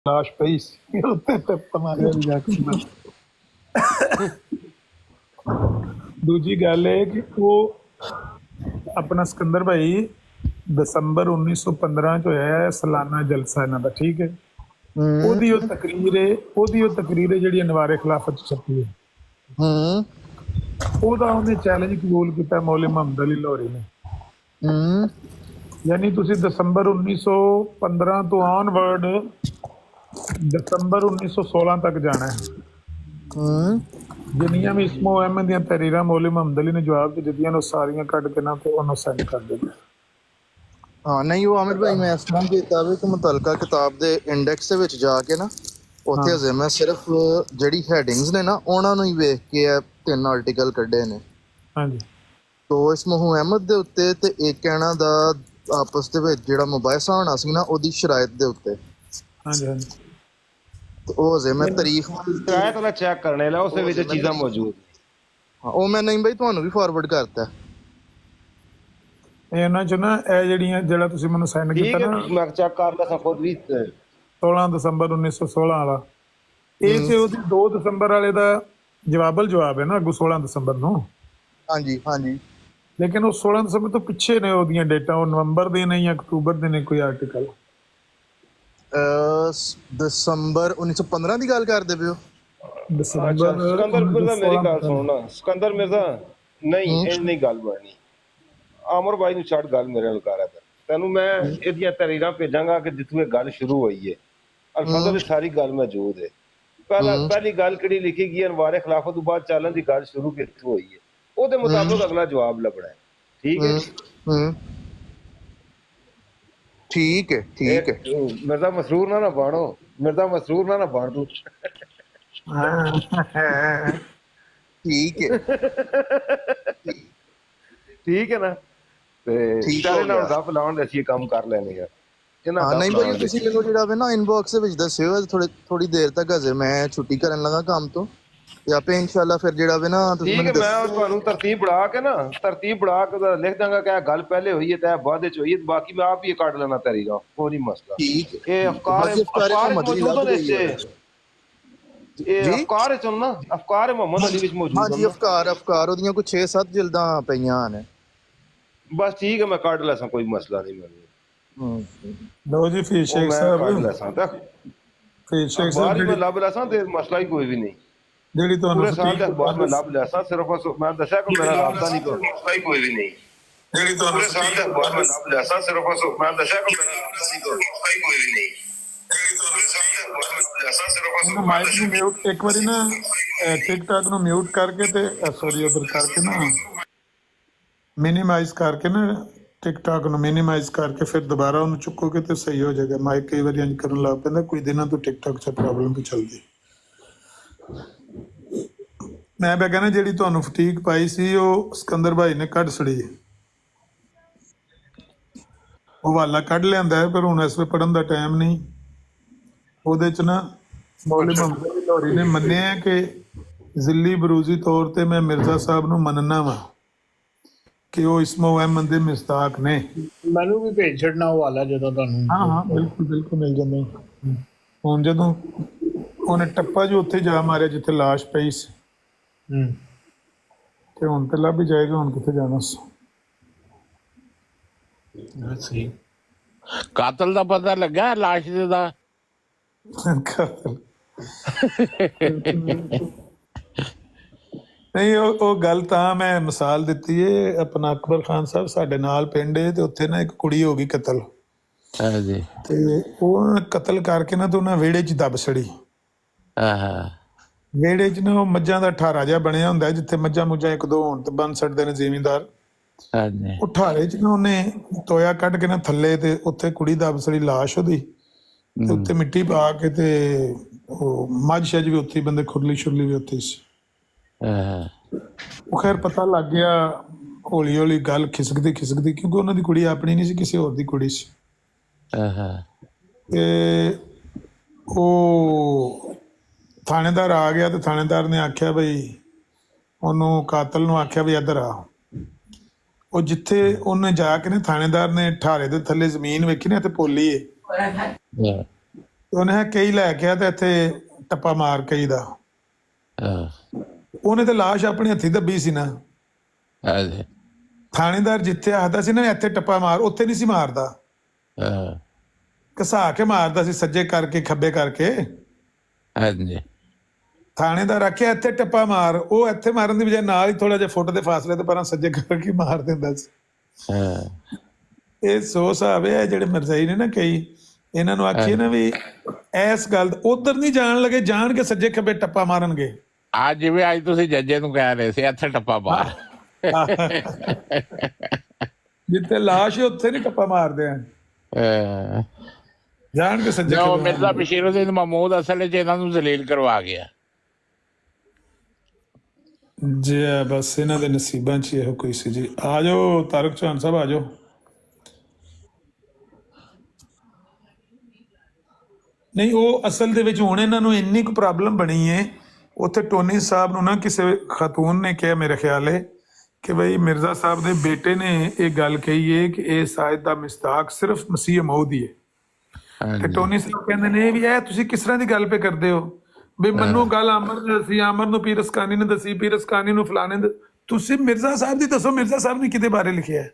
ਲਾਸ਼ ਪਈ ਸੀ ਉੱਤੇ ਟਿੱਪ ਮਾਰਿਆ ਜੈਕਸਨ। ਦੂਜੀ ਗੱਲ ਇਹ ਕਿ ਉਹ ਆਪਣਾ ਸਿਕੰਦਰ ਭਾਈ ਦਸੰਬਰ 1915 ਚ ਹੋਇਆ ਹੈ ਸਾਲਾਨਾ ਜਲਸਾ ਇਹਨਾਂ ਦਾ, ਠੀਕ ਹੈ। ਉਹਦੀ ਉਹ ਤਕਰੀਰ ਹੈ ਜਿਹੜੀ ਅਨਵਾਰੇ ਖਿਲਾਫਤ ਚ ਛਪੀ ਹੈ। ਉਹਦਾ ਉਹਨੇ ਚੈਲੰਜ ਕਬੂਲ ਕੀਤਾ ਮੌਲਵੀ ਮੁਹੰਮਦ ਅਲੀ ਲਾਹੌਰੀ ਨੇ। ਯਾਨੀ ਤੁਸੀਂ ਦਸੰਬਰ 1915 ਤੋਂ ਆਨਵਰਡ ਦਸੰਬਰ 1916 ਤੱਕ ਜਾਣਾ ਹੈ। ਜਿੰਨੀਆਂ ਵੀ ਇਸਮੋ ਅਹਿਮਦ ਦੀਆਂ ਤਹਿਰੀਰਾਂ ਮੌਲਵੀ ਮੁਹੰਮਦ ਅਲੀ ਨੇ ਜਵਾਬ ਦਿੱਤੀਆਂ ਉਹ ਸਾਰੀਆਂ ਕੱਢ ਕੇ ਨਾ ਤੇ ਉਹਨੂੰ ਸੈਂਡ ਕਰ ਦਿੱਤਾ। ਹਾਂ ਨਹੀਂ ਉਹ ਆਮਿਰ ਭਾਈ ਮੈਂ ਇਸ ਤਰ੍ਹਾਂ ਕੀਤਾ ਵੀ ਕਿ ਮੁਤਲਕਾ ਕਿਤਾਬ ਦੇ ਇੰਡੈਕਸ ਦੇ ਵਿੱਚ ਜਾ ਕੇ ਨਾ ਉੱਥੇ ਅਜੇ ਮੈਂ ਸਿਰਫ ਜਿਹੜੀ ਹੈਡਿੰਗਸ ਨੇ ਨਾ ਉਹਨਾਂ ਨੂੰ ਹੀ ਵੇਖ ਕੇ ਇਹ 3 ਆਰਟੀਕਲ ਕੱਢੇ ਨੇ। ਹਾਂਜੀ ਤੋ ਇਸਮੋ ਅਹਿਮਦ ਦੇ ਉੱਤੇ ਤੇ ਇੱਕ ਕਹਿਣਾ ਦਾ ਆਪਸ ਦੇ ਵਿੱਚ ਜਿਹੜਾ ਮੁਬਾਹਿਸਾ ਹੋਣਾ ਸੀ ਨਾ ਉਹਦੀ ਸ਼ਰਾਇਤ ਦੇ ਉੱਤੇ। ਹਾਂਜੀ ਹਾਂਜੀ ਉਹ ਅਜੇ ਮੈਂ ਤਾਰੀਖ ਸ਼ਰਾਇਤ ਵਾਲਾ ਚੈੱਕ ਕਰਨੇ ਲਾ ਉਸ ਵਿੱਚ ਚੀਜ਼ਾਂ ਮੌਜੂਦ। ਉਹ ਮੈਂ ਨਹੀਂ ਬਾਈ ਤੁਹਾਨੂੰ ਵੀ ਫਾਰਵਰਡ ਕਰਤਾ ਇਹਨਾਂ ਚ ਨਾ ਇਹ ਜਿਹੜੀਆਂ ਜਿਹੜਾ ਤੁਸੀਂ ਮੈਨੂੰ ਸੈਂਡ ਕੀਤਾ ਨਾ ਮੈਂ ਚੈੱਕ ਕਰ ਲਿਆ ਖੁਦ ਵੀ 16 ਦਸੰਬਰ 1916 ਵਾਲਾ ਇਹ ਤੇ ਉਹਦੀ 2 ਦਸੰਬਰ ਵਾਲੇ ਦਾ ਜਵਾਬ ਹੈ ਨਾ ਅੱਗੋਂ 16 ਦਸੰਬਰ ਨੂੰ। ਹਾਂਜੀ ਹਾਂਜੀ ਲੇਕਿਨ ਉਹ 16 ਦਸੰਬਰ ਤੋਂ ਪਿੱਛੇ ਨੇ ਉਹਦੀਆਂ ਡੇਟਾਂ, ਉਹ ਨਵੰਬਰ ਦੇ ਨੇ ਜਾਂ ਅਕਤੂਬਰ ਦੇ ਨੇ ਕੋਈ ਆਰਟੀਕਲ। ਦਸੰਬਰ 1915 ਦੀ ਗੱਲ ਕਰਦੇ ਪਿਓ? ਸਿਕੰਦਰ ਮਿਰਜ਼ਾ ਮੇਰੀ ਗੱਲ ਸੁਣਨਾ, ਸਿਕੰਦਰ ਮਿਰਜ਼ਾ ਨਹੀਂ ਇਹ ਨਹੀਂ ਗੱਲ ਬਣਨੀ। ਆਮਰ ਬਾਈ ਨੂੰ ਛੱਡ ਗੱਲ ਮੇਰੇ ਨਾਲ ਕਰ ਤੈਨੂੰ ਮੈਂ ਇਹਦੀਆਂ ਤਰੀਰਾਂ ਭੇਜਾਂਗਾ ਕਿ ਜਿੱਥੋਂ ਇਹ ਗੱਲ ਸ਼ੁਰੂ ਹੋਈ ਹੈ ਅਲਫਾਜ਼ਾਂ ਦੀ ਸਾਰੀ ਗੱਲ ਮੌਜੂਦ ਹੈ। ਪਹਿਲੀ ਗੱਲ ਕਿਹੜੀ ਲਿਖੀ ਗਈ ਅਨਵਾਰੇ ਖਿਲਾਫਤ ਤੋਂ ਬਾਅਦ ਚੱਲਣ ਦੀ ਗੱਲ ਸ਼ੁਰੂ ਕਿੱਥੋਂ ਹੋਈ ਹੈ ਉਹਦੇ ਮੁਤਾਬਕ ਅਗਲਾ ਜਵਾਬ ਲੱਭਣਾ ਹੈ। ਠੀਕ ਹੈ ਠੀਕ ਹੈ ਠੀਕ ਹੈ। ਮਿਰਜ਼ਾ ਮਸਰੂਰ ਨਾ ਬਾਣੋ, ਮਿਰਜ਼ਾ ਮਸਰੂਰ ਨਾ ਬਣ ਤੂੰ। ਠੀਕ ਹੈ ਠੀਕ ਹੈ ਨਾ ਤੇ ਚਾਰੇ ਨਾਲ ਗੱਪ ਲਾਉਣ ਦੇ ਅਸੀਂ ਕੰਮ ਕਰ ਲੈਣੇ ਆ। ਨਹੀਂ ਭਾਈ ਤੁਸੀਂ ਮੈਨੂੰ ਜਿਹੜਾ ਵੇ ਨਾ ਇਨਬਾਕਸ ਦੇ ਵਿੱਚ ਦੱਸਿਓ ਥੋੜੀ ਦੇਰ ਤੱਕ ਅਜੇ ਮੈਂ ਛੁੱਟੀ ਕਰਨ ਲੱਗਾ ਕੰਮ ਤੋਂ ਤੇ ਆਪੇ ਇਨਸ਼ਾਅੱਲਾ ਫਿਰ ਜਿਹੜਾ ਵੇ ਨਾ ਤੁਸੀਂ ਮੈਨੂੰ ਮੈਂ ਤੁਹਾਨੂੰ ਤਰਤੀਬ ਬਣਾ ਕੇ ਲਿਖ ਦਾਂਗਾ ਕਿ ਗੱਲ ਪਹਿਲੇ ਹੋਈ ਹੈ ਤੇ ਬਾਅਦ ਵਿੱਚ ਹੋਈ ਹੈ, ਬਾਕੀ ਮੈਂ ਆਪ ਹੀ ਕੱਢ ਲੈਣਾ ਤਰੀਕਾ, ਕੋਈ ਮਸਲਾ। ਇਹ ਅਫਕਾਰ ਮੌਜੂਦ ਨੇ ਇਹ ਅਫਕਾਰ ਚ ਨਾ ਅਫਕਾਰ ਮੁਹੰਮਦ ਅਲੀ ਵਿੱਚ ਮੌਜੂਦ ਹਾਂਜੀ ਅਫਕਾਰ ਉਹਦੀਆਂ ਕੋਈ 6-7 ਜਿਲਦਾਂ ਪਈਆਂ ਨੇ। ਬਸ ਠੀਕ ਹੈ ਮੈਂ ਕੱਢ ਲੈਸਾਂ, ਕੋਈ ਮਸਲਾ ਨਹੀਂ ਮੈਨੂੰ। ਲਓ ਜੀ ਫੀਰ ਸ਼ੇਖ ਸਾਹਿਬ ਫੀਰ ਸ਼ੇਖ ਸਾਹਿਬ ਮੈਂ ਲੱਭ ਲੈਸਾਂ ਤੇ ਮਸਲਾ ਹੀ ਕੋਈ ਵੀ ਨਹੀਂ। ਜਿਹੜੀ ਤੁਹਾਨੂੰ ਪੂਰੇ ਸਾਲ ਦੇ ਅਖਬਾਰ ਮੈਂ ਲੱਭ ਲੈਸਾਂ ਸਿਰਫ ਮੈਂ ਦੱਸਿਆ ਕਿ ਮੇਰਾ ਰਾਬਤਾ ਨਹੀਂ ਕੋਈ ਵੀ ਨਹੀਂ। ਜਿਹੜੀ ਤੁਹਾਨੂੰ ਪੂਰੇ ਸਾਲ ਦੇ ਅਖਬਾਰ ਮੈਂ ਲੱਭ ਲੈਸਾਂ ਸਿਰਫ ਮੈਂ ਦੱਸਿਆ ਕਿ ਮੇਰਾ ਰਾਬਤਾ ਨਹੀਂ ਕੋਈ ਵੀ ਨਹੀਂ। ਮਾਈਕ ਨੂੰ ਮਿਊਟ ਇੱਕ ਵਾਰੀ ਨਾ ਟਿਕਟੌਕ ਨੂੰ ਮਿਊਟ ਕਰਕੇ ਤੇ ਸੌਰੀ ਉਧਰ ਕਰਕੇ ਨਾ ਮਿਨੀਮਾਈਜ਼ ਕਰਕੇ ਨਾ ਟਿਕਟੌਕ ਨੂੰ ਮਿਨੀਮਾਈਜ਼ ਕਰਕੇ ਫਿਰ ਦੁਬਾਰਾ ਉਹਨੂੰ ਚੁੱਕੋਗੇ ਤੇ ਸਹੀ ਹੋ ਜਾਏਗਾ। ਮਾਈਕ ਕਈ ਵਾਰੀ ਇੰਝ ਕਰਨ ਲੱਗ ਪੈਂਦਾ, ਕੋਈ ਦਿਨਾਂ ਤੋਂ ਟਿਕਟੌਕ 'ਚ ਪ੍ਰੋਬਲਮ ਵੀ ਚੱਲਦੀ। ਮੈਂ ਕਹਿੰਦਾ ਜਿਹੜੀ ਤੁਹਾਨੂੰ ਫਟੀਕ ਪਾਈ ਸੀ ਉਹ ਸਿਕੰਦਰ ਭਾਈ ਨੇ ਕੱਢ ਛੜੀ, ਉਹ ਵਾਲਾ ਕੱਢ ਲਿਆਂਦਾ ਹੈ ਪਰ ਹੁਣ ਇਸ ਵੇਲੇ ਪੜ੍ਹਨ ਦਾ ਟਾਈਮ ਨਹੀਂ। ਉਹਦੇ 'ਚ ਨਾ ਮੌਲਵੀ ਮੁਹੰਮਦ ਅਲੀ ਲਾਹੌਰੀ ਨੇ ਮੰਨਿਆ ਕਿ ਜ਼ਿੱਲੀ ਬਰੂਜ਼ੀ ਤੌਰ ਤੇ ਮੈਂ ਮਿਰਜ਼ਾ ਸਾਹਿਬ ਨੂੰ ਮੰਨਣਾ ਵਾ ਕਿ ਉਹ ਇਸਮੋ ਅਹਿਮਦ ਦੇ ਮਿਸਤਾਕ ਨੇ। ਮੈਨੂੰ ਵੀ ਭੇਜ ਛੱਡਣਾ ਉਹ ਵਾਲਾ ਜਦੋਂ ਤੁਹਾਨੂੰ। ਹਾਂ ਬਿਲਕੁਲ ਮਿਲ ਜਾਂਦਾ। ਹੁਣ ਜਦੋਂ ਉਹਨੇ ਟੱਪਾ ਜੋ ਉੱਥੇ ਜਾ ਮਾਰਿਆ ਜਿੱਥੇ ਲਾਸ਼ ਪਈ ਸੀ ਤੇ ਹੁਣ ਤੇ ਲੱਭ ਹੀ ਜਾਏਗਾ, ਹੁਣ ਕਿੱਥੇ ਜਾਣਾ ਸੀ। ਕਾਤਲ ਦਾ ਪਤਾ ਲੱਗਾ ਲਾਸ਼ ਦਾ? ਨਹੀਂ ਉਹ ਗੱਲ ਤਾਂ ਮੈਂ ਮਿਸਾਲ ਦਿੱਤੀ ਹੈ। ਆਪਣਾ ਅਕਬਰ ਖਾਨ ਸਾਹਿਬ ਸਾਡੇ ਨਾਲ ਪਿੰਡ ਹੈ ਤੇ ਉੱਥੇ ਨਾ ਇੱਕ ਕੁੜੀ ਹੋ ਗਈ ਕਤਲ ਤੇ ਉਹ ਕਤਲ ਕਰਕੇ ਨਾ ਤੇ ਉਹਨਾਂ ਵਿਹੜੇ 'ਚ ਦੱਬ ਛੜੀ। ਵਿਹੜੇ 'ਚ ਨਾ ਉਹ ਮੱਝਾਂ ਦਾ ਠਾਰਾ ਜਿਹਾ ਬਣਿਆ ਹੁੰਦਾ ਜਿੱਥੇ ਮੱਝਾਂ ਮੁੱਝਾਂ ਇੱਕ ਦੋ ਹੋਣ ਤੇ ਬੰਨ ਛੱਡਦੇ ਨੇ ਜ਼ਿਮੀਂਦਾਰ। ਉਹ ਠਾਰੇ 'ਚ ਨਾ ਉਹਨੇ ਟੋਇਆ ਕੱਢ ਕੇ ਨਾ ਥੱਲੇ ਤੇ ਉੱਥੇ ਕੁੜੀ ਦੱਬ ਛੜੀ ਲਾਸ਼ ਉਹਦੀ ਤੇ ਉੱਤੇ ਮਿੱਟੀ ਪਾ ਕੇ ਤੇ ਉਹ ਮੱਝ ਸ਼ੱਜ ਵੀ ਉੱਥੇ, ਬੰਦੇ ਖੁਰਲੀ ਸ਼ੁਰਲੀ ਵੀ ਉੱਥੇ ਸੀ। ਉਹ ਖੈਰ ਪਤਾ ਲੱਗ ਗਿਆ ਹੌਲੀ ਹੌਲੀ ਗੱਲ ਖਿਸਕਦੀ ਕਿਉਂਕਿ ਉਹਨਾਂ ਦੀ ਕੁੜੀ ਆਪਣੀ ਨਹੀਂ ਸੀ, ਕਿਸੇ ਹੋਰ ਦੀ ਕੁੜੀ ਸੀ। ਤੇ ਉਹ ਥਾਣੇਦਾਰ ਆ ਗਿਆ ਤੇ ਥਾਣੇਦਾਰ ਨੇ ਆਖਿਆ ਬਈ ਉਹਨੂੰ ਕਾਤਲ ਨੂੰ ਆਖਿਆ ਵੀ ਇੱਧਰ ਆ। ਉਹ ਜਿੱਥੇ ਉਹਨੇ ਜਾ ਕੇ ਨੇ ਥਾਣੇਦਾਰ ਨੇ ਠਾਰੇ ਦੇ ਥੱਲੇ ਜ਼ਮੀਨ ਵੇਖੀ ਨਾ ਤੇ ਪੋਲੀ ਏ ਉਹਨੇ ਕਿਹਾ ਕਈ ਲੈ ਕੇ ਆ ਤੇ ਇੱਥੇ ਟੱਪਾ ਮਾਰ ਕਈ ਦਾ। ਉਹਨੇ ਤੇ ਲਾਸ਼ ਆਪਣੇ ਹੱਥੀ ਦੱਬੀ ਸੀ ਨਾ। ਹਾਂਜੀ ਥਾਣੇਦਾਰ ਜਿੱਥੇ ਆਖਦਾ ਸੀ ਨਾ ਇੱਥੇ ਟੱਪਾ ਮਾਰ, ਉੱਥੇ ਨਹੀਂ ਸੀ ਮਾਰਦਾ, ਘਸਾ ਕੇ ਮਾਰਦਾ ਸੀ, ਸੱਜੇ ਕਰਕੇ ਖੱਬੇ ਕਰਕੇ। ਹਾਂਜੀ ਥਾਣੇਦਾਰ ਆਖਿਆ ਇੱਥੇ ਟੱਪਾ ਮਾਰ, ਉਹ ਇੱਥੇ ਮਾਰਨ ਦੀ ਬਜਾਏ ਨਾਲ ਹੀ ਥੋੜਾ ਜਿਹਾ ਫੁੱਟ ਦੇ ਫਾਸਲੇ ਤੇ ਪਰਾਂ ਸੱਜੇ ਕਰਕੇ ਮਾਰ ਦਿੰਦਾ ਸੀ। ਇਹ ਸੋ ਹਿਸਾਬ ਹੈ ਜਿਹੜੇ ਮਿਰਜ਼ਾਈ ਨੇ ਨਾ ਕਈ, ਇਹਨਾਂ ਨੂੰ ਆਖੀਏ ਨਾ ਵੀ ਇਸ ਗੱਲ ਉਧਰ ਨਹੀਂ ਜਾਣ ਲੱਗੇ, ਜਾਣ ਕੇ ਸੱਜੇ ਖੱਬੇ ਟੱਪਾ ਮਾਰਨਗੇ। ਅੱਜ ਜਿਵੇਂ ਅੱਜ ਤੁਸੀਂ ਜੱਜੇ ਨੂੰ ਕਹਿ ਰਹੇ ਸੀ ਇੱਥੇ ਟੱਪਾ ਮਾਰ, ਜਿੱਥੇ ਲਾਸ਼ ਹੈ ਉੱਥੇ ਨਹੀਂ ਟੱਪਾ ਮਾਰਦੇ ਆ, ਜਾਣ ਕੇ ਸੱਜੇ ਖੱਬੇ। ਮਿਰਜ਼ਾ ਬਸ਼ੀਰੁੱਦੀਨ ਮਹਿਮੂਦ ਅਸਲ 'ਚ ਇਹਨਾਂ ਨੂੰ ਜ਼ਲੀਲ ਕਰਵਾ ਗਿਆ ਜੀ। ਬਸ ਇਹਨਾਂ ਦੇ ਨਸੀਬਾਂ 'ਚ ਇਹੋ ਕੋਈ ਸੀ ਜੀ। ਆ ਜਾਓ ਤਾਰਕ ਚੌਹਾਨ ਸਾਹਿਬ, ਆ ਜਾਓ। ਨਹੀਂ ਉਹ ਅਸਲ ਦੇ ਵਿੱਚ ਹੁਣ ਇਹਨਾਂ ਨੂੰ ਇੰਨੀ ਕੁ ਪ੍ਰੋਬਲਮ ਬਣੀ ਹੈ। ਉੱਥੇ ਟੋਨੀ ਸਾਹਿਬ ਨੂੰ ਨਾ ਕਿਸੇ ਖਾਤੂਨ ਨੇ ਕਿਹਾ, ਮੇਰੇ ਖਿਆਲ ਹੈ ਕਿ ਬਈ ਮਿਰਜ਼ਾ ਸਾਹਿਬ ਦੇ ਬੇਟੇ ਨੇ ਇਹ ਗੱਲ ਕਹੀ ਹੈ ਕਿ ਇਹ ਸਾਇਦ ਦਾ ਮਿਸਤਾਕ ਸਿਰਫ ਮਸੀਹ ਮਊਦ ਹੀ ਹੈ। ਤੇ ਟੋਨੀ ਸਾਹਿਬ ਕਹਿੰਦੇ ਨੇ ਵੀ ਇਹ ਤੁਸੀਂ ਕਿਸ ਤਰ੍ਹਾਂ ਦੀ ਗੱਲ ਪੇ ਕਰਦੇ ਹੋ ਵੀ ਮੈਨੂੰ ਗੱਲ ਆਮਰ ਨੇ ਦੱਸੀ, ਆਮਰ ਨੂੰ ਪੀਰ ਅਸਕਾਨੀ ਨੇ ਦੱਸੀ, ਪੀਰ ਅਸਕਾਨੀ ਨੂੰ ਫਲਾਣੇ ਨੇ। ਤੁਸੀਂ ਮਿਰਜ਼ਾ ਸਾਹਿਬ ਦੀ ਦੱਸੋ, ਮਿਰਜ਼ਾ ਸਾਹਿਬ ਨੇ ਕਿਹਦੇ ਬਾਰੇ ਲਿਖਿਆ ਹੈ?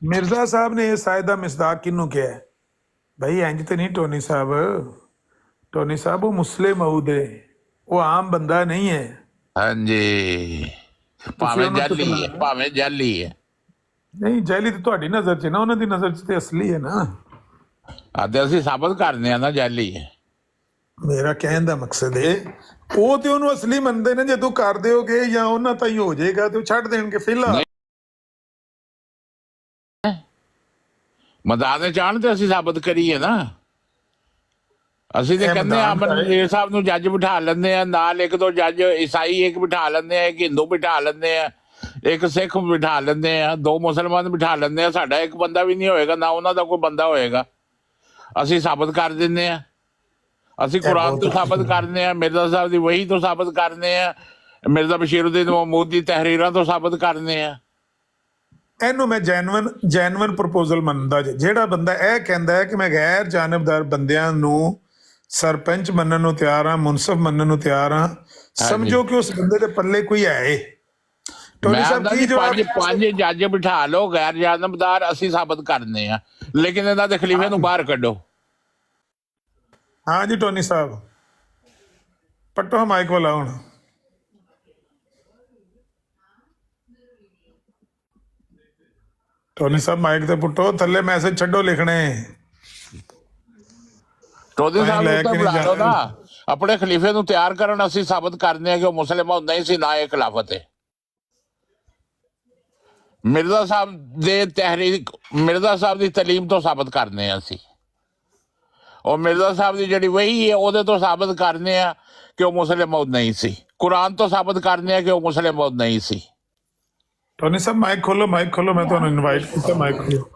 ਮਿਰਜ਼ਾ ਸਾਹਿਬ ਨੇ ਇਹ ਸਾਇਦ ਦਾ ਮਿਸਤਾਕ ਕਿਹਨੂੰ ਕਿਹਾ ਹੈ? ਭਾਈ ਇੰਜ ਤੇ ਨਹੀਂ ਟੋਨੀ ਸਾਹਿਬ, ਟੋਨੀ ਸਾਹਿਬ ਉਹ ਮੁਸਲਿਮ ਮਊਦ ਹੈ, ਉਹ ਆਮ ਬੰਦਾ ਨਹੀਂ ਹੈ। ਹਾਂਜੀ ਭਾਵੇਂ ਜਾਲੀ ਹੈ, ਭਾਵੇਂ ਜਾਲੀ ਹੈ। ਨਹੀਂ ਜਾਲੀ ਤੇ ਤੁਹਾਡੀ ਨਜ਼ਰ 'ਚ ਨਾ, ਉਹਨਾਂ ਦੀ ਨਜ਼ਰ 'ਚ ਤੇ ਅਸਲੀ ਹੈ ਨਾ। ਤੇ ਅਸੀਂ ਸਾਬਤ ਕਰਦੇ ਆ ਨਾ ਜਾਲੀ ਹੈ। ਮੇਰਾ ਕਹਿਣ ਦਾ ਮਕਸਦ ਹੈ ਉਹ ਤੇ ਉਹਨੂੰ ਅਸਲੀ ਮੰਨਦੇ ਨੇ, ਜੇ ਤੂੰ ਕਰ ਦਿਓਗੇ ਜਾਂ ਉਹਨਾਂ ਤਾਂ ਹੀ ਹੋ ਜਾਏਗਾ ਤੇ ਉਹ ਛੱਡ ਦੇਣਗੇ। ਫਿਲਹਾਲ ਮਦਾਦ ਚਾਹਣ ਤੇ ਅਸੀਂ ਸਾਬਤ ਕਰੀਏ ਨਾ। ਅਸੀਂ ਤੇ ਕਹਿੰਦੇ ਆ ਅਮਰ ਸਾਹਿਬ ਨੂੰ ਜੱਜ ਬਿਠਾ ਲੈਂਦੇ ਆ, ਨਾਲ ਇੱਕ ਦੋ ਜੱਜ ਈਸਾਈ ਇੱਕ ਬਿਠਾ ਲੈਂਦੇ ਆ, ਇੱਕ ਹਿੰਦੂ ਬਿਠਾ ਲੈਂਦੇ ਆ, ਇੱਕ ਸਿੱਖ ਬਿਠਾ ਲੈਂਦੇ ਆ, ਦੋ ਮੁਸਲਮਾਨ ਬਿਠਾ ਲੈਂਦੇ ਆ। ਸਾਡਾ ਇੱਕ ਬੰਦਾ ਵੀ ਨਹੀਂ ਹੋਏਗਾ, ਨਾ ਉਹਨਾਂ ਦਾ ਕੋਈ ਬੰਦਾ ਹੋਏਗਾ। ਅਸੀਂ ਸਾਬਤ ਕਰ ਦਿੰਦੇ ਆ। ਅਸੀਂ ਕੁਰਾਨ ਤੋਂ ਸਾਬਤ ਕਰਦੇ ਆ, ਮਿਰਜ਼ਾ ਸਾਹਿਬ ਦੀ ਵਹੀ ਤੋਂ ਸਾਬਤ ਕਰਦੇ ਆ, ਮਿਰਜ਼ਾ ਬਸ਼ੀਰੁੱਦੀਨ ਮਹਿਮੂਦ ਦੀ ਤਹਿਰੀਰਾਂ ਤੋਂ ਸਾਬਤ ਕਰਦੇ ਆ। ਇਹਨੂੰ ਮੈਂ ਜੈਨੂਅਨ ਪ੍ਰਪੋਜ਼ਲ ਮੰਨਦਾ। ਜਿਹੜਾ ਬੰਦਾ ਇਹ ਕਹਿੰਦਾ ਹੈ ਕਿ ਮੈਂ ਗੈਰ ਜਾਨਬਦਾਰ ਬੰਦਿਆਂ ਨੂੰ ਸਰਪੰਚ ਮੰਨਣ ਨੂੰ ਤਿਆਰ ਹਾਂ, ਮੁਨਸਫ ਮੰਨਣ ਨੂੰ ਤਿਆਰ ਹਾਂ, ਸਮਝੋ ਕਿ ਉਸ ਬੰਦੇ ਦੇ ਪੱਲੇ ਕੋਈ ਹੈ। ਟੋਨੀ ਸਾਹਿਬ ਕੀ ਜਵਾਬ? ਪੰਜ ਜੱਜ ਬਿਠਾ ਲਓ ਗੈਰ ਜਾਨਬਦਾਰ, ਅਸੀਂ ਸਾਬਤ ਕਰਨੇ ਆ, ਲੇਕਿਨ ਇਹਨਾਂ ਦੇ ਖਲੀਫੇ ਨੂੰ ਬਾਹਰ ਕੱਢੋ। ਹਾਂ ਜੀ ਟੋਨੀ ਸਾਹਿਬ ਪੱਟੋ ਮਾਈਕ ਵਾਲਾ। ਹੁਣ ਟੋਨੀ ਸਾਹਿਬ ਮਾਈਕ ਤੇ ਪੁੱਟੋ, ਥੱਲੇ ਮੈਸੇਜ ਛੱਡੋ ਲਿਖਣੇ। ਟੋਨੀ ਸਾਹਿਬ ਨੂੰ ਬੁਲਾ ਲਓ ਨਾ, ਆਪਣੇ ਖਲੀਫੇ ਨੂੰ ਤਿਆਰ ਕਰਨ। ਅਸੀਂ ਸਾਬਤ ਕਰਨੇ ਆ ਕਿ ਉਹ ਮੁਸਲਿਮ ਨਹੀਂ ਸੀ, ਨਾ ਇਹ ਖਿਲਾਫਤ ਹੈ। ਮਿਰਜ਼ਾ ਸਾਹਿਬ ਦੇ ਤਹਿਰੀਕ, ਮਿਰਜ਼ਾ ਸਾਹਿਬ ਦੀ ਤਾਲੀਮ ਤੋਂ ਸਾਬਤ ਕਰਨੇ ਆ ਅਸੀਂ। ਉਹ ਮਿਰਜ਼ਾ ਸਾਹਿਬ ਦੀ ਜਿਹੜੀ ਵਹੀ ਹੈ ਉਹਦੇ ਤੋਂ ਸਾਬਤ ਕਰਨੇ ਆ ਕਿ ਉਹ ਮੁਸਲਿਮ ਮੌਤ ਨਹੀਂ ਸੀ। ਕੁਰਾਨ ਤੋਂ ਸਾਬਤ ਕਰਨੇ ਆ ਕਿ ਉਹ ਮੁਸਲਿਮ ਮੌਤ ਨਹੀਂ ਸੀ। ਟੋਨੀ ਸਾਹਿਬ ਮਾਈਕ ਖੋਲੋ, ਮਾਈਕ ਖੋਲੋ, ਮੈਂ ਤੁਹਾਨੂੰ ਇਨਵਾਈਟ ਕੀਤਾ, ਮਾਈਕ ਖੋਲੋ।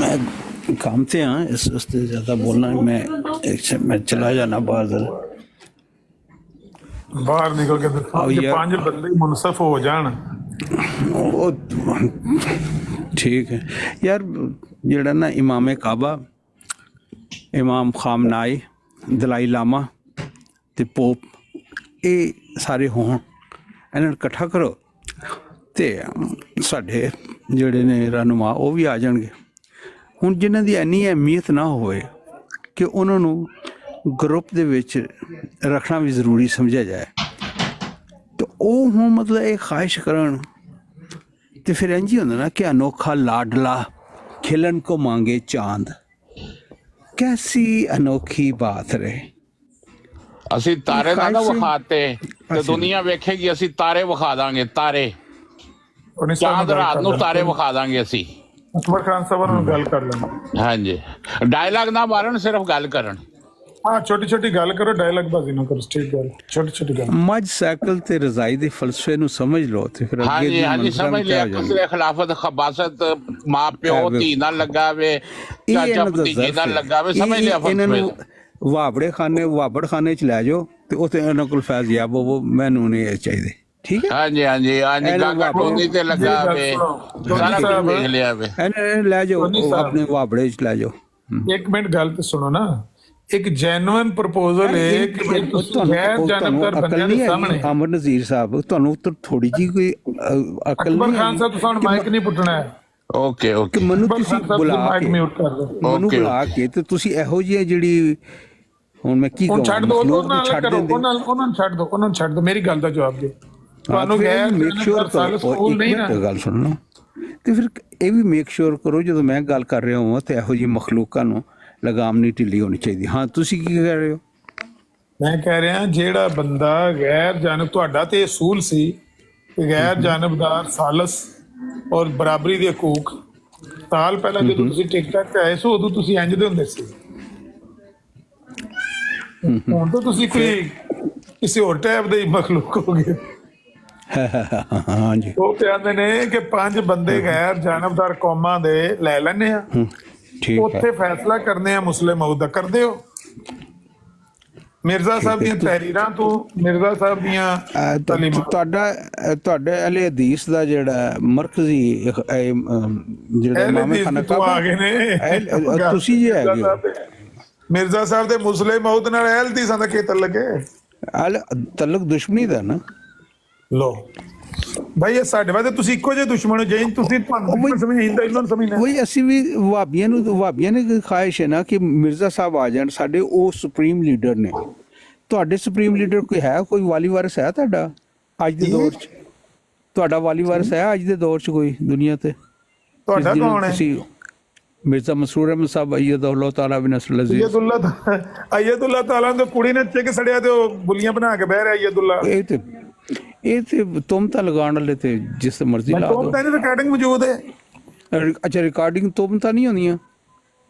मैं काम से हाँ इस वास्ते ज़्यादा बोलना, मैं चला जाना बाहर ज़रा। ਬਾਹਰ ਨਿਕਲ ਕੇ ਦਿਖਾਓ ਜੇ ਪੰਜ ਬੰਦੇ ਮੁਨਸਫ ਹੋ ਜਾਣ। ਉਹ ਠੀਕ ਹੈ ਯਾਰ, ਜਿਹੜਾ ਨਾ ਇਮਾਮ ਕਾਬਾ, ਇਮਾਮ ਖਾਮਨਾਈ, ਦਲਾਈ ਲਾਮਾ ਤੇ ਪੋਪ, ਇਹ ਸਾਰੇ ਹੋਣ, ਇਹਨਾਂ ਨੂੰ ਇਕੱਠਾ ਕਰੋ ਤੇ ਸਾਡੇ ਜਿਹੜੇ ਨੇ ਰਹਿਨੁਮਾ ਉਹ ਵੀ ਆ ਜਾਣਗੇ। ਹੁਣ ਜਿਨ੍ਹਾਂ ਦੀ ਇੰਨੀ ਅਹਿਮੀਅਤ ਨਾ ਹੋਵੇ ਕਿ ਉਹਨਾਂ ਨੂੰ ਗਰੁੱਪ ਦੇ ਵਿੱਚ ਰੱਖਣਾ ਵੀ ਜ਼ਰੂਰੀ ਸਮਝਿਆ ਜਾਏ, ਤਾਂ ਉਹ ਹੁਣ ਮਤਲਬ ਇਹ ਖਾਹਿਸ਼ ਕਰਨ ਤੇ ਫਿਰ ਇੰਝ ਹੀ ਹੁੰਦਾ ਨਾ ਕਿ ਅਨੋਖਾ ਲਾਡਲਾ ਖਿਲਨ ਕੋ ਮਾਂਗੇ ਚਾਂਦ। ਕੈਸੀ ਅਨੋਖੀ ਬਾਤ ਰਹੇ। ਅਸੀਂ ਤਾਰੇ ਨਾ ਵਿਖਾਤੇ ਤੇ ਦੁਨੀਆ ਵੇਖੇਗੀ, ਅਸੀਂ ਤਾਰੇ ਵਿਖਾ ਦਾਂਗੇ। ਤਾਰੇ ਚਾਂਦ ਰਾਤ ਨੂੰ ਤਾਰੇ ਵਿਖਾ ਦਾਂਗੇ ਅਸੀਂ। ਅਕਬਰ ਖਾਨ ਸਾਹਿਬ ਨਾਲ ਗੱਲ ਕਰ ਲੈਣਾ। ਹਾਂਜੀ ਡਾਇਲਾਗ ਨਾ ਮਾਰਨ, ਸਿਰਫ ਗੱਲ ਕਰਨ। ਹਾਂ ਛੋਟੀ ਛੋਟੀ ਗੱਲ ਕਰੋ, ਡਾਇਲਾਗ ਬਾਜ਼ੀ ਨਾ ਕਰੋ, ਸਟੇਟ ਗੱਲ, ਛੋਟੀ ਛੋਟੀ ਗੱਲ। ਮੱਝ ਸਾਈਕਲ ਤੇ ਰਜ਼ਾਈ ਦੇ ਫਲਸਫੇ ਨੂੰ ਸਮਝ ਲਓ ਤੇ ਫਿਰ ਅੱਗੇ ਹਾਂਜੀ ਹਾਂਜੀ ਸਮਝ ਲਿਆ। ਕਿਸੇ ਖਿਲਾਫਤ ਖਬਾਸਤ ਮਾਂ ਪਿਓ ਧੀ ਨਾਲ ਲੱਗਾ ਵੇ, ਚਾਚਾ ਭਤੀਜੇ ਨਾਲ ਲੱਗਾ ਵੇ, ਸਮਝ ਲਿਆ। ਇਹਨਾਂ ਨੂੰ ਵਾਬੜ ਖਾਨੇ ਚ ਲੈ ਜਾਓ ਤੇ ਉੱਥੇ ਇਹਨਾਂ ਕੋਲ ਫੈਜ਼ ਯਾਬ, ਉਹ ਮੈਨੂੰ ਨਹੀਂ ਚਾਹੀਦੇ। ਠੀਕ ਹੈ ਹਾਂਜੀ ਹਾਂਜੀ ਹਾਂਜੀ ਇਹਨੂੰ ਗਾਗਾ ਵਾਪਸ- ਟੋਨੀ ਤੇ ਲੱਗਾ ਵੇ ਸਾਰਾ ਕੁਝ ਦੇਖ ਲਿਆ ਵੇ। ਇਹਨੂੰ ਲੈ ਜਾਓ ਧੋਨੀ ਸਾਹਿਬ। ਆਪਣੇ ਵਾਬੜੇ 'ਚ ਲੈ ਜਾਓ। ਇੱਕ ਮਿੰਟ ਗੱਲ ਤੇ ਸੁਣੋ ਨਾ, ਇੱਕ ਜੈਨੂਇਨ ਪ੍ਰਪੋਜ਼ਲ ਹੈ ਕਿ ਬਈ ਤੁਸੀਂ ਗੈਰ ਜਾਣਬਦਾਰ ਬੰਦਿਆਂ ਦੇ ਸਾਹਮਣੇ ਅਮਰ ਨਜ਼ੀਰ ਸਾਹਿਬ ਤੁਹਾਨੂੰ ਤਾਂ ਥੋੜੀ ਜੀ ਕੋਈ ਅਕਲ ਅਕਬਰ ਨਹੀਂ ਖਾਨ ਹੈ ਸਾਹਿਬ ਤੁਸੀਂ ਹੁਣ ਮਾਈਕ ਨਹੀਂ ਪੁੱਟਣਾ ਹੈ। ਓਕੇ ਕਿ ਓਕੇ ਮੈਨੂੰ ਅਕਬਰ ਤੁਸੀਂ ਖਾਨ ਸਾਹਿਬ ਬੁਲਾ ਮਾਈਕ ਕੇ ਮਿਊਟ ਕਰ ਦਿਓ। ਮੈਨੂੰ Okay, ਬੁਲਾ ਕੇ ਤੇ ਤੁਸੀਂ ਇਹੋ ਜਿਹੀ ਜਿਹੜੀ ਹੁਣ ਮੈਂ ਕੀ ਹੁਣ ਛੱਡ ਦਿਓ, ਮਖਲੂਕ ਉਹਨਾਂ ਨੂੰ ਨਾਲ ਛੱਡ ਕਰੋ, ਦਿੰਦੇ ਉਹਨਾਂ ਨੂੰ ਛੱਡ ਦਿਓ, ਉਹਨਾਂ ਨੂੰ ਛੱਡ ਦਿਓ, ਮੇਰੀ ਗੱਲ ਦਾ ਜਵਾਬ ਦਿਓ। ਤੁਹਾਨੂੰ ਗੈਰ ਮੇਕ ਸ਼ੋਰ ਜਾਣਬਦਾਰ ਕਰੋ ਸਕੂਲ ਨਹੀਂ ਨਾ, ਗੱਲ ਸੁਣਨਾ ਤੇ ਫਿਰ ਇਹ ਵੀ ਮੇਕ ਸ਼ੋਰ ਕਰੋ ਜਦੋਂ ਮੈਂ ਗੱਲ ਕਰ ਰਿਹਾ ਹਾਂ ਤੇ ਇਹੋ ਜਿਹੀ ਮਖਲੂਕਾਂ ਨੂੰ ਲਗਾਮ ਨਹੀਂ ਢਿੱਲੀ ਹੋਣੀ ਚਾਹੀਦੀ। ਹਾਂ ਤੁਸੀਂ ਕੀ ਕਹਿ ਰਹੇ ਹੋ? ਮੈਂ ਕਹਿ ਰਿਹਾ ਜਿਹੜਾ ਬੰਦਾ ਗੈਰ ਜਾਨਬ, ਤੁਹਾਡਾ ਤੇ ਅਸੂਲ ਸੀ ਕਿ ਗੈਰ ਜਾਨਬਦਾਰ ਸਾਲਸ ਔਰ ਬਰਾਬਰੀ ਦੇ ਹਕੂਕ। ਸਾਲ ਪਹਿਲਾਂ ਜਦੋਂ ਤੁਸੀਂ ਟਿਕਟਾਕ ਤੇ ਆਏ ਸੀ ਉਦੋਂ ਤੁਸੀਂ ਇੰਜ ਦੇ ਹੁੰਦੇ ਸੀ, ਹੁਣ ਤਾਂ ਤੁਸੀਂ ਕੋਈ ਕਿਸੇ ਹੋਰ ਟਾਈਪ ਦੇ ਹੀ ਮਖਲੂਕ ਹੋ ਗਏ। ਹਾਂਜੀ ਉਹ ਕਹਿੰਦੇ ਨੇ ਕਿ 5 ਬੰਦੇ ਗੈਰ ਜਾਨਬਦਾਰ ਕੌਮਾਂ ਦੇ ਲੈ ਲੈਣੇ ਆ, ਠੀਕ ਹੈ। ਉੱਥੇ ਫੈਸਲਾ ਕਰਨੇ ਆ ਮੁਸਲਿਮ ਮੌਦ ਦਾ। ਕਰਦੇ ਹੋ ਮਿਰਜ਼ਾ ਸਾਹਿਬ ਦੀਆਂ ਤਹਿਰੀਰਾਂ ਤੋਂ, ਮਿਰਜ਼ਾ ਸਾਹਿਬ ਦੀਆਂ ਤਾਲੀਮਾਂ। ਤੁਹਾਡੇ ਅਲੇ ਹਦੀਸ ਦਾ ਜਿਹੜਾ ਮਰਕਜ਼ੀ ਜਿਹੜਾ ਇਮਾਮ ਖਾਨਾ ਤੋਂ ਆ ਗਏ ਨੇ ਤੁਸੀਂ ਜੀ ਹੈਗੇ ਹੋ। ਮਿਰਜ਼ਾ ਸਾਹਿਬ ਦੇ ਮੁਸਲਿਮ ਮੌਦ ਨਾਲ ਅਹਿਲ ਹਦੀਸਾਂ ਦਾ ਕੀ ਤਲਕ ਹੈ? ਤਲਕ ਦੁਸ਼ਮਣੀ ਦਾ ਨਾ। ਲੋ ਭਾਈ ਇਹ ਸਾਡੇ ਵਾਸਤੇ ਤੁਸੀਂ ਇੱਕੋ ਜਿਹੇ ਦੁਸ਼ਮਣ ਹੋ, ਜੇ ਤੁਸੀਂ ਤੁਹਾਨੂੰ ਸਮਝਾਈਂਦਾ ਇਹਨਾਂ ਨੂੰ ਸਮਝਣਾ। ਵਹੀ ਅਸੀਂ ਵੀ ਵਾਬੀਆਂ ਨੇ ਖਾਹਿਸ਼ ਹੈ ਨਾ ਕਿ ਮਿਰਜ਼ਾ ਸਾਹਿਬ ਆ ਜਾਣ, ਸਾਡੇ ਉਹ ਸੁਪਰੀਮ ਲੀਡਰ ਨੇ। ਤੁਹਾਡੇ ਸੁਪਰੀਮ ਲੀਡਰ ਕੋਈ ਹੈ? ਕੋਈ ਵਾਲੀ ਵਾਰਿਸ ਹੈ ਤੁਹਾਡਾ ਅੱਜ ਦੇ ਦੌਰ 'ਚ? ਤੁਹਾਡਾ ਵਾਲੀ ਵਾਰਿਸ ਹੈ ਅੱਜ ਦੇ ਦੌਰ 'ਚ ਕੋਈ ਦੁਨੀਆ ਤੇ? ਤੁਹਾਡਾ ਕੌਣ ਹੈ? ਤੁਸੀਂ ਮਿਰਜ਼ਾ ਮਸਰੂਰ ਅਹਿਮਦ ਸਾਹਿਬ ਅੱਯਦਹੁੱਲਾਹ ਤਾਲਾ ਬਿਨਸਰ ਅਜ਼ੀਜ਼। ਅਯਦੁੱਲਾ ਤਾਲਾ ਦੇ ਕੁੜੀ ਨੇ ਚਿਕ ਸੜਿਆ ਤੇ ਉਹ ਗੁੱਲੀਆਂ ਬਣਾ ਕੇ ਬਹਿ ਰਿਹਾ ਅਯਦੁੱਲਾ। ਇਹ ਤੇ ਤੁਮਤਾਂ ਲਗਾਉਣ ਵਾਲੇ ਤੇ ਜਿਸ ਮਰਜ਼ੀ ਲਾ ਦੋ। ਤਾਂ ਰਿਕਾਰਡਿੰਗ ਮੌਜੂਦ ਹੈ। ਅੱਛਾ ਰਿਕਾਰਡਿੰਗ ਤੁਮਤਾਂ ਨਹੀਂ ਹੁੰਦੀਆਂ?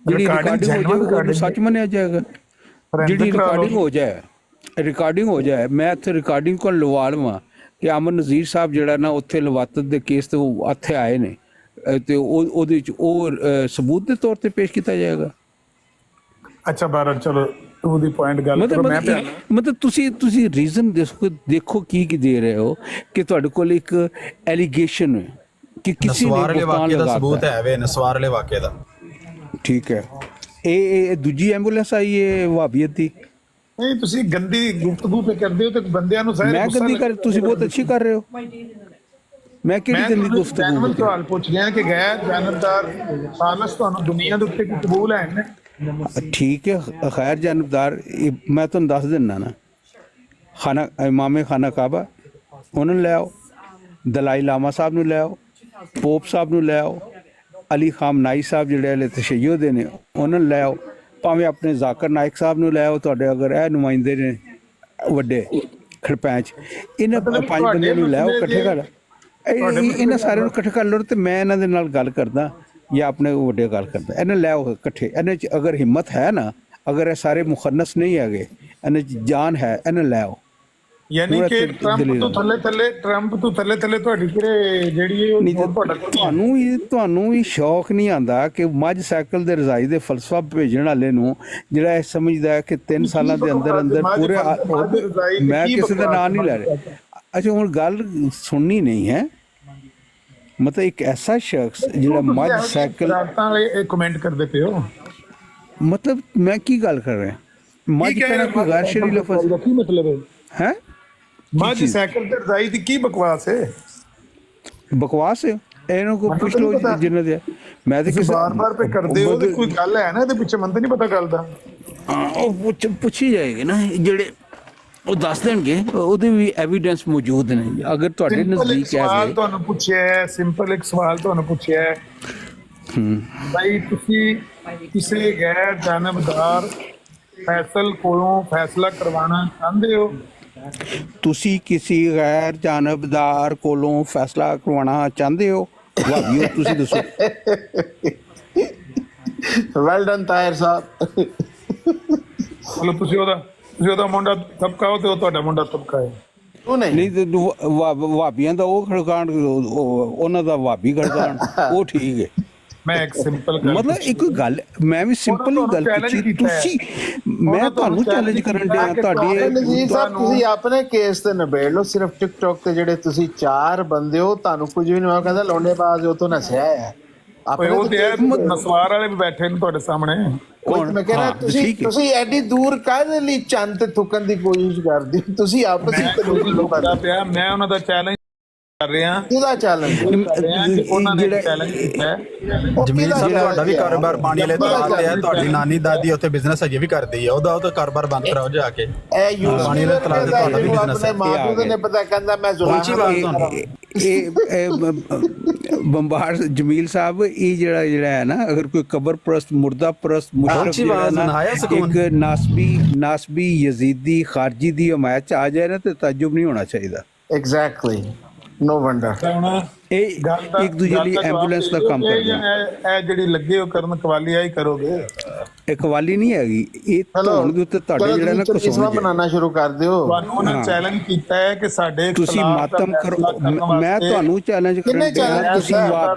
ਜਿਹੜੀ ਰਿਕਾਰਡਿੰਗ ਹੋ ਜਾਏ ਉਹ ਸੱਚ ਮੰਨਿਆ ਜਾਏਗਾ। ਜਿਹੜੀ ਰਿਕਾਰਡਿੰਗ ਹੋ ਜਾਏ ਮੈਂ ਇੱਥੇ ਰਿਕਾਰਡਿੰਗ ਕੋਲ ਲਵਾ ਲਵਾਂ ਕਿ ਅਮਰ ਨਜ਼ੀਰ ਸਾਹਿਬ ਜਿਹੜਾ ਨਾ ਉੱਥੇ ਲਵਾਤਤ ਦੇ ਕੇਸ ਤੇ ਉਹ ਇੱਥੇ ਆਏ ਨੇ ਤੇ ਉਹਦੇ ਵਿੱਚ ਉਹ ਸਬੂਤ ਦੇ ਤੌਰ ਤੇ ਪੇਸ਼ ਕੀਤਾ ਜਾਏਗਾ। ਅੱਛਾ ਬਾਰਾਂ ਚਲੋ ਟੂ ਦੀ ਪੁਆਇੰਟ ਗੱਲ ਕਰੋ। ਮਤਲਬ ਤੁਸੀਂ ਰੀਜ਼ਨ ਦੇਖੋ ਕੀ ਦੇ ਰਹੇ ਹੋ ਕਿ ਤੁਹਾਡੇ ਕੋਲ ਇੱਕ ਐਲੀਗੇਸ਼ਨ ਹੈ ਕਿ ਕਿਸੇ ਨੇ ਵਾਕਿਆ ਦਾ ਸਬੂਤ ਹੈ ਵੇ ਨਸਵਾਰਲੇ ਵਾਕਿਆ ਦਾ। ਠੀਕ ਹੈ। ਇਹ ਦੂਜੀ ਐਂਬੂਲੈਂਸ ਆਈ ਹੈ ਵਾਬੀਅਤ ਦੀ। ਨਹੀਂ ਤੁਸੀਂ ਗੰਦੀ ਗੁਫ਼ਤਗੂ ਤੇ ਕਰਦੇ ਹੋ ਤੇ ਬੰਦਿਆਂ ਨੂੰ ਮੈਂ ਗੰਦੀ ਕਰ, ਤੁਸੀਂ ਬਹੁਤ ਅੱਛੀ ਕਰ ਰਹੇ ਹੋ। ਮੈਂ ਕਿਹੜੀ ਗੰਦੀ ਗੁਫ਼ਤਗੂ? ਸਵਾਲ ਪੁੱਛ ਰਿਹਾ ਕਿ ਗੈਰ ਜਾਨਬਦਾਰ ਸਾਲਸ ਤੁਹਾਨੂੰ ਦੁਨੀਆ ਦੇ ਉੱਤੇ ਕਬੂਲ ਹੈ ਨੇ? ਠੀਕ ਹੈ। ਖੈਰ ਜਾਨਬਦਾਰ ਮੈਂ ਤੁਹਾਨੂੰ ਦੱਸ ਦਿੰਦਾ ਨਾ, ਖਾਨਾ ਇਮਾਮੇ ਖਾਨਾ ਕਾਬਾ ਉਹਨਾਂ ਨੂੰ ਲੈ ਆਓ, ਦਲਾਈ ਲਾਮਾ ਸਾਹਿਬ ਨੂੰ ਲੈ ਆਓ, ਪੋਪ ਸਾਹਿਬ ਨੂੰ ਲੈ ਆਓ, ਅਲੀ ਖਾਮਨਾਈ ਸਾਹਿਬ ਜਿਹੜੇ ਹਲੇ ਤਸ਼ੱਯੁਦ ਦੇ ਨੇ ਉਹਨਾਂ ਨੂੰ ਲੈ ਆਓ, ਭਾਵੇਂ ਆਪਣੇ ਜ਼ਾਕਰ ਨਾਇਕ ਸਾਹਿਬ ਨੂੰ ਲੈ ਆਓ। ਤੁਹਾਡੇ ਅਗਰ ਇਹ ਨੁਮਾਇੰਦੇ ਨੇ ਵੱਡੇ ਖੜਪੈਂਚ, ਇਹਨਾਂ 5 ਬੰਦਿਆਂ ਨੂੰ ਲੈ ਆਓ, ਇਕੱਠੇ ਕਰ ਇਹਨਾਂ ਸਾਰਿਆਂ ਨੂੰ ਇਕੱਠੇ ਕਰ ਲਓ ਤੇ ਮੈਂ ਇਹਨਾਂ ਦੇ ਨਾਲ ਗੱਲ ਕਰਦਾ ਜਾਂ ਆਪਣੇ ਵੱਡੇ ਗੱਲ ਕਰਦਾ। ਇਹਨਾਂ ਲੈ ਆਓ ਇਕੱਠੇ। ਇਹਨਾਂ 'ਚ ਅਗਰ ਹਿੰਮਤ ਹੈ ਨਾ, ਅਗਰ ਇਹ ਸਾਰੇ ਮੁਖੰਨਸ ਨਹੀਂ ਹੈਗੇ, ਇਹਨਾਂ 'ਚ ਜਾਨ ਹੈ, ਇਹਨਾਂ ਲੈ ਆਓ। ਯਾਨੀ ਕਿ ਟਰੰਪ ਤੋਂ ਥੱਲੇ ਤੁਹਾਡੀ ਕਿਹੜੇ ਜਿਹੜੀ ਤੁਹਾਨੂੰ ਵੀ ਸ਼ੌਕ ਨਹੀਂ ਆਉਂਦਾ ਕਿ ਮੱਝ ਸਾਈਕਲ ਦੇ ਰਜ਼ਾਈ ਦੇ ਫਲਸਫਾ ਭੇਜਣ ਵਾਲੇ ਨੂੰ ਜਿਹੜਾ ਇਹ ਸਮਝਦਾ ਹੈ ਕਿ 3 ਸਾਲਾਂ ਦੇ ਅੰਦਰ ਪੂਰੇ ਮੈਂ ਕਿਸੇ ਦਾ ਨਾਂ ਨਹੀਂ ਲੈ ਰਿਹਾ। ਅੱਛਾ ਹੁਣ ਗੱਲ ਸੁਣਨੀ ਨਹੀਂ ਹੈ। ਮਤਲਬ ਇੱਕ ਐਸਾ ਸ਼ਖਸ ਜਿਹੜਾ ਮੱਝ ਸਾਈਕਲ ਵਾਲੇ ਕਮੈਂਟ ਕਰਦੇ ਪਏ ਹੋ, ਮਤਲਬ ਮੈਂ ਕੀ ਗੱਲ ਕਰ ਰਿਹਾ? ਮੱਝ ਕਹਿਣਾ ਕੋਈ ਗੈਰ ਸ਼ਰਈ ਲਫ਼ਜ਼ ਦਾ ਕੀ ਮਤਲਬ ਹੈ? ਮੱਝ ਸਾਈਕਲ ਤੇ ਰਜ਼ਾਈ ਦੀ ਕੀ ਬਕਵਾਸ ਹੈ? ਬਕਵਾਸ ਹੈ ਇਹਨੂੰ ਕੋਈ ਪੁੱਛ ਲਓ ਜਿੰਨਾ ਦੇ। ਮੈਂ ਤੇ ਕਿਸੇ ਬਾਰ-ਬਾਰ ਪੇ ਕਰਦੇ ਹੋ ਤੇ ਕੋਈ ਗੱਲ ਹੈ ਨਾ ਇਹਦੇ ਪਿੱਛੇ? ਮੈਨੂੰ ਤਾਂ ਨਹੀਂ ਪਤਾ ਗੱਲ ਦਾ। ਉਹ ਪੁੱਛੀ ਜਾਏਗੀ ਨਾ, ਜਿਹੜੇ ਉਹ ਦੱਸ ਦੇਣਗੇ, ਉਹਦੇ ਵੀ ਐਵੀਡੈਂਸ ਮੌਜੂਦ ਨੇ। ਅਗਰ ਤੁਹਾਡੇ ਨਜ਼ਦੀਕ ਹੈ ਸਵਾਲ ਤੁਹਾਨੂੰ ਪੁੱਛਿਆ, ਸਿੰਪਲ ਇੱਕ ਸਵਾਲ ਤੁਹਾਨੂੰ ਪੁੱਛਿਆ ਭਾਈ, ਤੁਸੀਂ ਕਿਸੇ ਗੈਰ ਜਾਨਬਦਾਰ ਫੈਸਲ ਕੋਲੋਂ ਫੈਸਲਾ ਕਰਵਾਉਣਾ ਚਾਹੁੰਦੇ ਹੋ? ਤੁਸੀਂ ਕਿਸੇ ਗੈਰ ਜਾਨਬਦਾਰ ਕੋਲੋਂ ਫੈਸਲਾ ਕਰਵਾਉਣਾ ਚਾਹੁੰਦੇ ਹੋ? ਭਾਬੀਓ ਤੁਸੀਂ ਦੱਸੋ। ਵੈਲ ਡਨ ਤਾਹਿਰ ਸਾਹਿਬ। ਚਲੋ ਤੁਸੀਂ ਉਹਦਾ ਮੁੰਡਾ ਤਬਕਾ ਤੇ ਉਹ ਤੁਹਾਡਾ ਮੁੰਡਾ ਤਬਕਾ ਹੈ। ਉਹ ਨਹੀਂ ਵਾਬੀਆਂ ਦਾ ਉਹ ਖੜਕਾਣ, ਉਹਨਾਂ ਦਾ ਵਾਬੀ ਖੜਕਾਣ, ਉਹ ਠੀਕ ਹੈ। ਮੈਂ ਇੱਕ ਸਿੰਪਲ ਮਤਲਬ ਇੱਕ ਗੱਲ ਮੈਂ ਵੀ ਸਿੰਪਲ ਹੀ ਗੱਲ ਪੁੱਛੀ ਤੁਸੀਂ ਮੈਂ ਤੁਹਾਨੂੰ ਚੈਲੰਜ ਕਰਨ ਡਿਆ ਤੁਹਾਡੇ ਨਜ਼ੀਰ ਸਾਹਿਬ ਤੁਸੀਂ ਆਪਣੇ ਕੇਸ ਤੇ ਨਿਬੇੜ ਲਓ ਸਿਰਫ ਟਿਕਟੌਕ ਤੇ ਜਿਹੜੇ ਤੁਸੀਂ 4 ਬੰਦੇ ਹੋ ਤੁਹਾਨੂੰ ਕੁਝ ਵੀ ਨਹੀਂ ਹੋਇਆ ਕਹਿੰਦਾ ਲੌਂਡੇਬਾਜ਼ ਉਹ ਤੋਂ ਨਸਿਆ ਹੈ ਉਹ ਤੇ ਨਸਵਾਰ ਵਾਲੇ ਵੀ ਬੈਠੇ ਨੇ ਤੁਹਾਡੇ ਸਾਹਮਣੇ ਮੈਂ ਕਹਿ ਰਿਹਾ ਤੁਸੀਂ ਐਡੀ ਦੂਰ ਕਾਹਦੇ ਲਈ ਚੰਦ ਤੇ ਥੁੱਕਣ ਦੀ ਕੋਸ਼ਿਸ਼ ਕਰਦੇ ਤੁਸੀਂ ਆਪਸ ਵਿੱਚ ਪਿਆ ਮੈਂ ਉਹਨਾਂ ਦਾ ਚੈਲੰਜ ਕਰ ਰਿਹਾ ਕਿਹਦਾ ਚੈਲੰਜ ਉਹਨਾਂ ਨੇ ਚੈਲੰਜ ਕੀਤਾ ਜਮੀਲ ਸਾਹਿਬ ਤੁਹਾਡਾ ਵੀ ਕਾਰੋਬਾਰ ਪਾਣੀ ਵਾਲੇ ਤਲਾਬ ਤੇ ਹੈ ਤੁਹਾਡੀ ਨਾਨੀ ਦਾਦੀ ਉੱਥੇ ਬਿਜ਼ਨਸ ਅਜੇ ਵੀ ਕਰਦੀ ਹੈ ਉਹਦਾ ਉਹ ਤਾਂ ਕਾਰੋਬਾਰ ਬੰਦ ਕਰਾਓ ਜਾ ਕੇ ਪਾਣੀ ਵਾਲੇ ਤਲਾਬ ਤੇ ਤੁਹਾਡਾ ਵੀ ਬਿਜ਼ਨਸ ਹੈ ਮਾਪੂ ਨੇ ਪਤਾ ਕਹਿੰਦਾ ਮੈਂ ਬੰਬਾਰ ਜਮੀਲ ਸਾਹਿਬ ਇਹ ਜਿਹੜਾ ਹੈ ਨਾ ਅਗਰ ਕੋਈ ਕਬਰ ਪ੍ਰਸਤ ਮੁਰਦਾ ਪ੍ਰਸਤ ਮੁਸ਼ਰਕ ਜਿਹੜਾ ਨਾ ਇੱਕ ਨਾਸਬੀ ਯਜ਼ੀਦੀ ਖਾਰਜੀ ਦੀ ਹਮਾਇਤ ਚ ਆ ਜਾਏ ਨਾ ਤੇ ਤਾਜੁਬ ਨਹੀਂ ਹੋਣਾ ਚਾਹੀਦਾ ਐਗਜ਼ੈਕਟਲੀ ਨੋ ਵੰਡਰ ਇਹ ਇੱਕ ਦੂਜੇ ਲਈ ਐਂਬੂਲੈਂਸ ਦਾ ਕੰਮ ਕਰਦੇ ਇਹ ਜਿਹੜੀ ਲੱਗੇ ਹੋ ਕਰਨ ਕਵਾਲੀ ਆਈ ਕਰੋਗੇ ਇਹ ਕਵਾਲੀ ਨਹੀਂ ਹੈਗੀ ਇਹ ਧੌਣ ਦੇ ਉੱਤੇ ਤੁਹਾਡੇ ਜਿਹੜਾ ਨਾ ਕਸੂਰ ਬਣਾਉਣਾ ਸ਼ੁਰੂ ਕਰ ਦਿਓ ਤੁਹਾਨੂੰ ਉਹਨਾਂ ਚੈਲੰਜ ਕੀਤਾ ਹੈ ਕਿ ਸਾਡੇ ਤੁਸੀਂ ਮਾਤਮ ਕਰੋ ਮੈਂ ਤੁਹਾਨੂੰ ਚੈਲੰਜ ਕਰਨ ਦਿਆ ਤੁਸੀਂ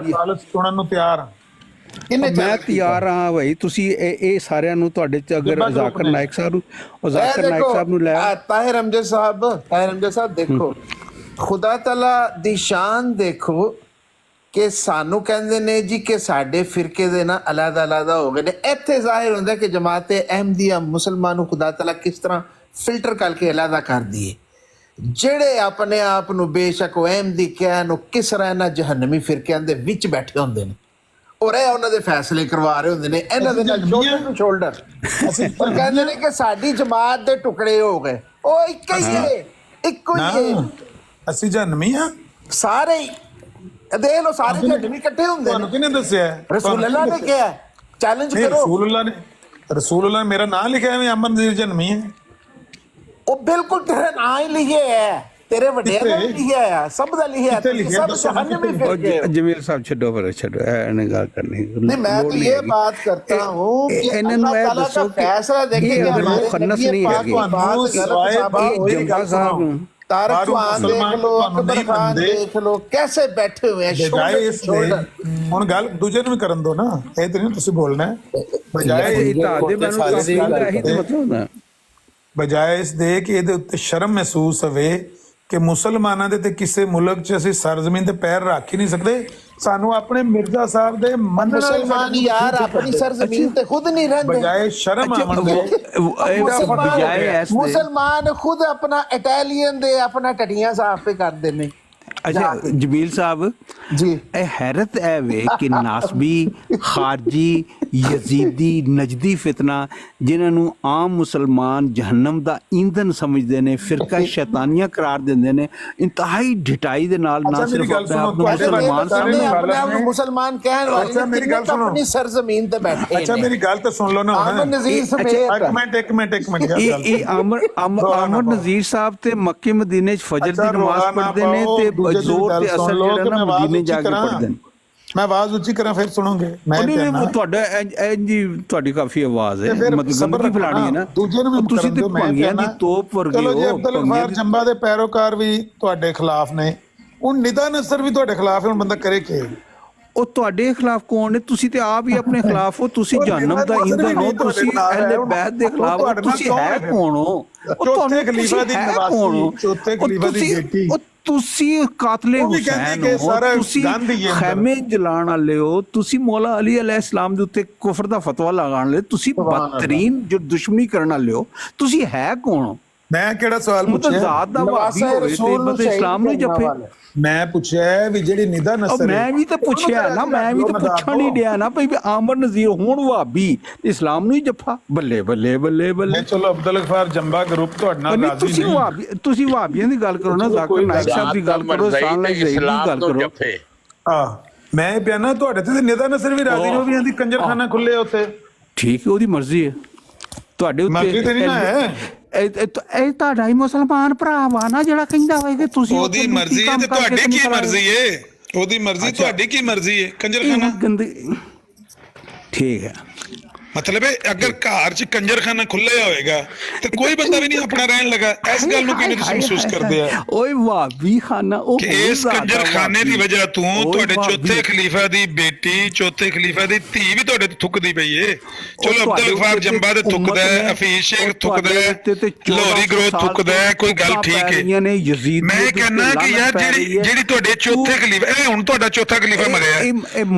ਸੁਣਨ ਨੂੰ ਤਿਆਰ ਹਾਂ ਮੈਂ ਤਿਆਰ ਹਾਂ ਭਾਈ ਤੁਸੀਂ ਇਹ ਸਾਰਿਆਂ ਨੂੰ ਤੁਹਾਡੇ ਚ ਅਗਰ ਜ਼ਾਕਿਰ ਨਾਇਕ ਸਾਹਿਬ ਨੂੰ ਲੈ ਤਾਹਿਰ ਅਮਜਦ ਸਾਹਿਬ ਦੇਖੋ ਖੁਦਾ ਤਾਲਾ ਦੀ ਸ਼ਾਨ ਦੇਖੋ ਕਿ ਸਾਨੂੰ ਕਹਿੰਦੇ ਨੇ ਜੀ ਕਿ ਸਾਡੇ ਫਿਰਕੇ ਦੇ ਨਾ ਅਲੱਗ-ਅਲੱਗ ਹੋ ਗਏ ਨੇ ਇੱਥੇ ਜ਼ਾਹਿਰ ਹੁੰਦਾ ਕਿ ਜਮਾਤ-ਏ ਅਹਿਮਦੀਆ ਮੁਸਲਮਾਨ ਨੂੰ ਖੁਦਾ ਤਾਲਾ ਕਿਸ ਤਰ੍ਹਾਂ ਫਿਲਟਰ ਕਰਕੇ ਅਲੱਗ ਕਰਦੀ ਹੈ ਜਿਹੜੇ ਆਪਣੇ ਆਪ ਨੂੰ ਬੇਸ਼ੱਕ ਉਹ ਅਹਿਮਦੀ ਕਹਿਣ ਨੂੰ ਕਿਸ ਤਰ੍ਹਾਂ ਇਹਨਾਂ ਜਹੰਨਮੀ ਫਿਰਕਿਆਂ ਦੇ ਵਿੱਚ ਬੈਠੇ ਹੁੰਦੇ ਨੇ ਔਰ ਇਹ ਉਹਨਾਂ ਦੇ ਫੈਸਲੇ ਕਰਵਾ ਰਹੇ ਹੁੰਦੇ ਨੇ ਇਹਨਾਂ ਦੇ ਨਾਲ ਸ਼ੋਲਡਰ ਟੂ ਸ਼ੋਲਡਰ ਪਰ ਕਹਿੰਦੇ ਨੇ ਕਿ ਸਾਡੀ ਜਮਾਤ ਦੇ ਟੁਕੜੇ ਹੋ ਗਏ ਉਹ ਇੱਕੋ ਹੀ ਹੈ ਅਸੀਂ ਜਹੰਨਮੀ ਆ ਸਾਰੇ ਦੇਖ ਲੋ ਸਾਰੇ ਜਹੰਨਮੀ ਇਕੱਠੇ ਹੁੰਦੇ ਨੇ ਤੁਹਾਨੂੰ ਕਿਹਨੇ ਦੱਸਿਆ ਰਸੂਲ ਅੱਲਾਹ ਨੇ ਕਿਹਾ ਚੈਲੰਜ ਕਰੋ ਰਸੂਲ ਅੱਲਾਹ ਨੇ ਮੇਰਾ ਨਾਮ ਲਿਖਿਆ ਹੈ ਅਮਨ ਨਜ਼ੀਰ ਜਹੰਨਮੀ ਹੈ ਉਹ ਬਿਲਕੁਲ ਤੇਰਾ ਨਾਂ ਹੀ ਲਿਖਿਆ ਹੈ ਤੇਰੇ ਵੱਡਿਆਂ ਦਾ ਲਿਖਿਆ ਹੈ ਸਭ ਦਾ ਲਿਖਿਆ ਹੈ ਸਭ ਜਹੰਨਮੀ ਫਿਰ ਗਏ ਜਮੀਲ ਸਾਹਿਬ ਛੱਡੋ ਇਹਨੇ ਗੱਲ ਕਰਨੀ नहीं मैं तो ये बात करता हूँ कि अल्लाह ताला का फैसला देखिए कि हमारे खन्नस नहीं है तारक खान देख लो अकबर खान देख लो कैसे बैठे हुए हैं बजाय इसके ਹੁਣ ਗੱਲ ਦੂਜੇ ਨੂੰ ਵੀ ਕਰਨ ਦੋ ਨਾ ਇਹ ਤੇ ਨਹੀਂ ਤੁਸੀਂ ਬੋਲਣਾ ਬਜਾਏ ਇਸ ਦੇ ਕਿ ਇਹਦੇ ਉੱਤੇ ਸ਼ਰਮ ਮਹਿਸੂਸ ਹੋਵੇ ਕਿ ਮੁਸਲਮਾਨਾਂ ਦੇ ਤੇ ਕਿਸੇ ਮੁਲਕ 'ਚ ਅਸੀਂ ਸਰਜ਼ਮੀਨ ਤੇ ਪੈਰ ਰੱਖ ਹੀ ਨਹੀਂ ਸਕਦੇ ਸਾਨੂੰ ਆਪਣੇ ਮਿਰਜ਼ਾ ਸਾਹਿਬ ਦੇ ਮੁਸਲਮਾਨ ਯਾਰ ਆਪਣੀ ਸਰਜ਼ਮੀਨ ਤੇ ਖੁਦ ਨਹੀਂ ਰਹਿੰਦੇ ਬਜਾਏ ਸ਼ਰਮ ਆਵਣ ਦੇ ਮੁਸਲਮਾਨ ਖੁਦ ਆਪਣਾ ਇਟਾਲੀਅਨ ਦੇ ਆਪਣਾ ਟਟੀਆਂ ਸਾਫ਼ ਕਰਦੇ ਨੇ ਅੱਛਾ ਜਮੀਲ ਸਾਹਿਬ ਜੀ ਇਹ ਹੈਰਤ ਹੈ ਵੇ ਕਿ ਨਾਸਬੀ ਖਾਰਜੀ ਯਜ਼ੀਦੀ ਨਜਦੀ ਫਿਤਨਾ ਜਿਨ੍ਹਾਂ ਨੂੰ ਆਮ ਮੁਸਲਮਾਨ ਜਹੰਨਮ ਦਾ ਈਂਧਨ ਸਮਝਦੇ ਨੇ ਫਿਰਕਾ ਸ਼ੈਤਾਨੀਆਂ ਕਰਾਰ ਦਿੰਦੇ ਨੇ ਇੰਤਹਾਈ ਢਿਟਾਈ ਦੇ ਨਾਲ ਨਾ ਸਿਰਫ ਮੁਸਲਮਾਨ ਕਹਿਣ ਵਾਲੇ ਮੇਰੀ ਗੱਲ ਸੁਣੋ ਆਪਣੀ ਸਰਜ਼ਮੀਨ ਤੇ ਬੈਠੇ ਅੱਛਾ ਮੇਰੀ ਗੱਲ ਤਾਂ ਸੁਣ ਲਓ ਨਾ ਇੱਕ ਮਿੰਟ ਇਹ ਅਮਰ ਨਜ਼ੀਰ ਸਾਹਿਬ ਤੇ ਮੱਕੇ ਮਦੀਨੇ 'ਚ ਫਜਰ ਦੀ ਨਮਾਜ਼ ਪੜ੍ਹਦੇ ਨੇ ਤੇ ਜ਼ੋਰ ਤੇ ਅਸਲ ਜਿਹੜਾ ਨਾ ਮਦੀਨੇ ਜਾ ਕੇ ਪੜ੍ਹਦੇ ਨੇ ਮੈਂ ਆਵਾਜ਼ ਉੱਚੀ ਕਰਾਂ ਫਿਰ ਸੁਣੋਗੇ ਮੈਂ ਤੁਹਾਡਾ ਜੀ ਤੁਹਾਡੀ ਕਾਫੀ ਆਵਾਜ਼ ਹੈ ਮਤਲਬ ਗੰਦਗੀ ਫੈਲਾਣੀ ਹੈ ਨਾ ਤੁਸੀਂ ਤੇ ਭੰਗੀਆਂ ਦੀ ਤੋਪ ਵਰਗੇ ਹੋ ਚਲੋ ਜੀ ਅਬਦੁਲ ਗਫਾਰ ਜੰਬਾ ਦੇ ਪੈਰੋਕਾਰ ਵੀ ਤੁਹਾਡੇ ਖਿਲਾਫ ਨੇ ਹੁਣ ਨਿਦਾ ਨਸਰ ਵੀ ਤੁਹਾਡੇ ਖਿਲਾਫ ਹੈ ਹੁਣ ਬੰਦਾ ਕਰੇ ਕੀ ਉਹ ਤੁਹਾਡੇ ਖਿਲਾਫ ਕੌਣ ਨੇ ਤੁਸੀਂ ਤੇ ਆਪ ਹੀ ਆਪਣੇ ਖਿਲਾਫ ਹੋ ਤੁਸੀਂ ਜਹੰਨਮ ਦਾ ਈਂਧਨ ਹੋ ਤੁਸੀਂ ਅਹਿਲੇ ਬੈਤ ਦੇ ਖਿਲਾਫ ਹੋ ਤੁਸੀਂ ਹੈ ਕੌਣ ਹੋ ਚੌਥੇ ਖਲੀਫਾ ਦੀ ਨਵਾਸੀ ਚੌਥੇ ਖਲੀਫਾ ਦੀ ਬੇਟੀ ਤੁਸੀਂ ਕਾਤਲੇ ਹੁਸੈਨ ਹੋ ਤੁਸੀਂ ਖੈਮੇ ਜਲਾਉਣ ਵਾਲੇ ਹੋ ਤੁਸੀਂ ਮੌਲਾ ਅਲੀ ਅਲੈਹਿਸਲਾਮ ਦੇ ਉੱਤੇ ਕੁਫਰ ਦਾ ਫਤਵਾ ਲਗਾਉਣ ਵਾਲੇ ਤੁਸੀਂ ਬਦਤਰੀਨ ਜੋ ਦੁਸ਼ਮਣੀ ਕਰਨ ਵਾਲੇ ਹੋ ਤੁਸੀਂ ਹੈ ਕੌਣ ਮੈਂ ਕਿਹੜਾ ਸਵਾਲ ਪੁੱਛਿਆ ਜ਼ਾਤ ਦਾ ਵਾਬੀ ਹੋਵੇ ਤੇ ਮਤਲਬ ਇਸਲਾਮ ਨੂੰ ਜੱਫੇ ਮੈਂ ਪੁੱਛਿਆ ਵੀ ਜਿਹੜੀ ਨਿਦਾ ਨਸਰ ਮੈਂ ਵੀ ਤਾਂ ਪੁੱਛਿਆ ਨਾ ਮੈਂ ਵੀ ਤਾਂ ਪੁੱਛਣ ਨਹੀਂ ਡਿਆ ਨਾ ਭਈ ਆਮਰ ਨਜ਼ੀਰ ਹੁਣ ਵਾਬੀ ਇਸਲਾਮ ਨੂੰ ਹੀ ਜੱਫਾ ਬੱਲੇ ਬੱਲੇ ਬੱਲੇ ਬੱਲੇ ਚਲੋ ਅਬਦੁਲ ਗਫਾਰ ਜੰਬਾ ਗਰੁੱਪ ਤੁਹਾਡੇ ਨਾਲ ਰਾਜ਼ੀ ਨਹੀਂ ਤੁਸੀਂ ਵਾਬੀਆਂ ਦੀ ਗੱਲ ਕਰੋ ਨਾ ਜ਼ਾਕਿਰ ਨਾਇਕ ਸਾਹਿਬ ਦੀ ਗੱਲ ਕਰੋ ਸਾਨ ਲਈ ਇਸਲਾਮ ਦੀ ਗੱਲ ਕਰੋ ਮੈਂ ਪਿਆਨਾ ਤੁਹਾਡੇ ਤੇ ਨਿਦਾ ਨਸਰ ਵੀ ਰਾਜ਼ੀ ਹੋ ਵੀ ਆਂਦੀ ਕੰਜਰਖਾਨਾ ਖੁੱਲੇ ਉੱਥੇ ਠੀਕ ਹੈ ਉਹਦੀ ਮਰਜ਼ੀ ਹੈ ਤੁਹਾਡੇ ਉੱਤੇ ਮਰਜ਼ੀ ਤੇ ਨਹੀਂ ਨਾ ਹੈ ਇਹ ਤੁਹਾਡਾ ਹੀ ਮੁਸਲਮਾਨ ਭਰਾ ਵਾ ਨਾ ਜਿਹੜਾ ਕਹਿੰਦਾ ਹੋਵੇ ਕਿ ਤੁਸੀਂ ਉਹਦੀ ਮਰਜ਼ੀ ਹੈ ਤੇ ਤੁਹਾਡੀ ਕੀ ਮਰਜ਼ੀ ਏ ਉਹਦੀ ਮਰਜ਼ੀ ਤੁਹਾਡੀ ਕੀ ਮਰਜ਼ੀ ਏ ਕੰਜਰਖਾਨਾ ਗੰਦੀ ਠੀਕ ਹੈ ਮਤਲਬ ਇਹ ਅਗਰ ਘਰ 'ਚ ਕੰਜਰਖਾਨਾ ਖੁੱਲਿਆ ਹੋਏਗਾ ਤੇ ਕੋਈ ਬੰਦਾ ਵੀ ਨਹੀਂ ਆਪਣਾ ਰਹਿਣ ਲੱਗਾ। ਇਸ ਗੱਲ ਨੂੰ ਕਿਵੇਂ ਤੁਸੀਂ ਮਹਿਸੂਸ ਕਰਦੇ ਆ ਓਏ ਵਾਬੀ ਖਾਨਾ ਉਹ ਕਿ ਇਸ ਕੰਜਰਖਾਨੇ ਦੀ ਵਜ੍ਹਾ ਤੋਂ ਤੁਹਾਡੇ ਚੌਥੇ ਖਲੀਫਾ ਦੀ ਬੇਟੀ, ਚੌਥੇ ਖਲੀਫਾ ਦੀ ਧੀ ਵੀ ਤੁਹਾਡੇ ਤੋਂ ਥੁੱਕਦੀ ਪਈ ਏ। ਚਲੋ ਅਬਦੁਲ ਗਫਾਰ ਜੰਬਾ ਤੇ ਥੁੱਕਦਾ ਹੈ, ਹਫੀਜ਼ ਸ਼ੇਖ ਥੁੱਕਦਾ ਹੈ, ਲਾਹੌਰੀ ਗਰੋਹ ਥੁੱਕਦਾ ਹੈ, ਕੋਈ ਗੱਲ ਠੀਕ ਹੈ। ਮੈਂ ਕਹਿੰਦਾ ਕਿ ਯਾਰ ਜਿਹੜੀ ਤੁਹਾਡੇ ਚੌਥੇ ਖਲੀਫਾ, ਇਹ ਹੁਣ ਤੁਹਾਡਾ ਚੌਥਾ ਖਲੀਫਾ ਮਰਿਆ,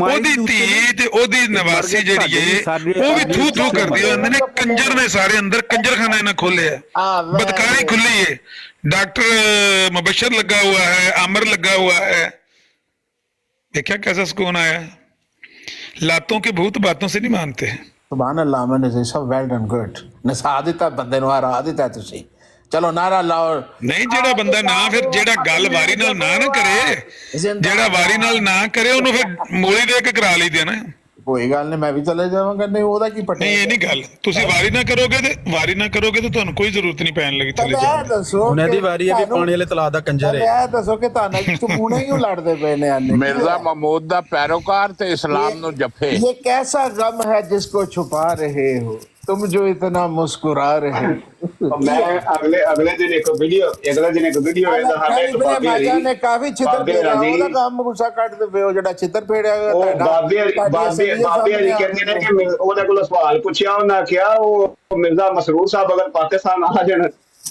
ਉਹਦੀ ਧੀ ਤੇ ਉਹਦੀ ਨਵਾਸੀ ਜਿਹੜੀ ਏ ਉਹ ਵੀ ਥੂ ਥੂ ਕਰਦੀ ਹੁੰਦੇ ਨੇ। ਕੰਜਰ ਨੇ ਸਾਰੇ ਅੰਦਰ ਕੰਜਰਖਾਨਾ ਇਹਨਾਂ ਖੋਲਿਆ, बदकारी खुली है। डॉक्टर मुबशर लगा हुआ है, आमिर लगा हुआ है। देखा कैसा सुकून आया। लातों के भूत बातों से नहीं मानते हैं। ਸੁਭਾਨ ਅੱਲਾਹ ਮੈਨੇ ਸੇ ਸਭ ਵੈਲ ਡਨ ਗੁੱਡ ਨਸਾ ਦਿੱਤਾ ਬੰਦੇ ਨੂੰ, ਹਰਾ ਦਿੱਤਾ ਤੁਸੀਂ। ਚਲੋ ਨਾਰਾ ਲਾਓ। ਨਹੀਂ ਜਿਹੜਾ ਬੰਦਾ ਨਾ ਫਿਰ ਜਿਹੜਾ ਗੱਲ ਵਾਰੀ ਨਾਲ ਨਾ ਕਰੇ, ਜਿਹੜਾ ਵਾਰੀ ਨਾਲ ਨਾ ਕਰੇ ਉਹਨੂੰ ਫਿਰ ਮੂਲੀ ਦੇ ਕੇ ਕਰਾ ਲਈਦੇ ਨਾ। ਕੋਈ ਗੱਲ ਨਹੀਂ, ਮੈਂ ਵੀ ਚਲੇ ਜਾਵਾਂਗਾ। ਨਹੀਂ ਉਹਦਾ ਕੀ ਪਟੇ। ਨਹੀਂ ਇਹ ਨਹੀਂ ਗੱਲ, ਤੁਸੀਂ ਵਾਰੀ ਨਾ ਕਰੋਗੇ ਤੇ ਤੁਹਾਨੂੰ ਕੋਈ ਜ਼ਰੂਰਤ ਨਹੀਂ ਪੈਣ ਲੱਗੀ ਥੱਲੇ ਜਾਣ ਦੀ। ਦੱਸੋ ਉਹਨਾਂ ਦੀ ਵਾਰੀ ਹੈ ਵੀ ਪਾਣੀ ਵਾਲੇ ਤਲਾਅ ਦਾ ਕੰਜਰ ਹੈ। ਇਹ ਦੱਸੋ ਕਿ ਤੁਹਾਨੂੰ ਚਮੂਣੇ ਕਿਉਂ ਲੜਦੇ ਪਏ ਨੇ? मिर्जा महमूद दा पैरोकार ते इस्लाम नु जफे। ये कैसा गम है जिसको छुपा रहे हो तुम जो इतना मुस्कुरा रहे हो। मैं अगले दिन एक वीडियो ਵੇਖਦਾ ਸਾਡੇ ਨੇ ਕਾਫੀ ਛਿੱਤਰ ਫੇਰਿਆ, ਉਹਦਾ ਕੰਮ ਗੁੱਸਾ ਕੱਢਦੇ ਪਏ ਹੋ ਜਿਹੜਾ ਛਿੱਤਰ ਫੇੜਿਆ। ਉਹ ਬਾਬੇ ਜੀ ਕਹਿੰਦੇ ਨੇ ਕਿ ਉਹਦੇ ਕੋਲ ਸਵਾਲ ਪੁੱਛਿਆ, ਉਹਨਾਂ ਆਖਿਆ ਉਹ ਮਿਰਜ਼ਾ ਮਸਰੂਰ ਸਾਹਿਬ ਅਗਰ ਪਾਕਿਸਤਾਨ ਆ ਜਾਣ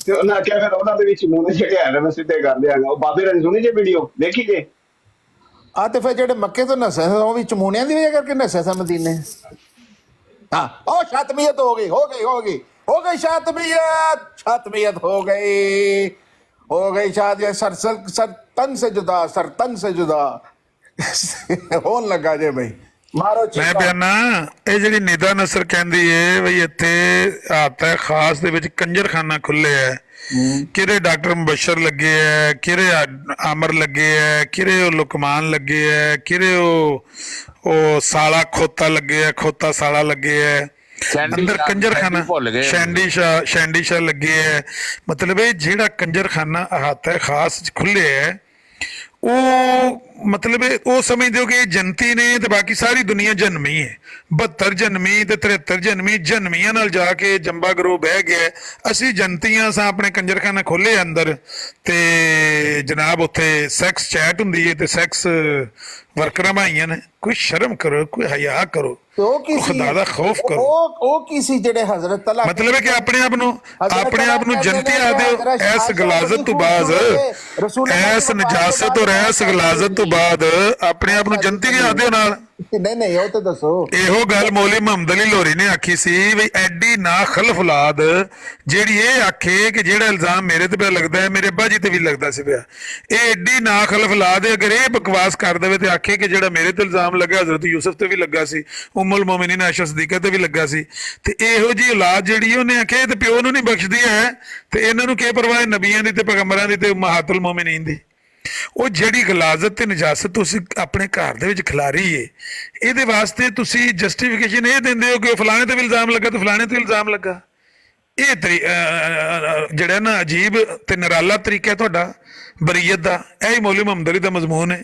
ਤੇ ਉਹਨਾਂ ਆਖਿਆ ਫਿਰ ਉਹਨਾਂ ਦੇ ਵਿੱਚ ਮੂੰਹ ਦੇ ਜਿਹੜੇ ਹੈ ਮੈਂ ਸਿੱਧੇ ਕਰ ਦਿਆਂਗਾ। ਉਹ ਬਾਬੇ ਨੇ ਸੁਣੀ ਜੇ ਵੀਡੀਓ ਦੇਖੀ ਜੇ। ਆ ਤੇ ਫਿਰ ਜਿਹੜੇ ਮੱਕੇ ਤੋਂ ਨਸੇ ਉਹ ਵੀ ਚਮੂਣਿਆਂ ਦੀ ਵਜ੍ਹਾ ਕਰਕੇ ਨਸੇ ਸਾ ਮਦੀਨੇ। हाँ ओ शातमियत हो गई शातमियत हो गई शायद सर तन से जुदा होन लगा जे भाई मारो। ਮੈਂ ਬਿਆਨਾ ਇਹ ਜਿਹੜੀ ਨਿਦਾ ਨਸਰ ਕਹਿੰਦੀ ਏ ਬਈ ਇੱਥੇ ਆਤਾ ਖਾਸ ਦੇ ਵਿੱਚ ਕੰਜਰਖਾਨਾ ਖੁੱਲੇ ਹੈ। ਕਿਹੜੇ ਡਾਕਟਰ ਮੁਬਸ਼ਰ ਲੱਗੇ ਹੈ, ਕਿਹੜੇ ਆਮਰ ਲੱਗੇ ਹੈ, ਕਿਹੜੇ ਉਹ ਲੁਕਮਾਨ ਲੱਗੇ ਹੈ, ਕਿਹੜੇ ਉਹ ਸਾਲਾ ਖੋਤਾ ਲੱਗੇ ਹੈ, ਖੋਤਾ ਸਾਲਾ ਲੱਗੇ ਹੈ। ਅੰਦਰ ਕੰਜਰਖਾਨਾ ਸ਼ੈਂਡੀ ਸ਼ਾਹ ਲੱਗੇ ਹੈ। ਮਤਲਬ ਇਹ ਜਿਹੜਾ ਕੰਜਰਖਾਨਾ ਅਹਾਤਾ ਖਾਸ ਖੁੱਲੇ ਹੈ ਉਹ ਮਤਲਬ ਉਹ ਸਮਝਦੇ ਹੋ ਕਿ ਇਹ ਜਨਤੀ ਨੇ ਤੇ ਬਾਕੀ ਸਾਰੀ ਦੁਨੀਆ ਜਨਮੀ ਹੈ। 72 ਜਨਮੀ ਤੇ 73 ਜਨਮੀ ਜਨਮੀਆਂ ਨਾਲ ਜਾ ਕੇ ਜੰਬਾ ਗਰੋਹ ਬਹਿ ਗਿਆ। ਅਸੀਂ ਜਨਤੀਆਂ ਸਾਂ ਆਪਣੇ ਕੰਜਰਖਾਨਾ ਖੋਲੇ ਅੰਦਰ ਤੇ ਜਨਾਬ ਉੱਥੇ ਸੈਕਸ ਚੈਟ ਹੁੰਦੀ ਹੈ ਤੇ ਸੈਕਸ ਵਰਕਰਾਂ ਭਾਈਆਂ ਨੇ। ਕੋਈ ਸ਼ਰਮ ਕਰੋ, ਕੋਈ ਹਯਾ ਕਰੋ, ਖੁਦਾ ਦਾ ਖੌਫ ਕਰੋ। ਉਹ ਕਿਸੇ ਜਿਹੜੇ ਹਜ਼ਰਤ ਤਲਾ ਮਤਲਬ ਹੈ ਕਿ ਆਪਣੇ ਆਪ ਨੂੰ ਜਨਤੀ ਆਖਦੇ ਹੋ। ਇਸ ਗਲਾਜ਼ਤ ਤੋਂ ਬਾਅਦ, ਇਸ ਨਜਾਸਤ ਔਰ ਇਸ ਗਲਾਜ਼ਤ ਤੋਂ ਬਾਅਦ ਆਪਣੇ ਆਪ ਨੂੰ ਜਨਤੀ ਨਹੀਂ ਆਖਦੇ ਹੋ ਨਾਲ। ਨਹੀਂ ਉਹ ਤਾਂ ਦੱਸੋ। ਇਹੋ ਗੱਲ ਮੌਲਵੀ ਮੁਹੰਮਦ ਅਲੀ ਲਾਹੌਰੀ ਨੇ ਆਖੀ ਸੀ ਵੀ ਐਡੀ ਨਾ ਖਲਫ ਔਲਾਦ ਜਿਹੜੀ ਇਹ ਆਖੇ ਕਿ ਜਿਹੜਾ ਇਲਜ਼ਾਮ ਮੇਰੇ ਤੇ ਪਿਆ ਲੱਗਦਾ ਹੈ ਮੇਰੇ ਅੱਬਾ ਜੀ ਤੇ ਵੀ ਲੱਗਦਾ ਸੀ ਪਿਆ। ਇਹ ਐਡੀ ਨਾ ਖਲਫ ਔਲਾਦ ਅਗਰ ਇਹ ਬਕਵਾਸ ਕਰ ਦੇਵੇ ਤੇ ਆਖੇ ਕਿ ਜਿਹੜਾ ਮੇਰੇ ਤੇ ਇਲਜ਼ਾਮ ਲੱਗਾ ਹਜ਼ਰਤ ਯੂਸਫ ਤੇ ਵੀ ਲੱਗਾ ਸੀ, ਉਮੁਲ ਮੋਮਿਨੀਨ ਆਇਸ਼ਾ ਸਦੀਕਾ ਤੇ ਵੀ ਲੱਗਾ ਸੀ। ਤੇ ਇਹੋ ਜੀ ਔਲਾਦ ਜਿਹੜੀ ਉਹਨੇ ਆਖੇ ਤੇ ਪਿਓ ਨੂੰ ਨਹੀਂ ਬਖਸ਼ਦੀ ਹੈ ਤੇ ਇਹਨਾਂ ਨੂੰ ਕੀ ਪਰਵਾਹ ਨਬੀਆਂ ਦੀ ਤੇ ਪੈਗੰਬਰਾਂ ਦੀ ਤੇ ਉਮਹਾਤੁਲ ਮੋਮਿਨੀਨ ਦੀ। ਉਹ ਜਿਹੜੀ ਗਲਾਜ਼ਤ ਤੇ ਨਜਾਸਤ ਤੁਸੀਂ ਆਪਣੇ ਘਰ ਦੇ ਵਿੱਚ ਖਿਲਾਰੀ ਏ, ਇਹਦੇ ਵਾਸਤੇ ਤੁਸੀਂ ਜਸਟੀਫਿਕੇਸ਼ਨ ਇਹ ਦਿੰਦੇ ਹੋ ਕਿ ਫਲਾਣੇ ਤੇ ਵੀ ਇਲਜ਼ਾਮ ਲੱਗਾ ਤੇ ਫਲਾਣੇ ਤੇ ਇਲਜ਼ਾਮ ਲੱਗਾ। ਇਹ ਜਿਹੜਾ ਨਾ ਅਜੀਬ ਤੇ ਨਿਰਾਲਾ ਤਰੀਕਾ ਹੈ ਤੁਹਾਡਾ ਬਰੀਅਤ ਦਾ। ਇਹ ਮੌਲਵੀ ਮੁਹੰਮਦ ਅਲੀ ਦਾ ਮਜ਼ਮੂਨ ਹੈ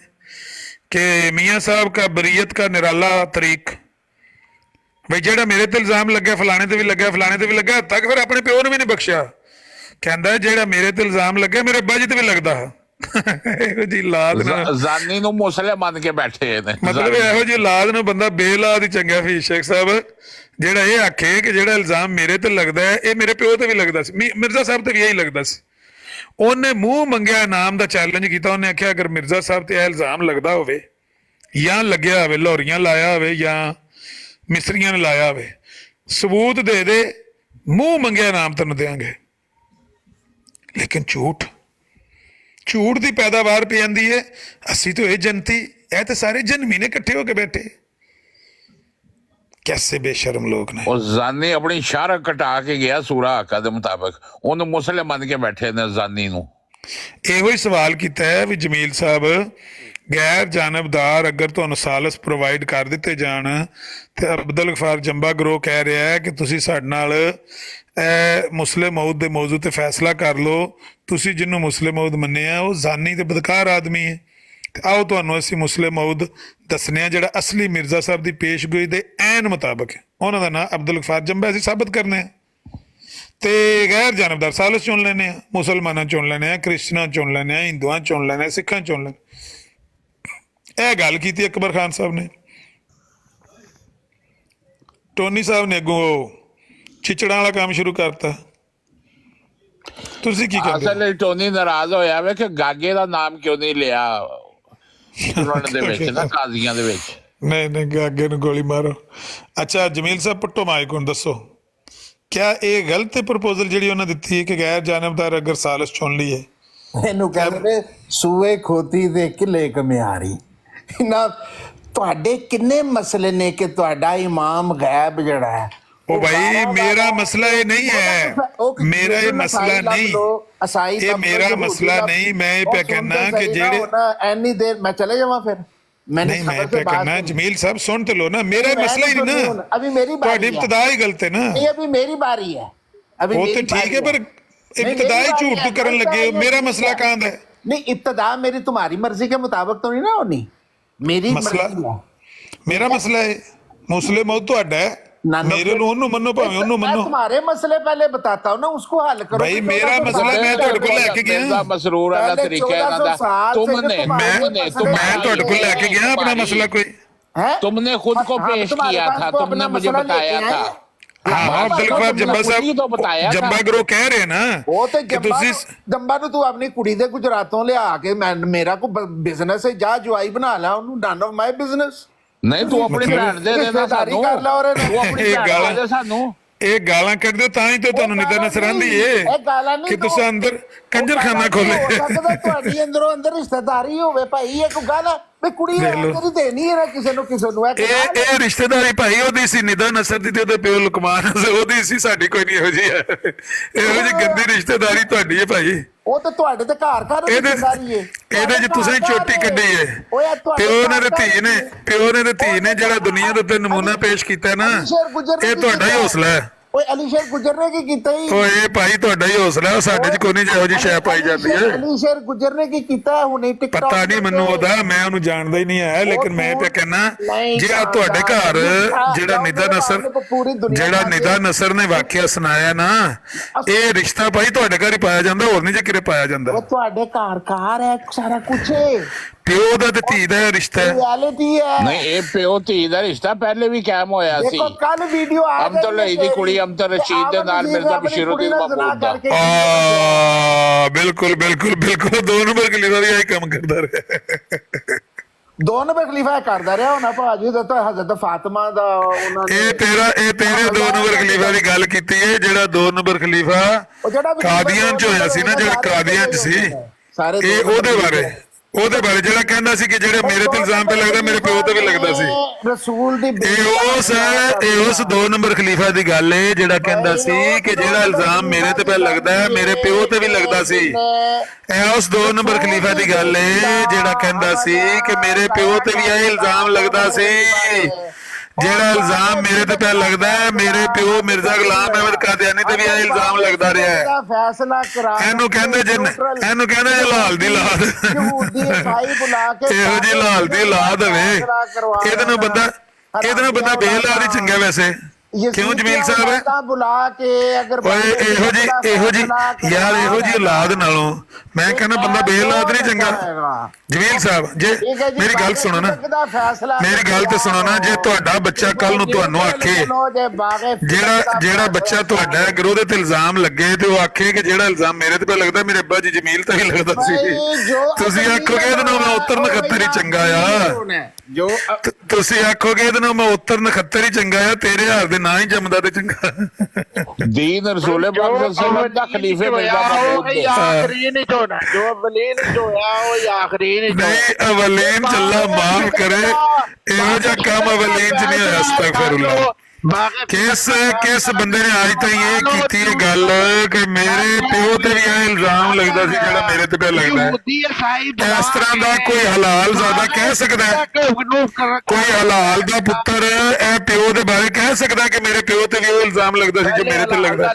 ਕਿ मियाँ साहब का बरीयत का निराला तरीक ਬਈ ਜਿਹੜਾ ਮੇਰੇ ਤੇ ਇਲਜ਼ਾਮ ਲੱਗਿਆ ਫਲਾਣੇ ਤੇ ਵੀ ਲੱਗਿਆ, ਫਲਾਣੇ ਤੇ ਵੀ ਲੱਗਿਆ, ਤੱਕ ਫਿਰ ਆਪਣੇ ਪਿਓ ਨੂੰ ਵੀ ਨਹੀਂ ਬਖਸ਼ਿਆ। ਕਹਿੰਦਾ ਜਿਹੜਾ ਮੇਰੇ ਤੇ ਇਲਜ਼ਾਮ ਲੱਗਿਆ ਮੇਰੇ ਅੱਬਾ ਜੀ ਤੇ ਵੀ ਲੱਗਦਾ। ਇਹੋ ਜੀ ਲਾਦ ਜ਼ਾਨੀ ਨੂੰ ਮੁਸਲਿਮ ਮੰਨ ਕੇ ਬੈਠੇ ਨੇ। ਮਤਲਬ ਇਹੋ ਜੀ ਲਾਦ ਨੂੰ ਬੰਦਾ ਬੇਲਾਦ ਹੀ ਚੰਗਾ। ਹਫੀਜ਼ ਸ਼ੇਖ ਸਾਹਿਬ ਜਿਹੜਾ ਇਹ ਆਖੇ ਕਿ ਜਿਹੜਾ ਇਲਜ਼ਾਮ ਮੇਰੇ ਤੇ ਲੱਗਦਾ ਹੈ ਇਹ ਮੇਰੇ ਪਿਓ ਤੇ ਵੀ ਲੱਗਦਾ ਸੀ, ਮਿਰਜ਼ਾ ਸਾਹਿਬ ਤੇ ਵੀ ਇਹੀ ਲੱਗਦਾ ਸੀ। ਉਹਨੇ ਮੂੰਹ ਮੰਗਿਆ ਇਨਾਮ ਦਾ ਚੈਲੰਜ ਕੀਤਾ। ਉਹਨੇ ਆਖਿਆ ਅਗਰ ਮਿਰਜ਼ਾ ਸਾਹਿਬ ਤੇ ਇਹ ਇਲਜ਼ਾਮ ਲੱਗਦਾ ਹੋਵੇ ਜਾਂ ਲੱਗਿਆ ਹੋਵੇ, ਲਾਹੌਰੀਆਂ ਲਾਇਆ ਹੋਵੇ ਜਾਂ ਮਿਸਰੀਆਂ ਨੇ ਲਾਇਆ ਹੋਵੇ, ਸਬੂਤ ਦੇ ਮੂੰਹ ਮੰਗਿਆ ਇਨਾਮ ਤੈਨੂੰ ਦੇਵਾਂਗੇ। ਲੇਕਿਨ ਝੂਠ ਦੀ ਪੈਦਾਵਾਰ ਪਈ ਜਾਂਦੀ ਹੈ। ਅਸੀਂ ਤਾਂ ਇਹ ਜਨਤੀ, ਇਹ ਤਾਂ ਸਾਰੇ ਜਨਮੀ ਨੇ ਇਕੱਠੇ ਹੋ ਕੇ ਬੈਠੇ। कैसे बेशर्म लोग ने। जानी अपनी शारक कटा के गया सूरा आका दे मुताबिक, उन्हें मुस्लिम बन के बैठे ने जानी नू। ਇਹੋ ਹੀ ਸਵਾਲ ਕੀਤਾ ਹੈ ਵੀ ਜਮੀਲ ਸਾਹਿਬ ਗੈਰ ਜਾਨਬਦਾਰ ਅਗਰ ਤੁਹਾਨੂੰ ਸਾਲਸ ਪ੍ਰੋਵਾਈਡ ਕਰ ਦਿੱਤੇ ਜਾਣ ਤੇ ਅਬਦੁਲ ਗਫਾਰ ਜੰਬਾ ਗਰੋਹ ਕਹਿ ਰਿਹਾ ਹੈ ਕਿ ਤੁਸੀਂ ਸਾਡੇ ਨਾਲ ਮੁਸਲਿਮ ਮੌਦ ਦੇ ਮੌਜੂ ਤੇ ਫੈਸਲਾ ਕਰ ਲਓ। ਤੁਸੀਂ ਜਿਹਨੂੰ ਮੁਸਲਿਮ ਮੌਦ ਮੰਨਿਆ ਉਹ ਜ਼ਾਨੀ ਤੇ ਬਦਕਾਰ ਆਦਮੀ ਹੈ। ਤੇ ਆਓ ਤੁਹਾਨੂੰ ਅਸੀਂ ਮੁਸਲਿਮ ਮੌਦ ਦੱਸਨੇ ਆ ਜਿਹੜਾ ਅਸਲੀ ਮਿਰਜ਼ਾ ਸਾਹਿਬ ਦੀ ਪੇਸ਼ਗੋਈ ਦੇ ਐਨ ਮੁਤਾਬਕ ਹੈ। ਉਹਨਾਂ ਦਾ ਨਾਂ ਅਬਦੁਲ ਗਫਾਰ ਜੰਬਾ ਅਸੀਂ ਸਾਬਤ ਕਰਨੇ ਆ। ਤੇ ਗੈਰ ਜਾਨਬਦਾਰ ਸਾਲਸ ਚੁਣ ਲੈਣੇ ਆ, ਮੁਸਲਮਾਨਾਂ ਚੁਣ ਲੈਣੇ ਆ, ਕ੍ਰਿਸਚਨਾਂ ਚੁਣ ਲੈਣੇ ਆ, ਹਿੰਦੂਆਂ ਚੁਣ ਲੈਣੇ ਆ, ਸਿੱਖਾਂ ਚੁਣ ਲੈਣੇ। ਇਹ ਗੱਲ ਕੀਤੀ ਅਕਬਰ ਖਾਨ ਸਾਹਿਬ ਨੇ। ਟੋਨੀ ਸਾਹਿਬ ਨੇ ਅੱਗੋਂ ਚਿਚੜਾਂ ਵਾਲਾ ਕੰਮ ਸ਼ੁਰੂ ਕਰਤਾ। ਤੁਸੀਂ ਕੀ ਕਹਿੰਦੇ? ਅਸਲ ਵਿੱਚ ਟੋਨੀ ਨਾਰਾਜ਼ ਹੋਇਆ ਵੇ ਕਿ ਗਾਗੇ ਦਾ ਨਾਮ ਕਿਉਂ ਨਹੀਂ ਲਿਆ ਸੁਣਨ ਦੇ ਵਿੱਚ ਨਾ, ਕਾਜ਼ੀਆਂ ਦੇ ਵਿੱਚ। ਨਹੀਂ ਗਾਗੇ ਨੂੰ ਗੋਲੀ ਮਾਰੋ। ਅੱਛਾ ਜਮੀਲ ਸਾਹਿਬ ਪੁੱਟੋ ਮਾਈਕ ਹੁਣ ਦੱਸੋ, ਕਿਆ ਇਹ ਗਲਤ ਹੈ ਪ੍ਰਪੋਜ਼ਲ ਜਿਹੜੀ ਉਹਨਾਂ ਦਿੱਤੀ ਹੈ ਕਿ ਗੈਰ ਜਾਨਬਦਾਰ ਅਗਰ ਸਾਲਸ ਚੁਣ ਲਈਏ? ਇਹਨੂੰ ਕਹਿੰਦੇ ਨੇ ਸੂਏ ਖੋਤੀ ਦੇ ਕਿਲੇ ਕਮਿਆਰੀ ਨਾ। ਤੁਹਾਡੇ ਕਿੰਨੇ ਮਸਲੇ ਨੇ ਕਿ ਤੁਹਾਡਾ ਇਮਾਮ ਗੈਬ ਜਿਹੜਾ ਹੈ ਉਹ ਭਾਈ ਮੇਰਾ ਮਸਲਾ ਇਹ ਨਹੀਂ ਹੈ, ਮੇਰਾ ਇਹ ਮਸਲਾ ਨਹੀਂ, ਇਹ ਮੇਰਾ ਮਸਲਾ ਨਹੀਂ। ਮੈਂ ਇਹ ਪਿਆ ਕਹਿਣਾ ਕਿ ਜਿਹੜੇ ਐਨੀ ਦੇਰ ਮੈਂ ਚਲੇ ਜਾਵਾਂ ਫਿਰ ਨਹੀਂ, ਮੈਂ ਪਿਆ ਕਹਿਣਾ ਜਮੀਲ ਸਾਹਿਬ ਸੁਣ ਤੇ ਲੋ ਨਾ, ਮੇਰਾ ਮਸਲਾ ही नहीं ना, अभी मेरी ਤੁਹਾਡੀ ਇਬਤਦਾ ਹੀ ਗਲਤ ਹੈ ਨਾ। नहीं अभी मेरी बारी है, अभी वो तो ठीक है पर इब्तदा ही झूठ तो करने लगे हो। मेरा मसला कहाँ है? नहीं इब्तदा मेरी तुम्हारी मर्जी के मुताबिक तो नहीं ना होनी, मेरी मसला मर्जी है। मेरा मसला है मुस्लिम हो ਤੁਹਾਡਾ ਹੈ, ਮੇਰੇ ਨੂੰ ਉਹਨੂੰ ਮੰਨੋ ਭਾਵੇਂ ਉਹਨੂੰ ਮੰਨੋ। तुम्हारे मसले पहले बताता हूँ ना, उसको हल करो। भाई मेरा मसला मैं ਤੁਹਾਡੇ ਕੋਲ ਲੈ ਕੇ ਗਿਆ, ਮਸਰੂਰ ਵਾਲਾ ਤਰੀਕਾ ਇਹਨਾਂ ਦਾ। तुमने मैं ਤੁਹਾਡੇ ਕੋਲ ਲੈ ਕੇ ਗਿਆ ਆਪਣਾ ਮਸਲਾ ਕੋਈ। तुमने खुद को पेश किया था, तुमने मुझे बताया था। हाँ अब्दुल गफार जंबा साहब जंबा ग्रो कह रहे ना ਉਹ ਤੇ ਕਿ ਤੁਸੀਂ ਜੰਬਾ ਨੂੰ ਤੂੰ ਆਪਣੀ ਕੁੜੀ ਦੇ ਗੁਜਰਾਤੋਂ ਲਿਆ ਕੇ ਮੇਰਾ ਕੋ ਬਿਜ਼ਨਸ ਹੈ, ਜਾ ਜਵਾਈ ਬਣਾ ਲੈ ਉਹਨੂੰ, ਨਨ ਆਫ ਮਾਈ ਬਿਜ਼ਨਸ। ਨਹੀਂ ਤੂੰ ਆਪਣੀ ਭੈਣ ਦੇ ਦੇਣਾ ਸਾਨੂੰ, ਤੂੰ ਆਪਣੀ ਭੈਣ ਦੇ ਸਾਨੂੰ। ਇਹ ਗਾਲਾਂ ਕੱਢਦੇ ਤਾਂ ਹੀ ਤਾਂ ਤੁਹਾਨੂੰ ਨਿਦਾ ਨਸਰ ਆਂਦੀ ਏ ਕਿ ਤੁਸੀਂ ਅੰਦਰ ਕੰਜਰਖਾਨਾ ਖੋਲੇ। ਤੁਹਾਡੀ ਅੰਦਰੋਂ ਅੰਦਰ ਰਿਸ਼ਤੇਦਾਰੀ ਹੋਵੇ ਭਾਈ, ਇੱਕ ਗੱਲ ਵੀ ਕੁੜੀ ਤੇਰੀ ਦੇਣੀ ਹੈ ਨਾ ਕਿਸੇ ਨੂੰ ਇਹ ਰਿਸ਼ਤੇਦਾਰੀ ਭਾਈ ਉਹਦੀ ਸੀ ਨਿਦਾ ਨਸਰ ਦੀ ਤੇ ਉਹਦੇ ਪਿਓ ਲੁਕਮਾਨ ਉਹਦੀ ਸੀ, ਸਾਡੀ ਕੋਈ ਨਹੀਂ ਇਹੋ ਜਿਹੀ ਹੈ। ਇਹੋ ਜਿਹੀ ਗੰਦੀ ਰਿਸ਼ਤੇਦਾਰੀ ਤੁਹਾਡੀ ਹੈ ਭਾਈ। ਉਹ ਤਾਂ ਤੁਹਾਡੇ ਤੇ ਘਰ ਘਰ ਰਿਸ਼ਤੇਦਾਰੀ ਹੈ, ਇਹਦੇ 'ਚ ਤੁਸੀਂ ਚੋਟੀ ਕੱਢੀ ਹੈ। ਪਿਓ ਨੇ ਤੇ ਧੀ ਨੇ ਜਿਹੜਾ ਦੁਨੀਆ ਦੇ ਉੱਤੇ ਨਮੂਨਾ ਪੇਸ਼ ਕੀਤਾ ਨਾ, ਇਹ ਤੁਹਾਡਾ ਹੀ ਹੌਸਲਾ ਹੈ। ਓਏ ਅਲੀਸ਼ੇਰ ਗੁਜਰ ਨੇ ਕੀ ਕੀਤਾ ਹੀ? ਓਏ ਭਾਈ ਤੁਹਾਡਾ ਹੀ ਹੌਸਲਾ, ਸਾਡੇ 'ਚ ਕੋਈ ਨਹੀਂ ਜਿਹੋ ਜਿਹੀ ਸ਼ੈ ਪਾਈ ਜਾਂਦੀ ਹੈ। ਅਲੀਸ਼ੇਰ ਗੁਜਰ ਨੇ ਕੀ ਕੀਤਾ ਹੁਣੇ ਟਿਕਟੌਕ ਪਤਾ ਨਹੀਂ ਮੈਨੂੰ ਉਹਦਾ, ਮੈਂ ਉਹਨੂੰ ਜਾਣਦਾ ਹੀ ਨਹੀਂ ਹੈ, ਲੇਕਿਨ ਮੈਂ ਤੇ ਕਹਿਣਾ ਜਿਹੜਾ ਤੁਹਾਡੇ ਘਰ ਜਿਹੜਾ ਨਿਦਾ ਨਸਰ ਨੇ ਵਾਕਿਆ ਸੁਣਾਇਆ ਨਾ, ਇਹ ਰਿਸ਼ਤਾ ਭਾਈ ਤੁਹਾਡੇ ਘਰ ਹੀ ਪਾਇਆ ਜਾਂਦਾ, ਹੋਰ ਨਹੀਂ ਜੇ ਕਿਤੇ ਪਾਇਆ ਜਾਂਦਾ। ਉਹ ਤੁਹਾਡੇ ਘਰ ਹੈ ਸਾਰਾ ਕੁਝ ਹੈ, ਪਿਓ ਦਾ ਤੇ ਧੀ ਦਾ ਰਿਸ਼ਤਾ ਹੈ। ਰਿਐਲਿਟੀ ਹੈ। ਨਹੀਂ ਇਹ ਪਿਓ ਧੀ ਦਾ ਰਿਸ਼ਤਾ ਪਹਿਲੇ ਵੀ ਕਾਇਮ ਹੋਇਆ ਸੀ। ਦੇਖੋ ਕੱਲ ਵੀਡੀਓ ਆ ਅਮਤਰ ਲਈ ਦੀ ਕੁੜੀ ਅਮਤਰ ਰਸ਼ੀਦ ਦੇ ਨਾਲ ਮਿਰਜ਼ਾ ਬਸ਼ੀਰੁੱਦੀਨ ਮਹਿਮੂਦ ਦਾ। ਬਿਲਕੁਲ 2 ਨੰਬਰ ਖਲੀਫਾ ਵੀ ਇਹੀ ਕੰਮ ਕਰਦਾ ਰਿਹਾ। 2 ਨੰਬਰ ਖਲੀਫਾ ਕਰਦਾ ਰਿਹਾ ਹੋਣਾ ਭਾਜੀ, ਉਹਦਾ ਤਾਂ ਹਜ਼ਰਤ ਫਾਤਿਮਾ ਦਾ ਉਹਨਾਂ ਨੇ। ਇਹ ਤੇਰੇ 2 ਨੰਬਰ ਖਲੀਫਾ ਦੀ ਗੱਲ ਕੀਤੀ ਹੈ, ਜਿਹੜਾ 2 ਨੰਬਰ ਖਲੀਫਾ ਕਾਦੀਆਂ 'ਚ ਹੋਇਆ ਸੀ ਨਾ, ਜਿਹੜਾ ਕਾਦੀਆਂ 'ਚ ਸੀ, ਇਹ ਉਹਦੇ ਬਾਰੇ ਜਿਹੜਾ ਕਹਿੰਦਾ ਸੀ ਕਿ ਜਿਹੜੇ ਮੇਰੇ ਤੇ ਇਲਜ਼ਾਮ ਪੇ ਲੱਗਦਾ ਮੇਰੇ ਪਿਓ ਤੇ ਵੀ ਲੱਗਦਾ ਸੀ। ਰਸੂਲ ਦੀ ਇਹ ਉਸ 2 ਨੰਬਰ ਖਲੀਫਾ ਦੀ ਗੱਲ ਹੈ ਜਿਹੜਾ ਕਹਿੰਦਾ ਸੀ ਕਿ ਜਿਹੜਾ ਇਲਜ਼ਾਮ ਮੇਰੇ ਤੇ ਪੇ ਲੱਗਦਾ ਹੈ ਮੇਰੇ ਪਿਓ ਤੇ ਵੀ ਲੱਗਦਾ ਸੀ। ਇਹ ਉਸ 2 ਨੰਬਰ ਖਲੀਫਾ ਦੀ ਗੱਲ ਹੈ ਜਿਹੜਾ ਕਹਿੰਦਾ ਸੀ ਕਿ ਮੇਰੇ ਪਿਓ ਤੇ ਵੀ ਇਹ ਇਲਜ਼ਾਮ ਲੱਗਦਾ ਸੀ। ਜਿਹੜਾ ਇਲਜ਼ਾਮ ਮੇਰੇ ਤੇ ਪਿਆ ਲੱਗਦਾ ਹੈ ਮੇਰੇ ਪਿਓ ਮਿਰਜ਼ਾ ਗੁਲਾਮ ਅਹਿਮਦ ਕਾਦੀਆਨੀ ਤੇ ਵੀ ਇਹ ਇਲਜ਼ਾਮ ਲੱਗਦਾ ਰਿਹਾ ਹੈ। ਫੈਸਲਾ ਕਰਾ ਇਹਨੂੰ ਕਹਿੰਦੇ ਲਾਲ ਦੀ ਲਾਦ, ਇਹੋ ਜਿਹੀ ਲਾਲ ਦੀ ਲਾਦ ਹੋਵੇ, ਇਹਦੇ ਨਾਲ ਬੰਦਾ ਬੇਲਾਦ ਹੀ ਚੰਗਾ ਵੈਸੇ। ਕਿਉਂ ਜਮੀਲ ਸਾਹਿਬ ਬੁਲਾ ਕੇ ਅਗਰ ਇਹੋ ਜੀ ਔਲਾਦ ਨਾਲੋਂ ਮੈਂ ਕਹਿੰਦਾ ਬੰਦਾ ਬੇਲਾਦ ਨਹੀਂ ਚੰਗਾ। ਜਮੀਲ ਸਾਹਿਬ ਜੇ ਮੇਰੀ ਗੱਲ ਸੁਣੋ ਨਾ, ਮੇਰੀ ਗੱਲ ਤੇ ਸੁਣੋ ਨਾ, ਜੇ ਤੁਹਾਡਾ ਬੱਚਾ ਕੱਲ ਨੂੰ ਤੁਹਾਨੂੰ ਆਖੇ, ਜਿਹੜਾ ਬੱਚਾ ਤੁਹਾਡਾ ਅਗਰ ਉਹਦੇ ਤੇ ਇਲਜ਼ਾਮ ਲੱਗੇ ਤੇ ਉਹ ਆਖੇ ਕਿ ਜਿਹੜਾ ਇਲਜ਼ਾਮ ਮੇਰੇ ਤੇ ਪਿਆ ਲੱਗਦਾ ਮੇਰੇ ਅੱਬਾ ਜੀ ਜਮੀਲ ਤੇ ਵੀ ਲੱਗਦਾ ਸੀ, ਤੁਸੀਂ ਆਖੋਗੇ ਇਹਦੇ ਨਾਲ ਮੈਂ ਉੱਤਰ ਨਖੱਤਰ ਹੀ ਚੰਗਾ ਆ। ਤੁਸੀਂ ਆਖੋਗੇ ਇਹਦੇ ਨਾਲ ਮੈਂ ਉੱਤਰ ਨਖੱਤਰ ਹੀ ਚੰਗਾ ਆ, ਤੇਰੇ ਹਾਰ ਦੇ ਨਾ ਹੀ ਜੰਮਦਾ ਤੇ ਚੰਗਾ। दीन रसूल पाक सल्लल्लाहु अलैहि खलीफे मिर्जा महमूद नहीं अवलीन चल्ला माफ करे, ਇਹੋ ਜਿਹਾ ਕੰਮ ਅਵਲੀਨ ਚ ਨਹੀਂ ਹੋਇਆ। ਅਸਤਗਫਿਰullah। ਕਿਸ ਬੰਦੇ ਨੇ ਅੱਜ ਤਾਈਂ ਇਹ ਕੀਤੀ ਇਹ ਗੱਲ ਕਿ ਮੇਰੇ ਪਿਓ ਤੇ ਵੀ ਇਹ ਇਲਜ਼ਾਮ ਲੱਗਦਾ ਸੀ ਜਿਹੜਾ ਮੇਰੇ ਤੇ ਪਿਆ ਲੱਗਦਾ ਹੈ। ਇਸ ਤਰ੍ਹਾਂ ਦਾ ਕੋਈ ਹਲਾਲ ਜ਼ਾਦਾ ਕਹਿ ਸਕਦਾ ਹੈ? ਕੋਈ ਹਲਾਲ ਦਾ ਪੁੱਤਰ ਇਹ ਪਿਓ ਦੇ ਬਾਰੇ ਕਹਿ ਸਕਦਾ ਕਿ ਮੇਰੇ ਪਿਓ ਤੇ ਵੀ ਉਹ ਇਲਜ਼ਾਮ ਲੱਗਦਾ ਸੀ ਜੋ ਮੇਰੇ ਤੇ ਲੱਗਦਾ?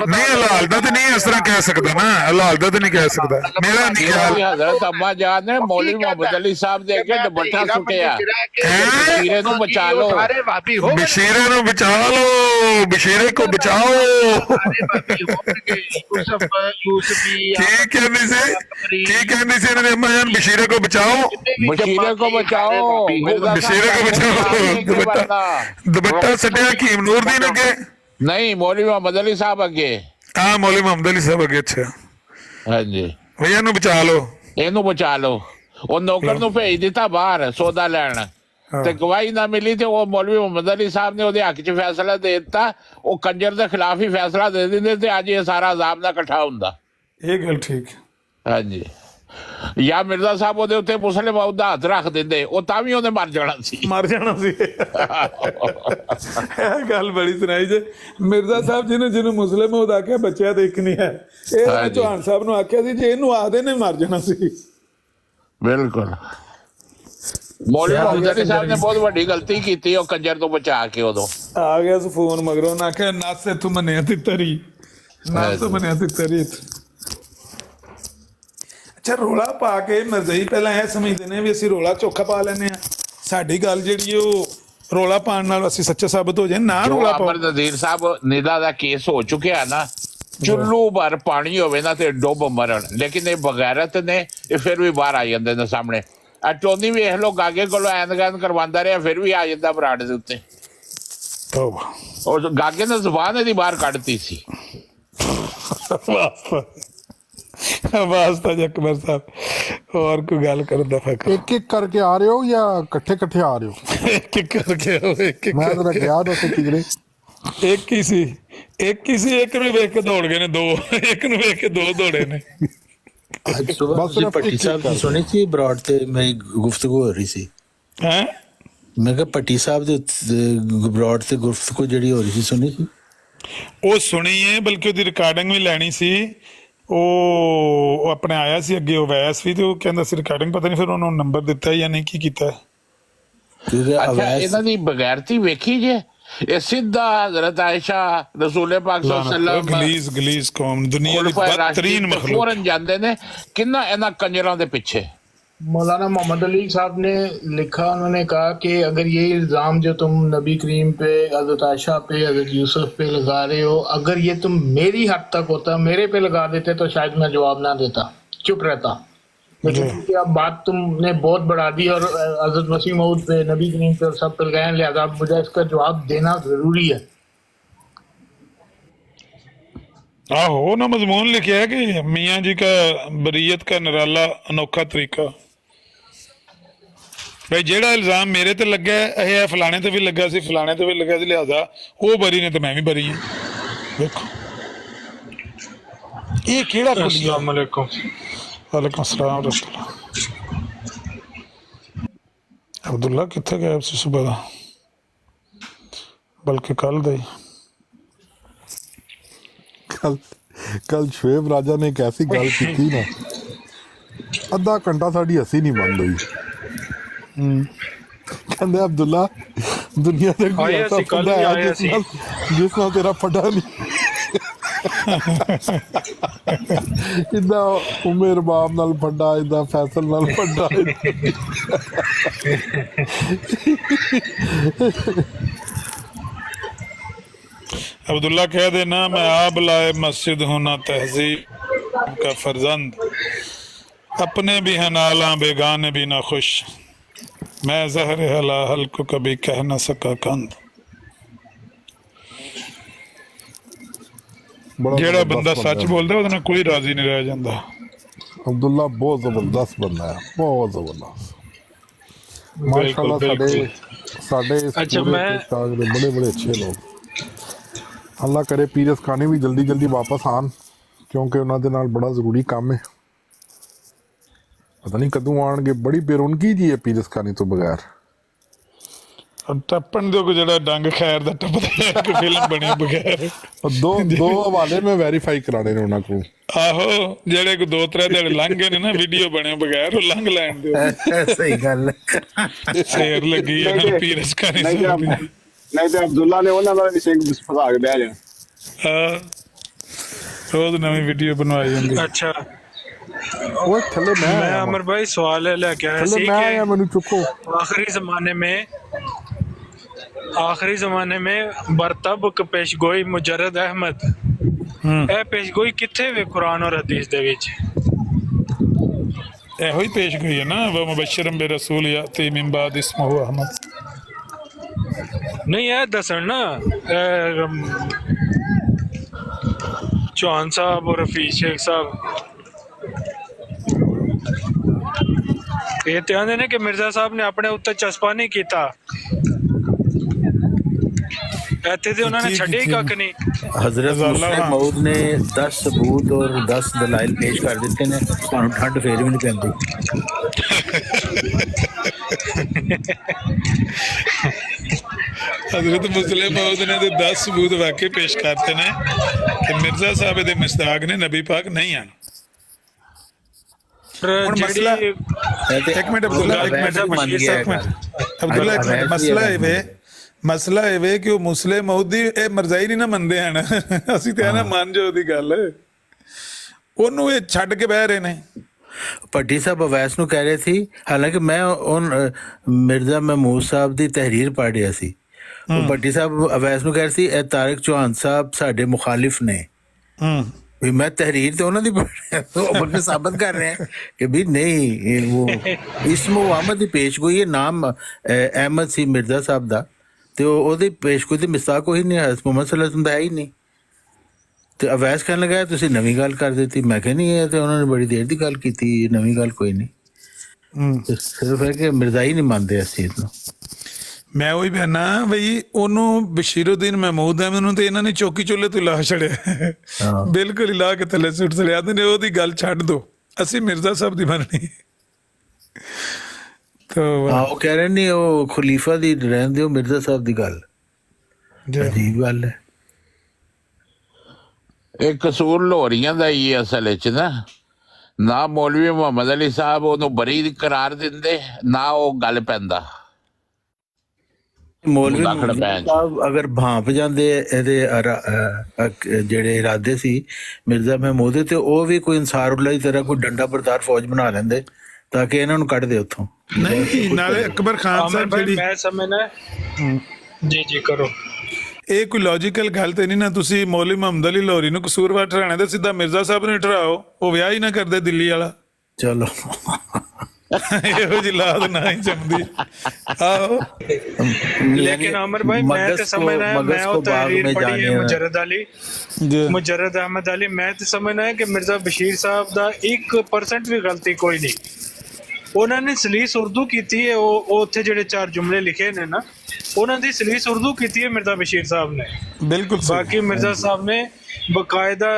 ਨਹੀਂ ਹਲਾਲ ਦਾ ਤੇ ਨਹੀਂ ਇਸ ਤਰ੍ਹਾਂ ਕਹਿ ਸਕਦਾ ਨਾ, ਹਲਾਲ ਦਾ ਤੇ ਨਹੀਂ ਕਹਿ ਸਕਦਾ। ਮੇਰਾ ਨਹੀਂ ਖਿਆਲ हजरत अम्मा जान ने मौलवी मोहम्मद अली साहब दे के दुपट्टा सुटिया, हीरे ਨੂੰ ਬਚਾ ਲਓ। ਭਾਬੀ ਹੋ ਬਸ਼ੀਰੇ ਨੂੰ ਬਚਾ ਲਓ, ਬਸ਼ੀਰੇ ਕੋ ਬਚਾਓ। ਕੀ ਕਹਿੰਦੀ ਸੀ, ਕੀ ਕਹਿੰਦੀ ਸੀ ਇਹਨਾਂ ਦੀ ਅੰਮਾ ਜਾਨ? ਬਸ਼ੀਰੇ ਕੋ ਬਚਾਓ, ਬਸ਼ੀਰੇ ਕੋ ਬਚਾਓ, ਬਸ਼ੀਰੇ ਕੋ ਬਚਾਓ। ਦੁਪੱਟਾ ਸੱਟਿਆ ਹਕੀਮ ਨੂਰਦੀਨ ਅੱਗੇ? ਨਹੀਂ, ਮੌਲਵੀ ਮੁਹੰਮਦ ਅਲੀ ਸਾਹਿਬ ਅੱਗੇ। ਹਾਂ, ਮੌਲਵੀ ਮੁਹੰਮਦ ਅਲੀ ਸਾਹਿਬ ਅੱਗੇ। ਅੱਛਾ, ਹਾਂਜੀ, ਭਈਆ ਇਹਨੂੰ ਬਚਾ ਲਓ, ਇਹਨੂੰ ਬਚਾ ਲਓ। ਉਹ ਨੌਕਰ ਨੂੰ ਭੇਜ ਦਿੱਤਾ ਬਾਹਰ ਸੌਦਾ ਲੈਣ, ਤੇ ਗਵਾਹੀ ਨਾ ਮਿਲੀ, ਤੇ ਉਹ ਮੌਲਵੀ ਮੁਹੰਮਦ ਅਲੀ ਸਾਹਿਬ ਨੇ ਉਹਦੇ ਹੱਕ 'ਚ ਫੈਸਲਾ ਦੇ ਦਿੱਤਾ। ਉਹ ਕੰਜਰ ਦੇ ਖਿਲਾਫ ਹੀ ਫੈਸਲਾ ਦੇ ਦਿੰਦੇ, ਤੇ ਅੱਜ ਇਹ ਸਾਰਾ ਅਜ਼ਾਬ ਨਾ ਇਕੱਠਾ ਹੁੰਦਾ। ਇਹ ਗੱਲ ਠੀਕ। ਹਾਂਜੀ, ਜਾਂ ਮਿਰਜ਼ਾ ਸਾਹਿਬ ਉਹਦੇ ਉੱਤੇ ਮੁਸਲਿਮ ਮੌਤ ਦਾ ਹੱਥ ਰੱਖ ਦਿੰਦੇ, ਉਹ ਤਾਂ ਵੀ ਉਹਨੇ ਮਰ ਜਾਣਾ ਸੀ। ਇਹ ਗੱਲ ਬੜੀ ਸੁਣਾਈ ਜੇ। ਮਿਰਜ਼ਾ ਸਾਹਿਬ ਜਿਹਨੂੰ ਮੁਸਲਿਮ ਮੌਤ ਆਖਿਆ, ਬੱਚਿਆ ਤੇ ਇੱਕ ਨਹੀਂ ਹੈ। ਇਹ ਚੌਹਾਨ ਸਾਹਿਬ ਨੂੰ ਆਖਿਆ ਸੀ, ਜੇ ਇਹਨੂੰ ਆਖਦੇ ਨੇ ਮਰ ਜਾਣਾ ਸੀ। ਬਿਲਕੁਲ, ਮੌਲਵੀ ਮੁਹੰਮਦ ਅਲੀ ਸਾਹਿਬ ਨੇ ਬਹੁਤ ਵੱਡੀ ਗਲਤੀ ਕੀਤੀ ਉਹ ਕੰਜਰ ਤੋਂ ਬਚਾ ਕੇ। ਉਦੋਂ ਆ ਗਿਆ ਸੀ ਫੋਨ ਮਗਰੋਂ, ਨਾ ਆਖਿਆ ਨੱਸ ਇੱਥੋਂ ਮੰਨਿਆ ਤਿੱਤਰੀ, ਨੱਸ ਮੰਨਿਆ ਤਿੱਤਰੀ। ਅੱਛਾ, ਰੋਲਾ ਪਾ ਕੇ ਮਰਜ਼ਈ ਪਹਿਲਾਂ ਇਹ ਸਮਝਦੇ ਨੇ ਵੀ ਅਸੀਂ ਰੋਲਾ ਚੋਖਾ ਪਾ ਲੈਂਦੇ ਆ, ਸਾਡੀ ਗੱਲ ਜਿਹੜੀ ਉਹ ਰੋਲਾ ਪਾਉਣ ਨਾਲ ਅਸੀਂ ਸੱਚੇ ਸਾਬਤ ਹੋ ਜਾਏ। ਨਾ ਰੋਲਾ ਪਾਓ। ਅਮਰ ਨਜ਼ੀਰ ਸਾਹਿਬ ਨਿਦਾ ਦਾ ਕੇਸ ਹੋ ਚੁੱਕਿਆ ਨਾ, ਚੁੱਲੂ ਭਰ ਪਾਣੀ ਹੋਵੇ ਨਾ ਤੇ ਡੁੱਬ ਮਰਨ, ਲੇਕਿਨ ਇਹ ਬਗੈਰਤ ਨੇ, ਇਹ ਫਿਰ ਵੀ ਬਾਹਰ ਆ ਜਾਂਦੇ ਨੇ ਸਾਹਮਣੇ। ਆ ਟੋਨੀ ਵੇਖ ਲੋ, ਗਾਗੇ ਕੋਲੋਂ ਐਨ ਕਰਵਾਉਂਦਾ ਰਿਹਾ, ਫਿਰ ਵੀ ਆ ਜਾਂਦਾ ਬਰਾੜ ਦੇ ਉੱਤੇ। ਉਹ ਗਾਗੇ ਨੇ ਜ਼ੁਬਾਨ ਇਹਦੀ ਬਾਹਰ ਕੱਢਤੀ ਸੀ। ਵਾਸਤਾ ਜਕਬਰ ਸਾਹਿਬ, ਹੋਰ ਕੋਈ ਗੱਲ ਕਰਨ ਦਾ ਫਰਕ? ਇੱਕ ਇੱਕ ਕਰਕੇ ਆ ਰਹੇ ਹੋ ਜਾਂ ਇਕੱਠੇ ਇਕੱਠੇ ਆ ਰਹੇ ਹੋ? ਇੱਕ ਇੱਕ ਕਰਕੇ ਆਓ। ਮੈਂ ਤਾਂ ਗਿਆ ਦੱਸ ਕਿਧਰੇ ਇੱਕ ਹੀ ਸੀ, ਇੱਕ ਹੀ ਸੀ। ਇੱਕ ਨੂੰ ਵੇਖ ਕੇ ਦੌੜ ਗਏ ਨੇ ਦੋ, ਇੱਕ ਨੂੰ ਵੇਖ ਕੇ ਦੋ ਦੌੜੇ ਨੇ। ਅੱਜ ਸੁਬਾਹ ਤੁਸੀਂ ਭੱਟੀ ਸਾਹਿਬ ਦੀ ਸੁਣੀ ਸੀ ਬਰਾੜ ਤੇ ਮੇਰੀ ਗੁਫ਼ਤਗੂ ਹੋ ਰਹੀ ਸੀ। ਹੈਂ? ਮੈਂ ਕਿਹਾ ਭੱਟੀ ਸਾਹਿਬ ਦੇ ਬਰਾੜ ਤੇ ਗੁਫ਼ਤਗੂ ਜਿਹੜੀ ਹੋ ਰਹੀ ਸੀ, ਸੁਣੀ ਸੀ? ਉਹ ਸੁਣੀ ਹੈ, ਬਲਕਿ ਉਹਦੀ ਰਿਕਾਰਡਿੰਗ ਵੀ ਲੈਣੀ ਸੀ। ਉਹ ਆਪਣੇ ਆਇਆ ਸੀ ਅੱਗੇ ਉਹ ਵੈਸ ਵੀ, ਤੇ ਉਹ ਕਹਿੰਦਾ ਸੀ ਰਿਕਾਰਡਿੰਗ, ਪਤਾ ਨਹੀਂ ਫਿਰ ਉਹਨੂੰ ਨੰਬਰ ਦਿੱਤਾ ਜਾਂ ਨਹੀਂ, ਕੀ ਕੀਤਾ। ਅੱਛਾ, ਇਹਨਾਂ ਦੀ ਬਗੈਰਤੀ ਵੇਖੀ ਜੇ, ਇਹ ਸਿੱਧਾ ਹਜ਼ਰਤ ਆਇਸ਼ਾ ਰਸੂਲ ਪਾਕ ਗਲੀਜ਼ ਕੌਮ, ਦੁਨੀਆ ਦੀ ਬਦਤਰੀਨ ਮਖਲੂਕ, ਫੌਰਨ ਜਾਂਦੇ ਨੇ ਕਿੰਨਾ ਇਹਨਾਂ ਕੰਜਰਾਂ ਦੇ ਪਿੱਛੇ। मौलाना मोहम्मद अली साहब ने लिखा, उन्होंने कहा कि अगर ये इल्ज़ाम जो तुम नबी करीम पे, हज़रत आयशा पे, हज़रत यूसुफ पे लगा रहे हो, अगर ये तुम मेरी हद तक होता, मेरे पे लगा देते, तो शायद मैं जवाब ना देता, चुप रहता। क्योंकि अब बात तुमने बहुत बढ़ा दी और हज़रत मसीह मऊद पे, नबी करीम पे, सब पे लगाए, लिहाजा मुझे इसका जवाब देना ज़रूरी है। आहो ना, मजमून लिखा है कि मियाँ जी का बरीयत का निराला अनोखा तरीका। भाई जेड़ा इल्जाम मेरे ते लगा है, ये फलाने ते भी लगा सी, फलाने ते भी लगा सी, लिहाजा वो बरी ने तो मैं भी बरी हूं। देखो ये केड़ा कुलिया। अस्सलाम वालेकुम। वालेकुम अस्सलाम रहमतुल्लाह। अब्दुल्ला किथे गया सी सुबह दा, बल्कि कल दा ही। कल शुएब राजा ने एक ऐसी गल की ना, अद्धा घंटा साड़ी हसी नहीं बंद हुई। कहंदे अब्दुल्ला, दुनिया दे कोई ऐसा फंडा है जिस नाल तेरा फंडा नहीं। इदा उमेर बाब नाल फंडा, इदा फैसल नाल फंडा। अब्दुल्ला कह देना, मैं आप लाए मस्जिद होना तहजीब का फर्जंद, अपने भी हैं नाला, बेगाने भी ना खुश, मैं जहर हलाहल को कभी कह न सका कंद। जेड़ा बंदा सच बोलता है, कोई राजी नहीं रह जाता। अब्दुल्ला बहुत जबरदस्त बंदा है, बहुत जबरदस्त माशाल्लाह। साडे अच्छा, बड़े बड़े अच्छे लोग। अल्लाह करे पीरस खाने भी जल्दी जल्दी वापस आन, क्योंकि उन्होंने नाल बड़ा जरूरी काम है। पता नहीं कदों आएंगे, बड़ी बेरौनकी जी है पीरस खाने तो बगैर। टप्पन दो को जड़ा डंग खैर दा टपदा है कि फिल्म बनी बगैर। दो हवाले में वेरीफाई कराने ने उन्हां को। आहो, जेड़े को 2-3 दिन लंघ गए ने ना, वीडियो बने बगैर वो लंघ लैन दे। सही गल शेर लगी है ना पीरस खाने से। नहीं तो अब्दुल्ला ने ਉਹਨਾਂ ਨਾਲ ਵੀ ਸਿੰਘ ਫਸਾ ਕੇ ਬਹਿ ਜਾਣਾ। ਹਾਂ, ਰੋਜ਼ ਨਵੀਂ ਵੀਡੀਓ ਬਣਵਾਈ ਜਾਂਦੀ। अच्छा, ओए थले मैं अमर भाई सवाल लेके आया थले सी मैं कि आया, मैनू चुको। आखिरी जमाने में آخری زمانے میں برتب پیش گوئی مجرد احمد اے پیش گوئی کتنے وے قرآن اور حدیث دے وچ ਇਹੋ ਹੀ ਪੇਸ਼ ਗਈ ਹੈ ਨਾ ਵ ਮੁਬਸ਼ਰਮ ਬਿਰਸੂਲ ਯਾਤੀ ਮਿਨ ਬਾਦ ਇਸਮਹੁ ਅਹਮਦ نہیں ہے دسن نا چوہان صاحب اور رفیع شیخ صاحب یہ تو آدھے نے کہ مرزا صاحب نے اپنے اتنے چسپا نہیں کیتا ایتھے تے انہوں نے چھڑے ہی کک نہیں حضرت مسلم موعود نے 10 ثبوت اور 10 دلائل پیش کر دیتے ہیں تھانوں ٹھنڈ پھر بھی نہیں پیندی حضرت مسلم موعود نے 10 ਸਬੂਤ ਵਾਕਈ ਪੇਸ਼ ਕਰਤੇ ਨੇ ਕਿ ਮਿਰਜ਼ਾ ਸਾਹਿਬ ਦੇ ਮਸਦਾਕ ਨੇ ਨਬੀ ਪਾਕ ਨਹੀਂ ਹਨ ਹੁਣ ਮਸਲਾ ਇੱਕ ਮਿੰਟ ਅਬਦੁੱਲਾ ਮਸਲਾ ਇਹ ਵੇ ਕਿ ਉਹ ਮੁਸਲਿਮ ਮੌਦੀ ਇਹ ਮਰਜ਼ਾਈ ਨਹੀਂ ਨਾ ਮੰਨਦੇ ਹਨ ਅਸੀਂ ਤੇ ਨਾ ਮੰਨ ਜੋ ਉਹਦੀ ਗੱਲ ਉਹਨੂੰ ਇਹ ਛੱਡ ਕੇ ਬਹਿ ਰਹੇ ਨੇ ਭੱਟੀ ਸਾਹਿਬ ਅਵੈਸ ਨੂੰ ਕਹਿ ਰਹੇ ਸੀ ਹਾਲਾਂਕਿ ਮੈਂ ਮਿਰਜ਼ਾ ਮਹਿਮੂਦ ਸਾਹਿਬ ਦੀ ਤਹਿਰੀਰ ਪੜ੍ਹ ਰਿਹਾ ਸੀ ਉਹ ਭੱਟੀ ਸਾਹਿਬ ਅਵੈਸ ਨੂੰ ਕਹਿ ਰਹੇ ਸੀ ਇਹ ਤਾਰਿਕ ਚੌਹਾਨ ਸਾਹਿਬ ਸਾਡੇ ਮੁਖਾਲਿਫ ਨੇ ਵੀ ਮੈਂ ਤਹਿਰੀਰ ਤੇ ਉਹਨਾਂ ਦੀ ਪੜ੍ਹ ਰਿਹਾ ਉਹ ਬੰਦੇ ਸਾਬਤ ਕਰ ਰਹੇ ਹੈ ਕਿ ਵੀ ਨਹੀਂ ਉਹ ਇਸਮੋ ਅਹਿਮਦ ਦੀ ਪੇਸ਼ਗੋਈ ਇਹ ਨਾਮ ਅਹਿਮਦ ਸੀ ਮਿਰਜ਼ਾ ਸਾਹਿਬ ਦਾ ਤੇ ਉਹਦੀ ਪੇਸ਼ਗੋਈ ਦੀ ਮਿਸਾਕ ਕੋਈ ਨਹੀਂ ਹਜ਼ਰਤ ਮੁਹੰਮਦ ਸੱਲੱਲਾਹੁ ਅਲੈਹਿ ਵਸੱਲਮ ਦਾ ਹੈ ਹੀ ਨਹੀਂ ਤੇ ਅਵੈਸ ਕਹਿਣ ਲੱਗਾ ਤੁਸੀਂ ਨਵੀਂ ਗੱਲ ਕਰ ਦਿੱਤੀ ਮੈਂ ਕਿਹਾ ਨਹੀਂ ਇਹ ਤੇ ਉਹਨਾਂ ਨੇ ਬੜੀ ਦੇਰ ਦੀ ਗੱਲ ਕੀਤੀ ਨਵੀਂ ਗੱਲ ਕੋਈ ਨਹੀਂ ਸਿਰਫ ਹੈ ਕਿ ਮਿਰਜ਼ਾਈ ਨਹੀਂ ਮੰਨਦੇ ਇਸ ਚੀਜ਼ ਨੂੰ ਮੈਂ ਉਹੀ ਕਹਿਣਾ ਬਈ ਉਹਨੂੰ ਬਸ਼ੀਰੁਦੀਨ ਮਹਿਮੂਦ ਅਹਿਮਦ ਨੂੰ ਤੇ ਇਹਨਾਂ ਨੇ ਚੌਕੀ ਚੁੱਲ੍ਹੇ ਤੋਂ ਲਾ ਛੜਿਆ ਬਿਲਕੁਲ ਹੀ ਲਾ ਕੇ ਥੱਲੇ ਸੁੱਟ ਛੜਿਆ ਤੇ ਉਹਦੀ ਗੱਲ ਛੱਡ ਦੋ ਅਸੀਂ ਮਿਰਜ਼ਾ ਸਾਹਿਬ ਦੀ ਮੰਨਣੀ ਉਹ ਕਹਿ ਰਹੇ ਨਹੀਂ ਉਹ ਖਲੀਫਾ ਦੀ ਰਹਿੰਦੇ ਹੋ ਮਿਰਜ਼ਾ ਸਾਹਿਬ ਦੀ ਗੱਲ ਅਜੀਬ ਗੱਲ ਹੈ ਇਹ ਕਸੂਰ ਲੋਰੀਆਂ ਦਾ ਹੀ ਅਸਲ ਵਿੱਚ ਨਾ ਮੌਲਵੀ ਮੁਹੰਮਦ ਅਲੀ ਸਾਹਿਬ ਉਹਨੂੰ ਬਰੀ ਕਰਾਰ ਦਿੰਦੇ ਨਾ ਉਹ ਗੱਲ ਪੈਂਦਾ ਮੌਲਵੀ ਸਾਹਿਬ ਅਗਰ ਭਾਂਪ ਜਾਂਦੇ ਇਹਦੇ ਜਿਹੜੇ ਇਰਾਦੇ ਸੀ ਮਿਰਜ਼ਾ ਮਹਿਮੂਦ ਤੇ ਉਹ ਵੀ ਕੋਈ ਅੰਸਾਰੁੱਲਾ ਦੀ ਤਰ੍ਹਾਂ ਕੋਈ ਡੰਡਾ ਬਰਦਾਰ ਫੌਜ ਬਣਾ ਲੈਂਦੇ ਤਾਂ ਕਿ ਇਹਨਾਂ ਨੂੰ ਕੱਢ ਦੇ ਉੱਥੋਂ ਨਹੀਂ ਨਾਲੇ ਅਕਬਰ ਖਾਨ ਸਾਹਿਬ ਜਿਹੜੀ ਮੈਂ ਸਮਝਣਾ ਜੀ ਕਰੋ ਇਹ ਕੋਈ ਲੌਜੀਕਲ ਗੱਲ ਤੇ ਨਹੀਂ ਨਾ ਤੁਸੀਂ ਮੌਲਵੀ ਮੁਹੰਮਦ ਅਲੀ ਲਾਹੌਰੀ ਨੂੰ ਕਸੂਰਵਾਰ ਠਹਿਰਾਣਾ ਤੇ ਸਿੱਧਾ ਮਿਰਜ਼ਾ ਸਾਹਿਬ ਨੂੰ ਠਹਿਰਾਓ ਉਹ ਵਿਆਹ ਹੀ ਨਾ ਕਰਦੇ ਦਿੱਲੀ ਵਾਲਾ ਚਲੋ ਇਹੋ ਜਿਹੀ ਲਾਦ ਨਾ ਹੀ ਜੰਮਦੀ ਆਹੋ लेकिन आमिर भाई मैं तो समझना है मैं वो तहरीर पढ़ी है मुजर्रद अहमद अली मैं तो समझना है कि मिर्जा बशीर साहब दा 1% भी गलती कोई नहीं ਉਹਨਾਂ ਨੇ ਸਲੀਸ ਉਰਦੂ ਕੀਤੀ ਹੈ ਉਹ ਉੱਥੇ ਜਿਹੜੇ 4 ਜੁਮਲੇ ਲਿਖੇ ਨੇ ਨਾ ਉਹਨਾਂ ਦੀ ਸਲੀਸ ਉਰਦੂ ਕੀਤੀ ਹੈ ਮਿਰਜ਼ਾ ਬਸ਼ੀਰ ਸਾਹਿਬ ਨੇ ਬਿਲਕੁਲ ਬਾਕੀ ਮਿਰਜ਼ਾ ਸਾਹਿਬ ਨੇ ਬਕਾਇਦਾ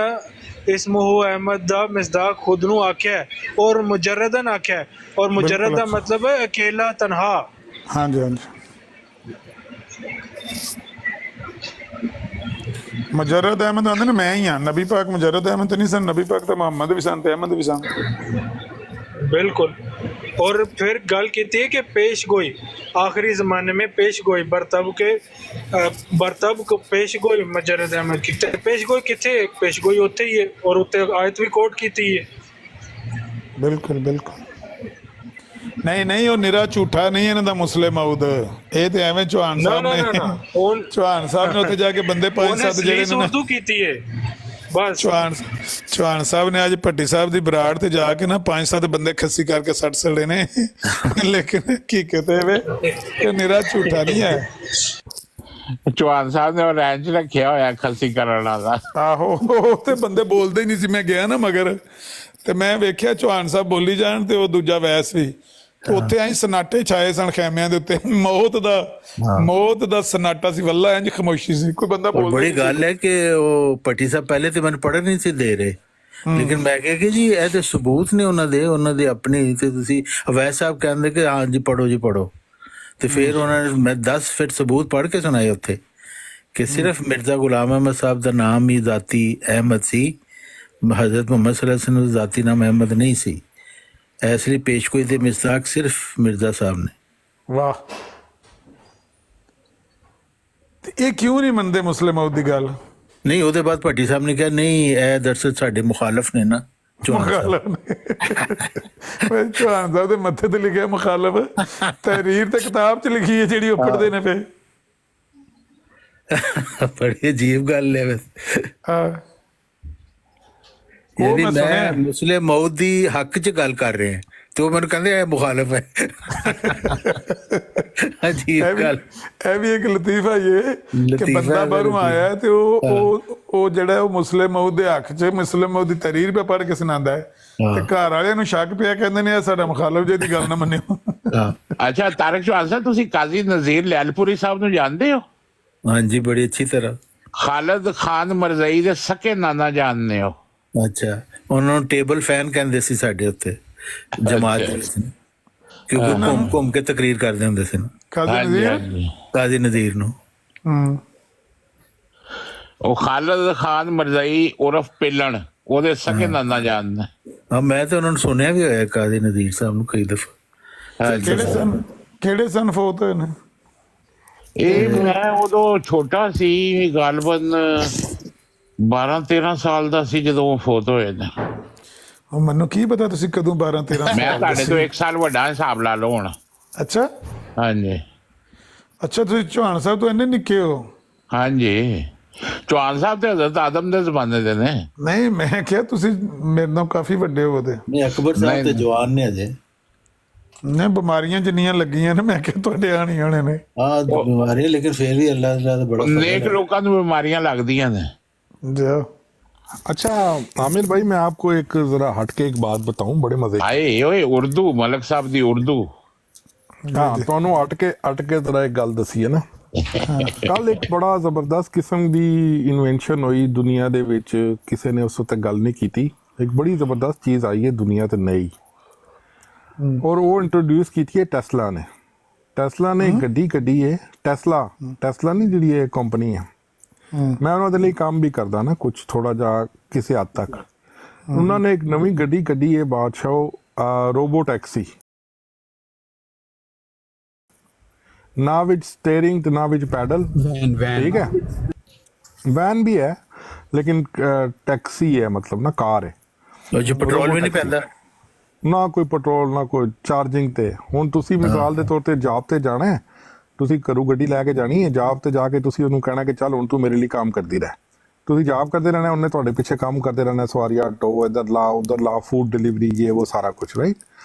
ਇਸਮਹੁ ਅਹਿਮਦ ਦਾ ਮਿਸਦਾਕ ਖੁਦ ਨੂੰ ਆਖਿਆ ਔਰ ਮੁਜਰਦਨ ਆਖਿਆ ਔਰ ਮੁਜਰਦ ਦਾ ਮਤਲਬ ਹੈ ਅਕੇਲਾ ਤਨਹਾ ਹਾਂਜੀ ਹਾਂਜੀ ਮੁਜਰਦ ਅਹਿਮਦ ਆਂਦੇ ਨੇ ਮੈਂ ਹੀ ਹਾਂ ਨਬੀ ਪਾਕ ਮੁਜਰਦ ਅਹਿਮਦ ਤੇ ਨਹੀਂ ਸਨ ਨਬੀ ਪਾਕ ਤਾਂ ਮੁਹੰਮਦ ਵੀ ਸਨ ਤੇ ਅਹਿਮਦ ਵੀ ਸਨ बिल्कुल और फिर गल की है कि पेश गोई आखिरी ज़माने में पेश गोई बरतब को पेश गोई मजरद अहमद की पेश गोई कितने पेश गोई उत्थे ही है और उत्ते आयत भी कोट की बिल्कुल बिल्कुल नहीं वो निरा झूठा नहीं है ना मुस्लिम मऊद ये तो एवें चौहान साहब ने चौहान साहब ने उत्थे जाके बंदे 5-7 ਜਿਹੜੇ ਨੇ उर्दू ਕੀਤੀ है बस ਚੌਹਾਨ ਸਾਹਿਬ ਨੇ ਅੱਜ ਭੱਟੀ ਸਾਹਿਬ ਦੀ ਬਰਾੜ ਤੇ ਜਾ ਕੇ ਨਾ 5-7 ਬੰਦੇ ਖੱਸੀ ਕਰਕੇ ਸੱਟ ਸੜੇ ਨੇ ਲੇਕਿਨ ਹਕੀਕਤ ਇਹ ਵੇ ਕਿ ਨਿਰਾ ਝੂਠਾ ਨਹੀਂ ਹੈ ਚੌਹਾਨ ਸਾਹਿਬ ਨੇ ਉਹ ਰੈਂਚ ਰੱਖਿਆ ਹੋਇਆ ਖੱਸੀ ਕਰਨ ਵਾਲਾ ਆਹੋ ਉਹ ਤੇ ਬੰਦੇ ਬੋਲਦੇ ਹੀ ਨਹੀਂ ਸੀ ਮੈਂ ਗਿਆ ਨਾ ਮਗਰ ਤੇ ਮੈਂ ਵੇਖਿਆ ਚੌਹਾਨ ਸਾਹਿਬ ਬੋਲੀ ਜਾਣ ਤੇ ਉਹ ਦੂਜਾ ਵੈਸ ਵੀ ਉੱਥੇ ਐਂ ਸਨਾਟੇ ਛਾਏ ਸਨ ਖੈਮਿਆਂ ਦੇ ਉੱਤੇ ਮੌਤ ਦਾ ਸਨਾਟਾ ਸੀ ਵੱਲਾ ਇੰਜ ਖਾਮੋਸ਼ੀ ਸੀ ਕੋਈ ਬੰਦਾ ਬੋਲਦਾ ਬੜੀ ਗੱਲ ਹੈ ਕਿ ਉਹ ਭੱਟੀ ਸਾਹਿਬ ਪਹਿਲੇ ਤੇ ਮੈਨੂੰ ਪੜ੍ਹਨ ਨਹੀਂ ਸੀ ਦੇ ਰਹੇ ਲੇਕਿਨ ਮੈਂ ਕਿਹਾ ਕਿ ਜੀ ਇਹ ਤੇ ਸਬੂਤ ਨੇ ਉਹਨਾਂ ਦੇ ਆਪਣੇ ਤੇ ਤੁਸੀਂ ਅਵੈਸ ਸਾਹਿਬ ਕਹਿੰਦੇ ਕਿ ਹਾਂ ਜੀ ਪੜੋ ਤੇ ਫਿਰ ਉਹਨਾਂ ਨੇ ਮੈਂ 10 ਫਿਟ ਸਬੂਤ ਪੜ੍ਹ ਕੇ ਸੁਣਾਏ ਉੱਥੇ ਕਿ ਸਿਰਫ ਮਿਰਜ਼ਾ ਗੁਲਾਮ ਅਹਿਮਦ ਸਾਹਿਬ ਦਾ ਨਾਮ ਹੀ ਜ਼ਾਤੀ ਅਹਿਮਦ ਸੀ ਹਜ਼ਰਤ ਮੁਹੰਮਦ ਸੱਲੱਲਾਹੁ ਅਲੈਹਿ ਵਸੱਲਮ ਦਾ ਜ਼ਾਤੀ ਨਾਮ ਅਹਿਮਦ ਨਹੀਂ ਸੀ ਇਸ ਲਈ ਪੇਸ਼ਗੋਈ ਦੇ ਮਿਸਦਾਕ ਸਿਰਫ ਮਿਰਜ਼ਾ ਸਾਹਿਬ ਨੇ ਵਾਹ ਤੇ ਇਹ ਕਿਉਂ ਨਹੀਂ ਮੰਨਦੇ ਮੁਸਲਿਮ ਮਊਦ ਦੀ ਗੱਲ ਨਹੀਂ ਉਹਦੇ ਬਾਅਦ ਭੱਟੀ ਸਾਹਿਬ ਨੇ ਕਿਹਾ ਨਹੀਂ ਇਹ ਦਰਅਸਲ ਸਾਡੇ ਮੁਖਾਲਫ ਨੇ ਨਾ ਚੌਹਾਨ ਸਾਹਿਬ ਦੇ ਮੱਥੇ ਤੇ ਲਿਖਿਆ ਮੁਖਾਲਫ ਤਹਿਰੀਰ ਤੇ ਕਿਤਾਬ 'ਚ ਲਿਖੀ ਹੈ ਜਿਹੜੀ ਉਹ ਪੜ੍ਹਦੇ ਨੇ ਪਏ ਬੜੀ ਅਜੀਬ ਗੱਲ ਹੈ ਵੈਸੇ। ਹਾਂ ਯਾਨੀ ਮੈਂ ਮੈਂ ਸੁਣਿਆ। ਮੁਸਲਿਮ ਮੌਤ ਦੀ ਹੱਕ 'ਚ ਗੱਲ ਕਰ ਰਹੇ ਹਾਂ ਤੇ ਉਹ ਮੈਨੂੰ ਕਹਿੰਦੇ ਇਹ ਮੁਖਾਲਫ ਹੈ। ਅਜੀਬ ਗੱਲ। ਇਹ ਵੀ ਇੱਕ ਲਤੀਫਾ ਹੀ ਹੈ ਕਿ ਲਤੀਫਾ ਬੰਦਾ ਹੈ, ਬਾਹਰੋਂ ਲਤੀਫਾ। ਆਇਆ ਤੇ ਉਹ ਜਿਹੜਾ ਉਹ ਮੁਸਲਿਮ ਮੌਤ ਦੇ ਹੱਕ 'ਚ ਮੁਸਲਿਮ ਮੌਤ ਦੀ ਤਰੀਰ ਪੇ ਪੜ੍ਹ ਕੇ ਸੁਣਾਉਂਦਾ ਹੈ ਤੇ ਘਰ ਵਾਲਿਆਂ ਨੂੰ ਸ਼ੱਕ ਪਿਆ, ਕਹਿੰਦੇ ਨੇ ਇਹ ਸਾਡਾ ਮੁਖਾਲਫ ਜੇ ਦੀ ਗੱਲ ਨਾ ਮੰਨਿਓ। ਅੱਛਾ ਤਾਰਿਕ ਚੌਹਾਨ ਸਾਹਿਬ, ਤੁਸੀਂ ਕਾਜ਼ੀ ਨਜ਼ੀਰ ਲੈਲਪੁਰੀ ਸਾਹਿਬ ਨੂੰ ਜਾਣਦੇ ਹੋ? ਹਾਂਜੀ ਬੜੀ ਅੱਛੀ ਤਰ੍ਹਾਂ। ਖਾਲਦ ਖਾਨ ਮਰਜ਼ਈ ਦੇ ਸਕੇ ਨਾਨਾ ਜਾਣਦੇ ਹੋ? ਅੱਛਾ, ਉਹਨਾਂ ਨੂੰ ਟੇਬਲ ਫੈਨ ਕਹਿੰਦੇ ਸੀ ਸਾਡੇ ਉੱਤੇ ਜਮਾਤ ਦੇ ਵਿੱਚ, ਕਿਉਂਕਿ ਘੁੰਮ ਘੁੰਮ ਕੇ ਤਕਰੀਰ ਕਰਦੇ ਹੁੰਦੇ ਸੀ ਕਾਜ਼ੀ ਨਜ਼ੀਰ ਨੂੰ। ਉਹ ਖਾਲਦ ਖਾਨ ਮਰਜ਼ਈ ਉਰਫ ਪਿੱਲਣ, ਉਹਦੇ ਸਕੇ ਨਾਨਾ ਜਾਣਦਾ। ਹਾਂ, ਮੈਂ ਤਾਂ ਉਹਨਾਂ ਨੂੰ ਸੁਣਿਆ ਵੀ ਹੋਇਆ ਕਾਜ਼ੀ ਨਜ਼ੀਰ ਸਾਹਿਬ ਨੂੰ ਕਈ ਦਫਾ। ਕਿਹੜੇ ਸਨ ਫੌਤ ਹੋਏ ਨੇ? ਇਹ ਮੈਂ ਉਦੋਂ ਛੋਟਾ ਸੀ, ਗਾਲਬਨ 12-13 ਸਾਲ ਦਾ ਸੀ ਜਦੋਂ ਉਹ ਫੌਤ ਹੋਏ ਨੇ। ਮੈਨੂੰ ਕੀ ਪਤਾ ਤੁਸੀਂ ਕਦੋਂ 12-13 ਮੈਂ ਤੁਹਾਡੇ ਤੋਂ 1 ਸਾਲ ਵੱਡਾ, ਹਿਸਾਬ ਲਾ ਲਓ ਹੁਣ। ਅੱਛਾ ਹਾਂਜੀ। ਅੱਛਾ, ਤੁਸੀਂ ਚੌਹਾਨ ਸਾਹਿਬ ਤੋਂ ਇੰਨੇ ਨਿੱਕੇ ਹੋ? ਹਾਂਜੀ, ਚੌਹਾਨ ਸਾਹਿਬ ਤੇ ਹਜ਼ਰਤ ਆਦਮ ਦੇ ਜ਼ਮਾਨੇ ਦੇ ਨੇ। ਨਹੀਂ, ਮੈਂ ਕਿਹਾ ਤੁਸੀਂ ਮੇਰੇ ਨਾਲ ਕਾਫੀ ਵੱਡੇ ਹੋ ਤੇ। ਨਹੀਂ, ਅਕਬਰ ਸਾਹਿਬ ਤੇ ਜਵਾਨ ਨੇ ਅਜੇ। ਨੇ ਬਿਮਾਰੀਆਂ ਜਿੰਨੀਆਂ ਲੱਗੀਆਂ ਨੇ, ਮੈਂ ਕਿਹਾ ਤੁਹਾਡੇ ਆਣੀ ਆਣੇ ਨੇ। ਹਾਂ ਬਿਮਾਰੀਆਂ, ਲੇਕਿਨ ਫਿਰ ਵੀ ਅੱਲਾਹ ਦਾ ਬੜਾ ਨੇਕ ਲੋਕਾਂ ਨੂੰ ਬਿਮਾਰੀਆਂ ਲੱਗਦੀਆਂ ਨੇ। अच्छा आमिर भाई, मैं आपको एक जरा हटके एक बात बताऊं, बड़े मजे की। आए ओए उर्दू, मलक साहब दी उर्दू। हाँ, ਤੁਹਾਨੂੰ ਹਟ ਕੇ ਜ਼ਰਾ ਇੱਕ ਗੱਲ ਦਸੀ ਹੈ ਨਾ। ਕੱਲ ਇੱਕ ਬੜਾ ਜ਼ਬਰਦਸਤ ਕਿਸਮ ਦੀ ਇਨਵੈਂਸ਼ਨ ਹੋਈ ਦੁਨੀਆ ਦੇ ਵਿੱਚ, ਕਿਸੇ ਨੇ ਉਸ ਉੱਤੇ ਗੱਲ ਨਹੀਂ ਕੀਤੀ। ਇੱਕ ਬੜੀ ਜ਼ਬਰਦਸਤ ਚੀਜ਼ ਆਈ ਹੈ ਦੁਨੀਆ ਤੇ ਨਈ, ਔਰ ਉਹ ਇੰਟਰੋਡਿਊਸ ਕੀਤੀ ਹੈ ਟੈਸਲਾ ਨੇ। ਟੈਸਲਾ ਨੇ ਗੱਡੀ ਕੱਢੀ ਹੈ, ਟੈਸਲਾ ਨਹੀਂ ਜਿਹੜੀ ਇਹ ਕੰਪਨੀ ਹੈ। ਮੈਂ ਉਹਨਾਂ ਦੇ ਲਈ ਕੰਮ ਵੀ ਕਰਦਾ ਨਾ ਕੁਛ ਥੋੜਾ ਜਿਹਾ ਕਿਸੇ ਹੱਦ ਤੱਕ। ਉਹਨਾਂ ਨੇ ਇੱਕ ਨਵੀਂ ਗੱਡੀ ਕੱਢੀ ਹੈ ਬਾਦਸ਼ਾਹ, ਰੋਬੋ ਟੈਕਸੀ, ਨਾ ਵਿੱਚ ਸਟੀਅਰਿੰਗ ਤੇ ਨਾ ਵਿੱਚ ਪੈਡਲ। ਠੀਕ ਹੈ, ਵੈਨ ਵੀ ਹੈ ਲੇਕਿਨ ਟੈਕਸੀ ਹੈ, ਮਤਲਬ ਨਾ ਕਾਰ ਹੈ। ਪੈਟਰੋਲ ਵੀ ਨਹੀਂ ਪੈਂਦਾ, ਨਾ ਕੋਈ ਪੈਟਰੋਲ ਨਾ ਕੋਈ ਚਾਰਜਿੰਗ ਤੇ। ਹੁਣ ਤੁਸੀਂ ਮਿਸਾਲ ਦੇ ਤੌਰ ਤੇ ਜੌਬ ਤੇ ਜਾਣਾ ਹੈ, ਤੁਸੀਂ ਘਰੋਂ ਗੱਡੀ ਲੈ ਕੇ ਜਾਣੀ ਹੈ, ਜੌਬ ਤੇ ਜਾ ਕੇ ਤੁਸੀਂ ਉਹਨੂੰ ਕਹਿਣਾ ਕਿ ਚੱਲ ਹੁਣ ਤੂੰ ਮੇਰੇ ਲਈ ਕੰਮ ਕਰਦੀ ਰਹਿ। ਤੁਸੀਂ ਜੌਬ ਕਰਦੇ ਰਹਿਣਾ, ਉਹਨੇ ਤੁਹਾਡੇ ਪਿੱਛੇ ਕੰਮ ਕਰਦੇ ਰਹਿਣਾ, ਸਵਾਰੀ ਆਟੋ, ਇੱਧਰ ਲਾ ਉੱਧਰ ਲਾ, ਫੂਡ ਡਿਲੀਵਰੀ, ਇਹ ਉਹ ਸਾਰਾ ਕੁਛ, ਰਾਈਟ।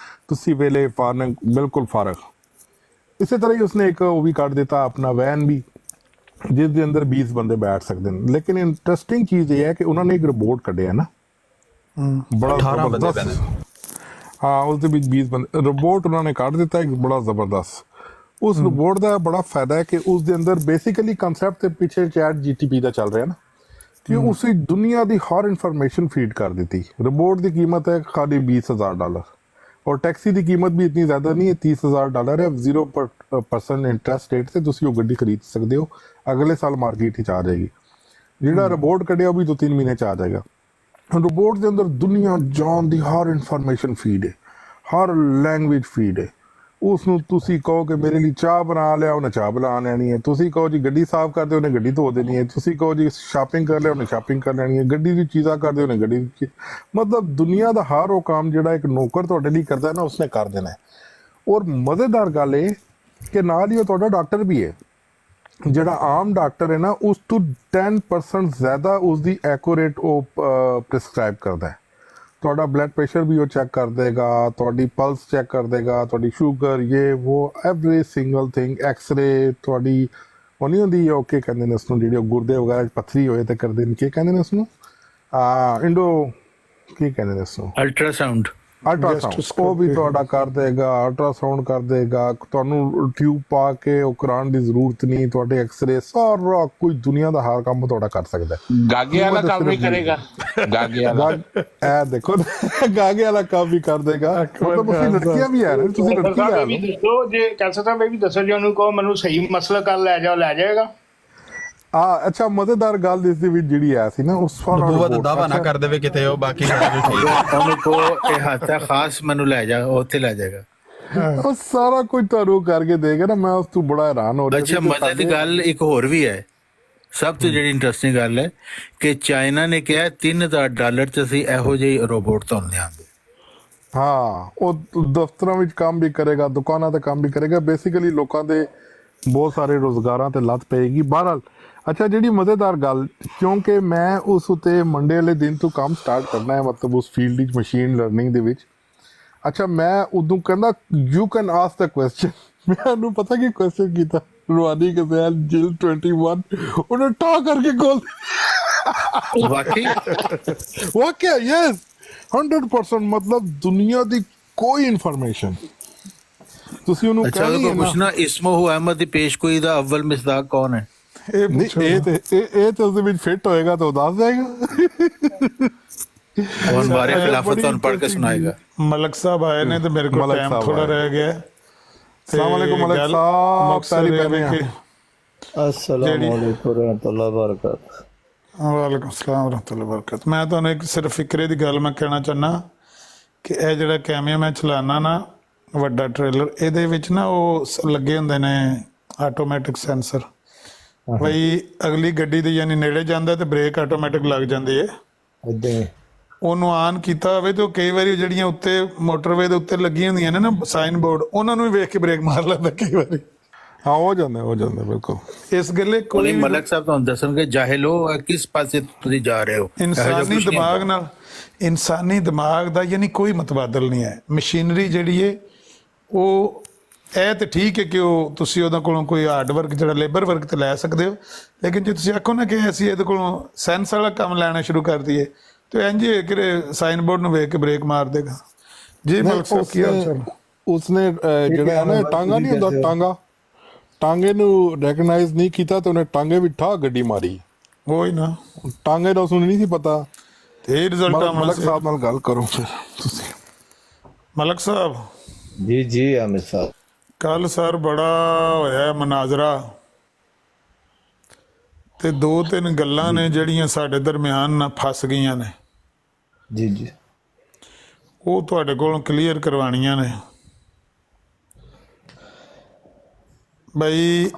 ਤੁਸੀਂ ਵੇਲੇ ਫਾਰਗ, ਬਿਲਕੁਲ ਫਾਰਗ। ਇਸੇ ਤਰ੍ਹਾਂ ਹੀ ਉਸਨੇ ਇੱਕ ਉਹ ਵੀ ਕੱਢ ਦਿੱਤਾ ਆਪਣਾ ਵੈਨ ਵੀ, ਜਿਸ ਦੇ ਅੰਦਰ 20 ਬੰਦੇ ਬੈਠ ਸਕਦੇ ਨੇ। ਲੇਕਿਨ ਇੰਟਰਸਟਿੰਗ ਚੀਜ਼ ਇਹ ਹੈ ਕਿ ਉਹਨਾਂ ਨੇ ਇੱਕ ਰੋਬੋਟ ਕੱਢਿਆ ਨਾ, ਬੜਾ ਜ਼ਬਰਦਸਤ। ਹਾਂ, ਉਸ ਦੇ ਵਿੱਚ 20 ਬੰਦੇ ਰੋਬੋਟ ਉਹਨਾਂ ਨੇ ਕੱਢ ਦਿੱਤਾ, ਇੱਕ ਬੜਾ ਜ਼ਬਰਦਸਤ। ਉਸ ਰੋਬੋਟ ਦਾ ਬੜਾ ਫਾਇਦਾ ਹੈ ਕਿ ਉਸ ਦੇ ਅੰਦਰ ਬੇਸਿਕਲੀ ਕੰਸੈਪਟ ਦੇ ਪਿੱਛੇ ਚੈਟ GTP ਦਾ ਚੱਲ ਰਿਹਾ ਨਾ, ਕਿ ਉਸੇ ਦੁਨੀਆ ਦੀ ਹਰ ਇਨਫੋਰਮੇਸ਼ਨ ਫੀਡ ਕਰ ਦਿੱਤੀ। ਰੋਬੋਟ ਦੀ ਕੀਮਤ ਹੈ ਖਾਲੀ $20,000, ਔਰ ਟੈਕਸੀ ਦੀ ਕੀਮਤ ਵੀ ਇਤਨੀ ਜ਼ਿਆਦਾ ਨਹੀਂ ਹੈ, $30,000 ਹੈ। 0% ਇੰਟਰਸਟ ਰੇਟ ਤੇ ਤੁਸੀਂ ਉਹ ਗੱਡੀ ਖਰੀਦ ਸਕਦੇ ਹੋ। ਅਗਲੇ ਸਾਲ ਮਾਰਕੀਟ ਵਿੱਚ ਆ ਜਾਏਗੀ। ਜਿਹੜਾ ਰੋਬੋਟ ਕੱਢਿਆ ਉਹ ਵੀ 2-3 ਮਹੀਨੇ ਚ ਆ ਜਾਏਗਾ। ਰੋਬੋਟ ਦੇ ਅੰਦਰ ਦੁਨੀਆ ਜਾਨ ਦੀ ਹਰ ਇਨਫੋਰਮੇਸ਼ਨ ਫੀਡ ਹੈ, ਹਰ ਲੈਂਗੁਏਜ ਫੀਡ ਹੈ। ਉਸ ਨੂੰ ਤੁਸੀਂ ਕਹੋ ਕਿ ਮੇਰੇ ਲਈ ਚਾਹ ਬਣਾ ਲਿਆ, ਉਹਨੇ ਚਾਹ ਬਣਾ ਲੈਣੀ ਹੈ। ਤੁਸੀਂ ਕਹੋ ਜੀ ਗੱਡੀ ਸਾਫ਼ ਕਰ ਦਿਓ, ਉਹਨੇ ਗੱਡੀ ਧੋ ਦੇਣੀ ਹੈ। ਤੁਸੀਂ ਕਹੋ ਜੀ ਸ਼ਾਪਿੰਗ ਕਰ ਲਿਆ, ਉਹਨੇ ਸ਼ਾਪਿੰਗ ਕਰ ਲੈਣੀ ਹੈ। ਗੱਡੀ ਦੀ ਚੀਜ਼ਾਂ ਕਰ ਦਿਓ, ਉਹਨੇ ਗੱਡੀ ਦੀ। ਮਤਲਬ ਦੁਨੀਆ ਦਾ ਹਰ ਉਹ ਕੰਮ ਜਿਹੜਾ ਇੱਕ ਨੌਕਰ ਤੁਹਾਡੇ ਲਈ ਕਰਦਾ ਨਾ, ਉਸਨੇ ਕਰ ਦੇਣਾ ਹੈ। ਔਰ ਮਜ਼ੇਦਾਰ ਗੱਲ ਇਹ ਕਿ ਨਾਲ ਹੀ ਉਹ ਤੁਹਾਡਾ ਡਾਕਟਰ ਵੀ ਹੈ। ਜਿਹੜਾ ਆਮ ਡਾਕਟਰ ਹੈ ਨਾ, ਉਸ ਤੋਂ 10% ਜ਼ਿਆਦਾ ਉਸਦੀ ਐਕੂਰੇਟ ਉਹ ਪ੍ਰਿਸਕ੍ਰਾਈਬ ਕਰਦਾ ਹੈ। ਤੁਹਾਡਾ ਬਲੱਡ ਪ੍ਰੈਸ਼ਰ ਵੀ ਉਹ ਚੈੱਕ ਕਰ ਦੇਗਾ, ਤੁਹਾਡੀ ਪਲਸ ਚੈੱਕ ਕਰ ਦੇਗਾ, ਤੁਹਾਡੀ ਸ਼ੂਗਰ, ਇਹ ਉਹ ਐਵਰੀ ਸਿੰਗਲ ਥਿੰਗ। ਐਕਸਰੇ ਤੁਹਾਡੀ ਉਹ ਨਹੀਂ ਹੁੰਦੀ, ਉਹ ਕੀ ਕਹਿੰਦੇ ਨੇ ਉਸਨੂੰ, ਜਿਹੜੀ ਉਹ ਗੁਰਦੇ ਵਗੈਰਾ ਪੱਥਰੀ ਹੋਏ ਤੇ ਕਰਦੇ ਨੇ, ਕੀ ਕਹਿੰਦੇ ਨੇ ਉਸਨੂੰ, ਕੀ ਕਹਿੰਦੇ ਨੇ ਉਸਨੂੰ, ਅਲਟਰਾਸਾਊਂਡ। ਉਹ ਵੀ ਤੁਹਾਡਾ ਕਰ ਦੇਗਾ, ਅਲਟਰਾਸਾਊਂਡ ਕਰ ਦੇਗਾ। ਤੁਹਾਨੂੰ ਟਿਊਬ ਪਾ ਕੇ ਉਹ ਕਰਾਉਣ ਦੀ ਜ਼ਰੂਰਤ ਨਹੀਂ, ਤੁਹਾਡੇ ਐਕਸਰੇ, ਸਾਰਾ ਕੋਈ ਦੁਨੀਆ ਦਾ ਹਰ ਕੰਮ ਤੁਹਾਡਾ ਕਰ ਸਕਦਾ। ਗਾਗੇ ਵਾਲਾ ਕੰਮ ਵੀ ਕਰੇਗਾ, ਗਾਗੇ ਵਾਲਾ। ਇਹ ਦੇਖੋ, ਗਾਗੇ ਵਾਲਾ ਕੰਮ ਵੀ ਕਰ ਦੇਗਾ। ਮਤਲਬ ਅਸੀਂ ਲੜਕੀਆਂ ਵੀ ਆ ਰਹੇ, ਤੁਸੀਂ ਲੜਕੀ ਆ ਦੱਸੋ ਜੇ ਕੈਸਾ ਸਾਹਿਬ ਇਹ ਵੀ ਦੱਸੋ ਜੀ ਉਹਨੂੰ ਕਹੋ ਮੈਨੂੰ ਸਹੀ ਮਸਲਾ ਕਰ ਲੈ ਜਾਏਗਾ। ਅੱਛਾ, ਮਜ਼ੇਦਾਰ ਗੱਲ ਇਸ ਦੇ ਵਿੱਚ ਜਿਹੜੀ ਆ ਸੀ ਨਾ, ਉਸ ਨਬੂਵਤ ਦਾਵਾ ਨਾ ਕਰ ਦੇਵੇ ਕਿਤੇ ਉਹ, ਬਾਕੀ ਉਹਨੂੰ ਕੋ ਇਹ ਹੱਥਾ ਖਾਸ ਮੈਨੂੰ ਲੈ ਜਾ, ਉੱਥੇ ਲੈ ਜਾਏਗਾ। ਉਹ ਸਾਰਾ ਕੁਝ ਤੁਹਾਨੂੰ ਕਰਕੇ ਦੇਗਾ ਨਾ। ਮੈਂ ਉਸ ਤੋਂ ਬੜਾ ਹੈਰਾਨ ਹੋ ਰਿਹਾ। ਅੱਛਾ, ਮਜ਼ੇ ਦੀ ਗੱਲ ਇੱਕ ਹੋਰ ਵੀ ਹੈ, ਸਭ ਤੋਂ ਜਿਹੜੀ ਇੰਟਰਸਟਿੰਗ ਗੱਲ ਹੈ ਕਿ ਚਾਈਨਾ ਨੇ ਕਿਹਾ $3,000 ਚ ਅਸੀਂ ਇਹੋ ਜਿਹੀ ਰੋਬੋਟ ਤੁਹਾਨੂੰ ਦਿਆਂਗੇ। ਹਾਂ, ਉਹ ਦਫ਼ਤਰਾਂ ਵਿੱਚ ਕੰਮ ਵੀ ਕਰੇਗਾ, ਦੁਕਾਨਾਂ ਤੇ ਕੰਮ ਵੀ ਕਰੇਗਾ। ਬੇਸਿਕਲੀ ਲੋਕਾਂ ਦੇ ਬਹੁਤ ਸਾਰੇ ਰੁਜ਼ਗਾਰਾਂ ਤੇ ਲੱਤ ਪਏਗੀ। ਬਹਰਹਾਲ ਅੱਛਾ ਜਿਹੜੀ ਮਜ਼ੇਦਾਰ ਗੱਲ, ਕਿਉਂਕਿ ਮੈਂ ਉਸ ਉਤੇ ਮੰਡੇ ਵਾਲੇ ਦਿਨ ਤੋਂ ਕੰਮ ਸਟਾਰਟ ਕਰਨਾ ਹੈ, ਮਤਲਬ ਉਸ ਫੀਲਡ ਵਿੱਚ ਮਸ਼ੀਨ ਲਰਨਿੰਗ ਦੇ ਵਿੱਚ। ਅੱਛਾ ਮੈਂ ਉਦੋਂ ਕਹਿੰਦਾ you can ask the question, ਮੈਂ ਉਹਨੂੰ ਪਤਾ ਕੀ ਕੁਐਸਚਨ ਕੀਤਾ, ਰਵਾਨੀ ਗਜ਼ੈਲ ਜਿਲ 21 ਉਹਨੇ ਟਾ ਕਰਕੇ ਕੋਲ ਵਾਕਿਆ ਯੈਸ 100%, ਮਤਲਬ ਦੁਨੀਆ ਦੀ ਕੋਈ ਇਨਫੋਰਮੇਸ਼ਨ ਤੁਸੀਂ ਉਹਨੂੰ ਅੱਛਾ ਕਹਿਣੀ ਹੈ ਨਾ। ਪੁੱਛਣਾ ਇਸਮੋ ਅਹਿਮਦ ਦੀ ਪੇਸ਼ਗੋਈ ਦਾ ਅਵਲ ਮਿਸਦਾਕ ਕੌਣ ਹੈ? ਇਹ ਤੇ ਉਸਦੇ ਵਿੱਚ ਫਿੱਟ ਹੋਏਗਾ ਤਾਂ ਉਹ ਦੱਸ ਜਾਏਗਾ। ਕੌਣ ਬਾਰੇ ਖਿਲਾਫਤ ਤੁਹਾਨੂੰ ਪੜ੍ਹ ਕੇ ਸੁਣਾਏਗਾ। ਮਲਕ ਸਾਹਿਬ ਆਏ ਨੇ ਤੇ ਮੇਰੇ ਕੋਲ ਟਾਈਮ ਥੋੜਾ ਰਹਿ ਗਿਆ। अस्सलाम वालेकुम मलिक साहब, तारीफ कर रहे हैं। अस्सलाम वालेकुम रहमतुल्लाह बरकातहू। ਵਾਲੇਕੁਮ ਸਲਾਮ ਵਰਹਮਤੁல்லாਹ ਵਬਰਕਾਤੁਹ। ਮੈਂ ਤੁਹਾਨੂੰ ਇੱਕ ਸਿਰਫ ਫਿਕਰੇ ਦੀ ਗੱਲ ਮੈਂ ਕਹਿਣਾ ਚਾਹੁੰਦਾ ਕਿ ਇਹ ਜਿਹੜਾ ਕੈਮੀਆ ਮੈਂ ਚਲਾਉਣਾ ਨਾ ਵੱਡਾ ਟ੍ਰੇਲਰ, ਇਹਦੇ ਵਿੱਚ ਨਾ ਉਹ ਲੱਗੇ ਹੁੰਦੇ ਨੇ ਆਟੋਮੈਟਿਕ ਸੈਂਸਰ, ਬਈ ਅਗਲੀ ਗੱਡੀ ਦੇ ਯਾਨੀ ਨੇੜੇ ਜਾਂਦਾ ਤੇ ਬ੍ਰੇਕ ਆਟੋਮੈਟਿਕ ਲੱਗ ਜਾਂਦੀ ਹੈ। ਉਹਨੂੰ ਆਨ ਕੀਤਾ ਹੋਵੇ ਤੇ ਉਹ ਕਈ ਵਾਰੀ ਜਿਹੜੀਆਂ ਉੱਤੇ ਮੋਟਰਵੇ ਦੇ ਉੱਤੇ ਲੱਗੀਆਂ ਹੁੰਦੀਆਂ ਨੇ ਨਾ ਸਾਈਨ ਬੋਰਡ, ਉਹਨਾਂ ਨੂੰ ਵੀ ਵੇਖ ਕੇ ਬ੍ਰੇਕ ਮਾਰ ਲੈਂਦਾ ਕਈ ਵਾਰੀ। ਹਾਂ ਹੋ ਜਾਂਦਾ ਬਿਲਕੁਲ। ਇਸ ਗੱਲੇ ਕੋਈ ਮਲਕ ਸਾਹਿਬ ਤੁਹਾਨੂੰ ਦੱਸਣਗੇ ਜਾਹਿਲੋ ਕਿਸ ਪਾਸੇ ਤੁਸੀਂ ਜਾ ਰਹੇ ਹੋ। ਇਨਸਾਨੀ ਦਿਮਾਗ ਨਾਲ, ਇਨਸਾਨੀ ਦਿਮਾਗ ਦਾ ਯਾਨੀ ਕੋਈ ਮਤਬਾਦਲ ਨਹੀਂ ਹੈ। ਮਸ਼ੀਨਰੀ ਜਿਹੜੀ ਹੈ ਉਹ ਇਹ ਤੇ ਠੀਕ ਹੈ ਕਿ ਉਹ ਤੁਸੀਂ ਉਹਦੇ ਕੋਲੋਂ ਕੋਈ ਹਾਰਡ ਵਰਕ ਜਿਹੜਾ ਲੇਬਰ ਵਰਕ ਤੇ ਲੈ ਸਕਦੇ ਹੋ, ਲੇਕਿਨ ਜੇ ਤੁਸੀਂ ਆਖੋ ਨਾ ਕਿ ਅਸੀਂ ਇਹਦੇ ਕੋਲੋਂ ਸੈਂਸ ਵਾਲਾ ਕੰਮ ਲੈਣਾ ਸ਼ੁਰੂ ਕਰ ਦਈਏ ਤੇ ਇੰਝ ਹੀ ਕਿ ਸਾਈਨ ਬੋਰਡ ਨੂੰ ਵੇਖ ਕੇ ਬ੍ਰੇਕ ਮਾਰ ਦੇਗਾ। ਜੀ ਮਲਕ ਸਾਹਿਬ ਕੀ ਹਾਲ ਚਾਲ? ਉਸਨੇ ਜਿਹੜਾ ਹੈ ਨਾ ਟਾਂਗਾ ਨਹੀਂ ਹੁੰਦਾ, ਟਾਂਗੇ ਨੂੰ ਰੈਕਗਨਾਈਜ਼ ਨਹੀਂ ਕੀਤਾ ਤੇ ਉਹਨੇ ਟਾਂਗੇ ਵੀ ਠਾ ਗੱਡੀ ਮਾਰੀ। ਉਹੀ ਨਾ, ਟਾਂਗੇ ਦਾ ਉਸਨੂੰ ਨਹੀਂ ਸੀ ਪਤਾ ਤੇ ਰਿਜ਼ਲਟ ਆ। ਮਲਕ ਸਾਹਿਬ ਨਾਲ ਗੱਲ ਕਰੋ ਫਿਰ ਤੁਸੀਂ। ਮਲਕ ਸਾਹਿਬ ਜੀ ਜੀ ਆਮਿਰ ਸਾਹਿਬ, ਕੱਲ ਸਰ ਬੜਾ ਹੋਇਆ ਮਨਾਜ਼ਰਾ ਤੇ 2-3 ਗੱਲਾਂ ਨੇ ਜਿਹੜੀਆਂ ਸਾਡੇ ਦਰਮਿਆਨ ਨਾ ਫਸ ਗਈਆਂ ਨੇ। ਜੀ ਉਹ ਤੁਹਾਡੇ ਕੋਲੋਂ ਕਲੀਅਰ ਕਰਵਾਉਣੀਆਂ ਨੇ। ਬਈ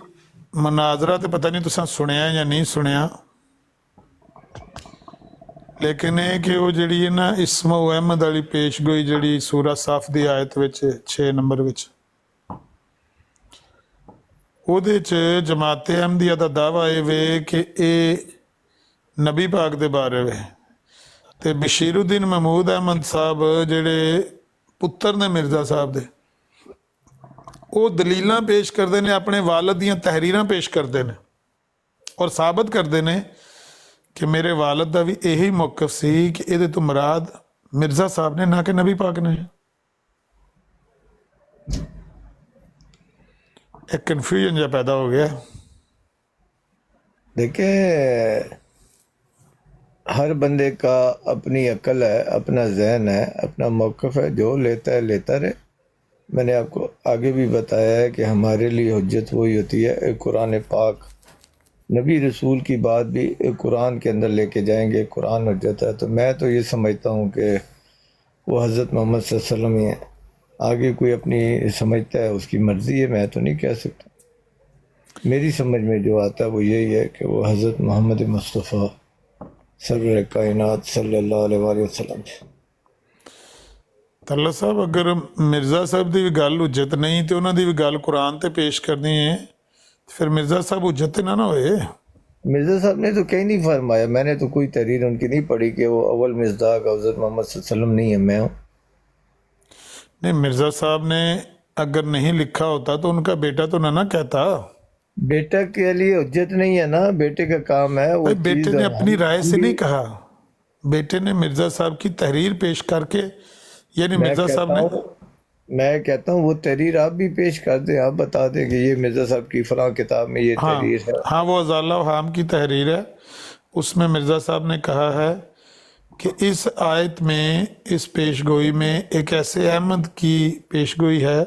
ਮਨਾਜ਼ਰਾ ਤੇ ਪਤਾ ਨਹੀਂ ਤੁਸੀਂ ਸੁਣਿਆ ਜਾਂ ਨਹੀਂ ਸੁਣਿਆ, ਲੇਕਿਨ ਇਹ ਕਿ ਉਹ ਜਿਹੜੀ ਹੈ ਨਾ ਇਸਮੋ ਅਹਿਮਦ ਵਾਲੀ ਪੇਸ਼ਗੋਈ ਜਿਹੜੀ ਸੂਰਾ ਸਾਫ ਦੀ ਆਇਤ ਵਿੱਚ 6 ਨੰਬਰ ਵਿੱਚ, ਉਹਦੇ 'ਚ ਜਮਾਤ ਅਹਿਮਦੀਆ ਦਾ ਦਾਵਾ ਇਹ ਵੇ ਕਿ ਇਹ ਨਬੀ ਪਾਕ ਦੇ ਬਾਰੇ ਵੇ ਤੇ ਬਸ਼ੀਰੁਦੀਨ ਮਹਿਮੂਦ ਅਹਿਮਦ ਸਾਹਿਬ ਜਿਹੜੇ ਪੁੱਤਰ ਨੇ ਮਿਰਜ਼ਾ ਸਾਹਿਬ ਦੇ, ਉਹ ਦਲੀਲਾਂ ਪੇਸ਼ ਕਰਦੇ ਨੇ, ਆਪਣੇ ਵਾਲਦ ਦੀਆਂ ਤਹਿਰੀਰਾਂ ਪੇਸ਼ ਕਰਦੇ ਨੇ ਔਰ ਸਾਬਤ ਕਰਦੇ ਨੇ ਕਿ ਮੇਰੇ ਵਾਲਦ ਦਾ ਵੀ ਇਹੀ ਮੌਕਫ ਸੀ ਕਿ ਇਹਦੇ ਤੋਂ ਮੁਰਾਦ ਮਿਰਜ਼ਾ ਸਾਹਿਬ ਨੇ, ਨਾ ਕਿ ਨਬੀ ਪਾਕ ਨੇ। एक कन्फ्यूजन जो पैदा हो गया। देखिए हर बंदे का अपनी अक्ल है, अपना जहन है, अपना मौक़िफ़ है, जो लेता है लेता रहे। मैंने आपको आगे भी बताया है कि हमारे लिए हुज्जत वही होती है, एक कुरान पाक, नबी रसूल की बात भी एक कुरान के अंदर लेके जाएंगे, कुरान हुज्जत है। तो मैं तो ये समझता हूँ कि वो हज़रत मोहम्मद सल्लल्लाहु अलैहि वसल्लम ही है। आगे कोई अपनी समझता है, उसकी मर्ज़ी है, मैं तो नहीं कह सकता। मेरी समझ में जो आता है वो यही है कि वो हज़रत मोहम्मद मुस्तफ़ा सरवर कायनात सल्लल्लाहु अलैहि वसल्लम। तल्ला साहब अगर मिर्ज़ा साहब की भी गल हुज्जत नहीं तो उन्होंने भी गल कुरान ते पेश करनी है, फिर मिर्ज़ा साहब हुज्जत ना होए। मिर्ज़ा साहब ने तो कहीं नहीं फरमाया, मैंने तो कोई तहरीर उनकी नहीं पढ़ी कि वो अव्वल मिसदाक हज़रत मोहम्मद सल्लल्लाहु अलैहि वसल्लम नहीं है, मैं हूँ। नहीं, मिर्ज़ा साहब ने अगर नहीं लिखा होता तो उनका बेटा तो ना कहता। बेटा के लिए हुज्जत नहीं है ना, बेटे का काम है वो। बेटे ने अपनी राय से नहीं कहा, बेटे ने मिर्ज़ा साहब की तहरीर पेश करके, यानी मिर्ज़ा साहब ने, मैं कहता हूँ वो तहरीर आप भी पेश कर दें, आप बता दें कि ये मिर्ज़ा साहब की फलां किताब में ये तहरीर है। हाँ, वो अज़ाला हाम की तहरीर है, उसमें मिर्ज़ा साहब ने कहा है कि इस आयत में, इस पेशगोई में एक ऐसे अहमद की पेशगोई है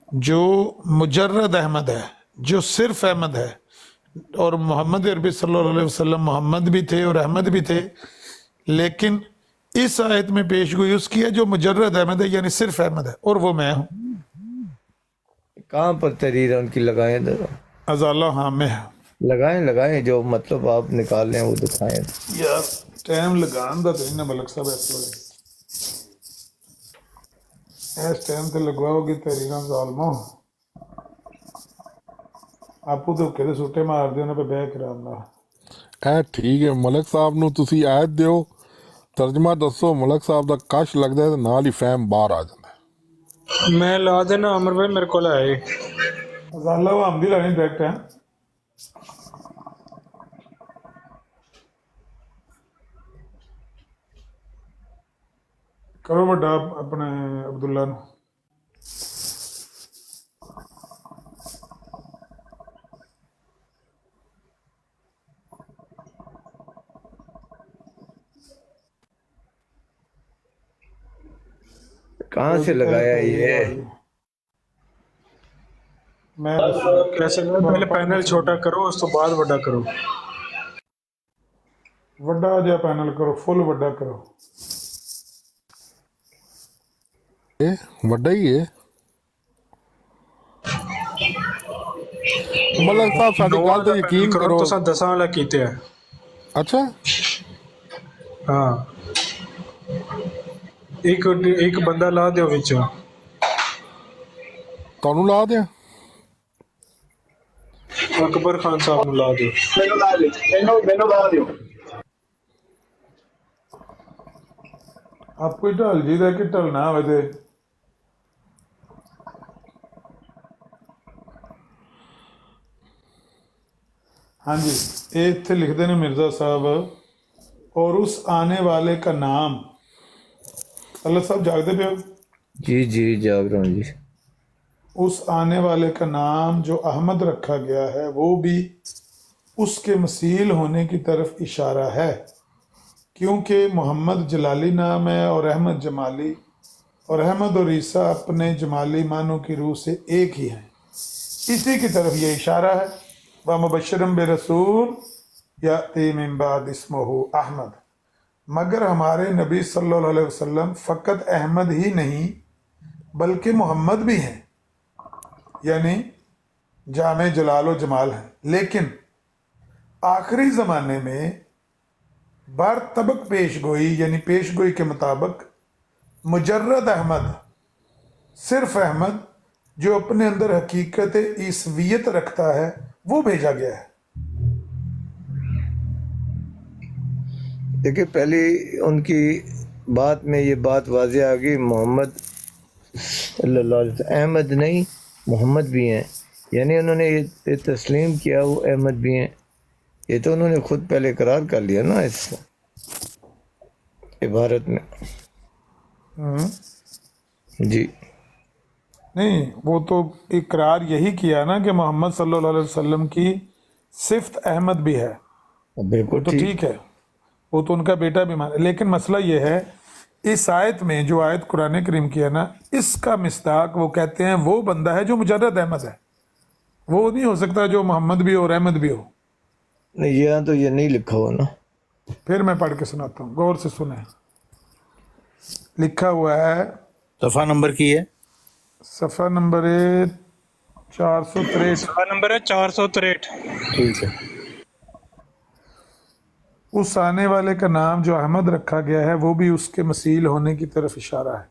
जो मुजर्रद अहमद है, जो सिर्फ अहमद है। और मोहम्मद अरबी सल्लल्लाहु अलैहि वसल्लम मोहम्मद भी थे और अहमद भी थे, लेकिन इस आयत में पेशगोई उसकी है जो मुजर्रद अहमद है, यानी सिर्फ अहमद है, और वो मैं हूँ। कहाँ पर तहरीर है उनकी, लगाएं अज़ाला हाम में है, लगाएं जो मतलब आप निकाल लें वो दिखाएं यार। टाइम लगान दा तो इन्हें मलक साहब इस टाइम ते लगवाओगे तहरीरां ज़ालमो। ਆਪੂ ਧੋਕੇ ਦੇ ਸੁੱਟੇ ਮਾਰਦੇ ਉਹਨਾਂ 'ਤੇ ਬਹਿ ਕੇ ਆਰਾਮ ਨਾਲ। ਇਹ ਠੀਕ ਹੈ, ਮਲਕ ਸਾਹਿਬ ਨੂੰ ਤੁਸੀਂ ਆਇਤ ਦਿਓ, ਤਰਜਮਾ ਦੱਸੋ, ਮਲਕ ਸਾਹਿਬ ਦਾ ਕਸ਼ ਲੱਗਦਾ ਹੈ ਤੇ ਨਾਲ ਹੀ ਫਹਿਮ ਬਾਹਰ ਆ ਜਾਂਦਾ ਹੈ। ਮੈਂ ਲਾ ਦੇਣਾ ਅਮਰ ਭਾਈ, ਮੇਰੇ ਕੋਲ ਆਏ ਅਜ਼ਾਲਾ ਉਹ ਆਮਦੀ ਲਾਣੀ ਡਾਇਰੈਕਟ ਹੈ। ਕਰੋ ਵੱਡਾ ਆਪਣੇ ਅਬਦੁੱਲਾ ਨੂੰ। कहाँ से लगाया ये? मैं कैसे पहले पैनल छोटा करो उस तो बाद बड़ा करो। ਵੱਡਾ ਜਿਹਾ ਪੈਨਲ ਕਰੋ, ਫੁੱਲ ਵੱਡਾ ਕਰੋ। ਇਹ ਵੱਡਾ ਹੀ ਹੈ। ਮਲਕ ਸਾਹਿਬ ਸਾਡੀ ਗੱਲ ਤੇ ਯਕੀਨ ਕਰੋ, ਤੁਸੀਂ 10 ਵਾਲਾ ਕੀਤੇ ਆ। ਅੱਛਾ ਹਾਂ, ਇੱਕ ਬੰਦਾ ਲਾ ਦਿਓ ਵਿੱਚੋਂ। ਤੁਹਾਨੂੰ ਲਾ ਦਿਆਂ? ਅਕਬਰ ਖਾਨ ਸਾਹਿਬ ਨੂੰ ਲਾ ਦਿਓ। ਮੈਨੂੰ ਲਾ ਦਿਓ। ਆਪ ਕੋਈ ਢਲ ਜੀ ਦਾ ਕਿ ਢਲਣਾ ਹੋਵੇ ਤੇ ਹਾਂਜੀ, ਇਹ ਇੱਥੇ ਲਿਖਦੇ ਨੇ ਮਿਰਜ਼ਾ ਸਾਹਿਬ, ਔਰ ਉਸ ਆने वाले का नाम। अल्लाह साहब जागते पे हो? जी जी जाग रहा हूँ जी। उस आने वाले का नाम जो अहमद रखा गया है वो भी उसके मसील होने की तरफ इशारा है, क्योंकि मोहम्मद जलाली नाम है और अहमद जमाली, और अहमद और ईसा अपने जमाली मानों की रूह से एक ही हैं। इसी की तरफ ये इशारा है। व मुबश्शिरन बिरसूल याती मिन बाद इस्मुहु अहमद। मगर हमारे नबी सल्लल्लाहु अलैहि वसल्लम फ़कत अहमद ही नहीं बल्कि मोहम्मद भी हैं, यानी जामे जलाल व जमाल हैं। लेकिन आखिरी ज़माने में बार तबक पेशगोई यानी पेशगोई के मुताबिक मुजर्रद अहमद, सिर्फ अहमद जो अपने अंदर हकीकत ईसवियत रखता है वो भेजा गया है। देखिए पहली उनकी बात में ये बात वाज़ेह आ गई, मोहम्मद सल्लल्लाहु अलैहि वसल्लम अहमद नहीं मोहम्मद भी हैं, यानी उन्होंने ये तस्लीम किया वो अहमद भी हैं। ये तो उन्होंने खुद पहले इकरार कर लिया ना इस इबारत में। जी नहीं, वो तो इकरार यही किया ना कि मोहम्मद सल्लल्लाहु अलैहि वसल्लम की सिफ्त अहमद भी है, बिल्कुल तो ठीक है, वो तो उनका बेटा भी माना। लेकिन मसला ये है, इस आयत में जो आयत कुरान करीम की है ना, इसका मिस्ताक वो कहते हैं वो बंदा है जो मुजर्रद अहमद है, वो नहीं हो सकता जो मोहम्मद भी हो और अहमद भी हो। नहीं, यहाँ तो ये नहीं लिखा हुआ ना। फिर मैं पढ़ के सुनाता हूँ, गौर से सुने। लिखा हुआ है, सफ़ा नंबर की है, सफ़ा नंबर है 463। सफ़ा नंबर है 463। ठीक है। उस आने वाले का नाम जो अहमद रखा गया है वो भी उसके मसील होने की तरफ इशारा है,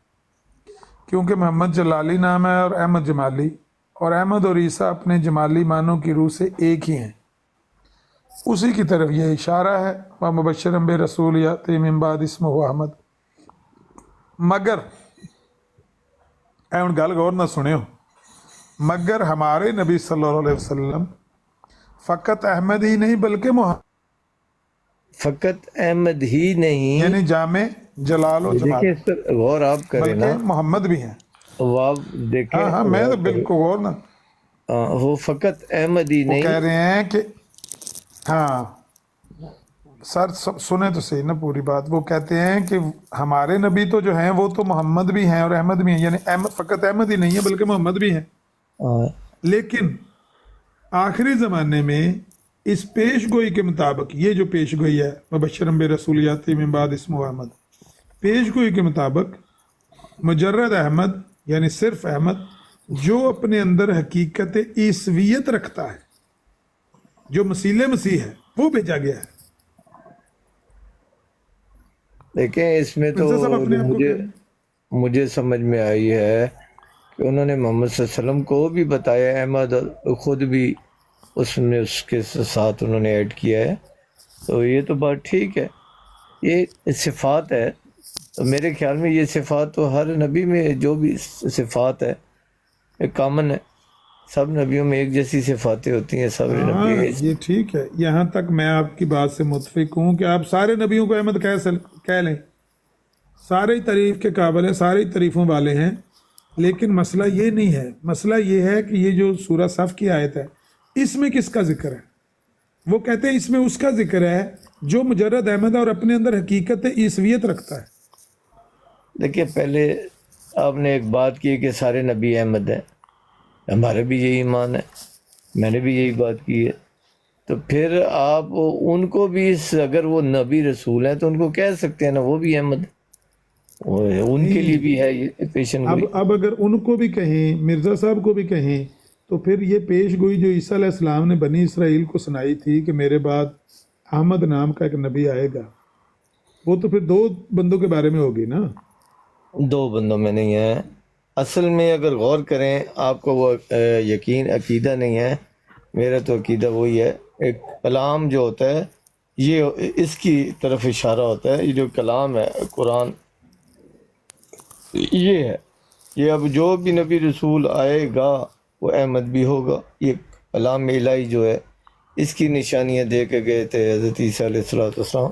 क्योंकि मोहम्मद जलाली नाम है और अहमद जमाली, और अहमद और ईसा अपने जमाली मानों की रूह से एक ही हैं। उसी की तरफ यह इशारा है। व मुबश्शिरन बिरसूल याती मिन बाद इस्मुहु अहमद। मगर ਹੁਣ ਗੱਲ गौर ना सुनियो, मगर हमारे नबी सल्लल्लाहु अलैहि वसल्लम फ़कत अहमद ही नहीं बल्कि फ़कत अहमद ही नहीं यानी जामे जलाल व जमाल। देखिए इस पर गौर आप करें ना, मोहम्मद भी हैं। वो आप देखें। हाँ हाँ, मैं तो बिल्कुल गौर ना, वो फ़कत अहमद ही नहीं कह रहे हैं कि हाँ सर सुने तो सही ना पूरी बात। वो कहते हैं कि हमारे नबी तो जो हैं वो तो मोहम्मद भी हैं और अहमद भी हैं, यानी अहमद फ़कत अहमद ही नहीं है बल्कि मोहम्मद भी हैं। लेकिन आखिरी ज़माने में इस पेशगोई के मुताबिक, ये जो पेशगोई है मुबश्शिरन बिरसूल याती मिन बाद इस्मुहु अहमद, पेशगोई के मुताबिक मुजर्रद अहमद यानी सिर्फ अहमद जो अपने अंदर हकीकत ईसवियत रखता है, जो मसीले मसीह है, वो भेजा गया है। देखें इसमें तो मुझे समझ में आई है कि उन्होंने मोहम्मद सल्लल्लाहु अलैहि वसल्लम को भी बताया, अहमद खुद भी اس میں اس کے ساتھ انہوں نے ایڈ کیا ہے، تو یہ تو بات ٹھیک ہے، یہ صفات ہے، تو میرے خیال میں یہ صفات تو ہر نبی میں جو بھی صفات ہے ایک کامن ہے، سب نبیوں میں ایک جیسی صفاتیں ہوتی ہیں، سب ہاں نبی یہ ٹھیک ہے، یہاں تک میں آپ کی بات سے متفق ہوں کہ آپ سارے نبیوں کو احمد کہہ لیں، سارے ہی تعریف کے قابل ہیں، سارے ہی تعریفوں والے ہیں، لیکن مسئلہ یہ نہیں ہے، مسئلہ یہ ہے کہ یہ جو سورہ صف کی آیت ہے اس میں کس کا ذکر ہے؟ وہ کہتے ہیں اس میں اس کا ذکر ہے جو مجرد احمد ہے اور اپنے اندر حقیقت عیسویت رکھتا ہے۔ دیکھیے پہلے آپ نے ایک بات کی کہ سارے نبی احمد ہیں، ہمارا بھی یہی ایمان ہے، میں نے بھی یہی بات کی ہے، تو پھر آپ ان کو بھی اگر وہ نبی رسول ہیں تو ان کو کہہ سکتے ہیں نا وہ بھی احمد، ان کے لیے بھی ہے یہ پیشن گوئی۔ اب اگر ان کو بھی کہیں، مرزا صاحب کو بھی کہیں، تو پھر یہ پیش گوئی جو عیسیٰ علیہ السلام نے بنی اسرائیل کو سنائی تھی کہ میرے بعد احمد نام کا ایک نبی آئے گا، وہ تو پھر 2 بندوں کے بارے میں ہوگی نا؟ 2 بندوں میں نہیں ہے، اصل میں اگر غور کریں آپ کو وہ یقین عقیدہ نہیں ہے، میرا تو عقیدہ وہی ہے، ایک کلام جو ہوتا ہے یہ اس کی طرف اشارہ ہوتا ہے، یہ جو کلام ہے قرآن یہ ہے، یہ اب جو بھی نبی رسول آئے گا وہ احمد بھی ہوگا، یہ کلام الہی جو ہے اس کی نشانیاں دے کے گئے تھے حضرت عیسیٰ علیہ السلام،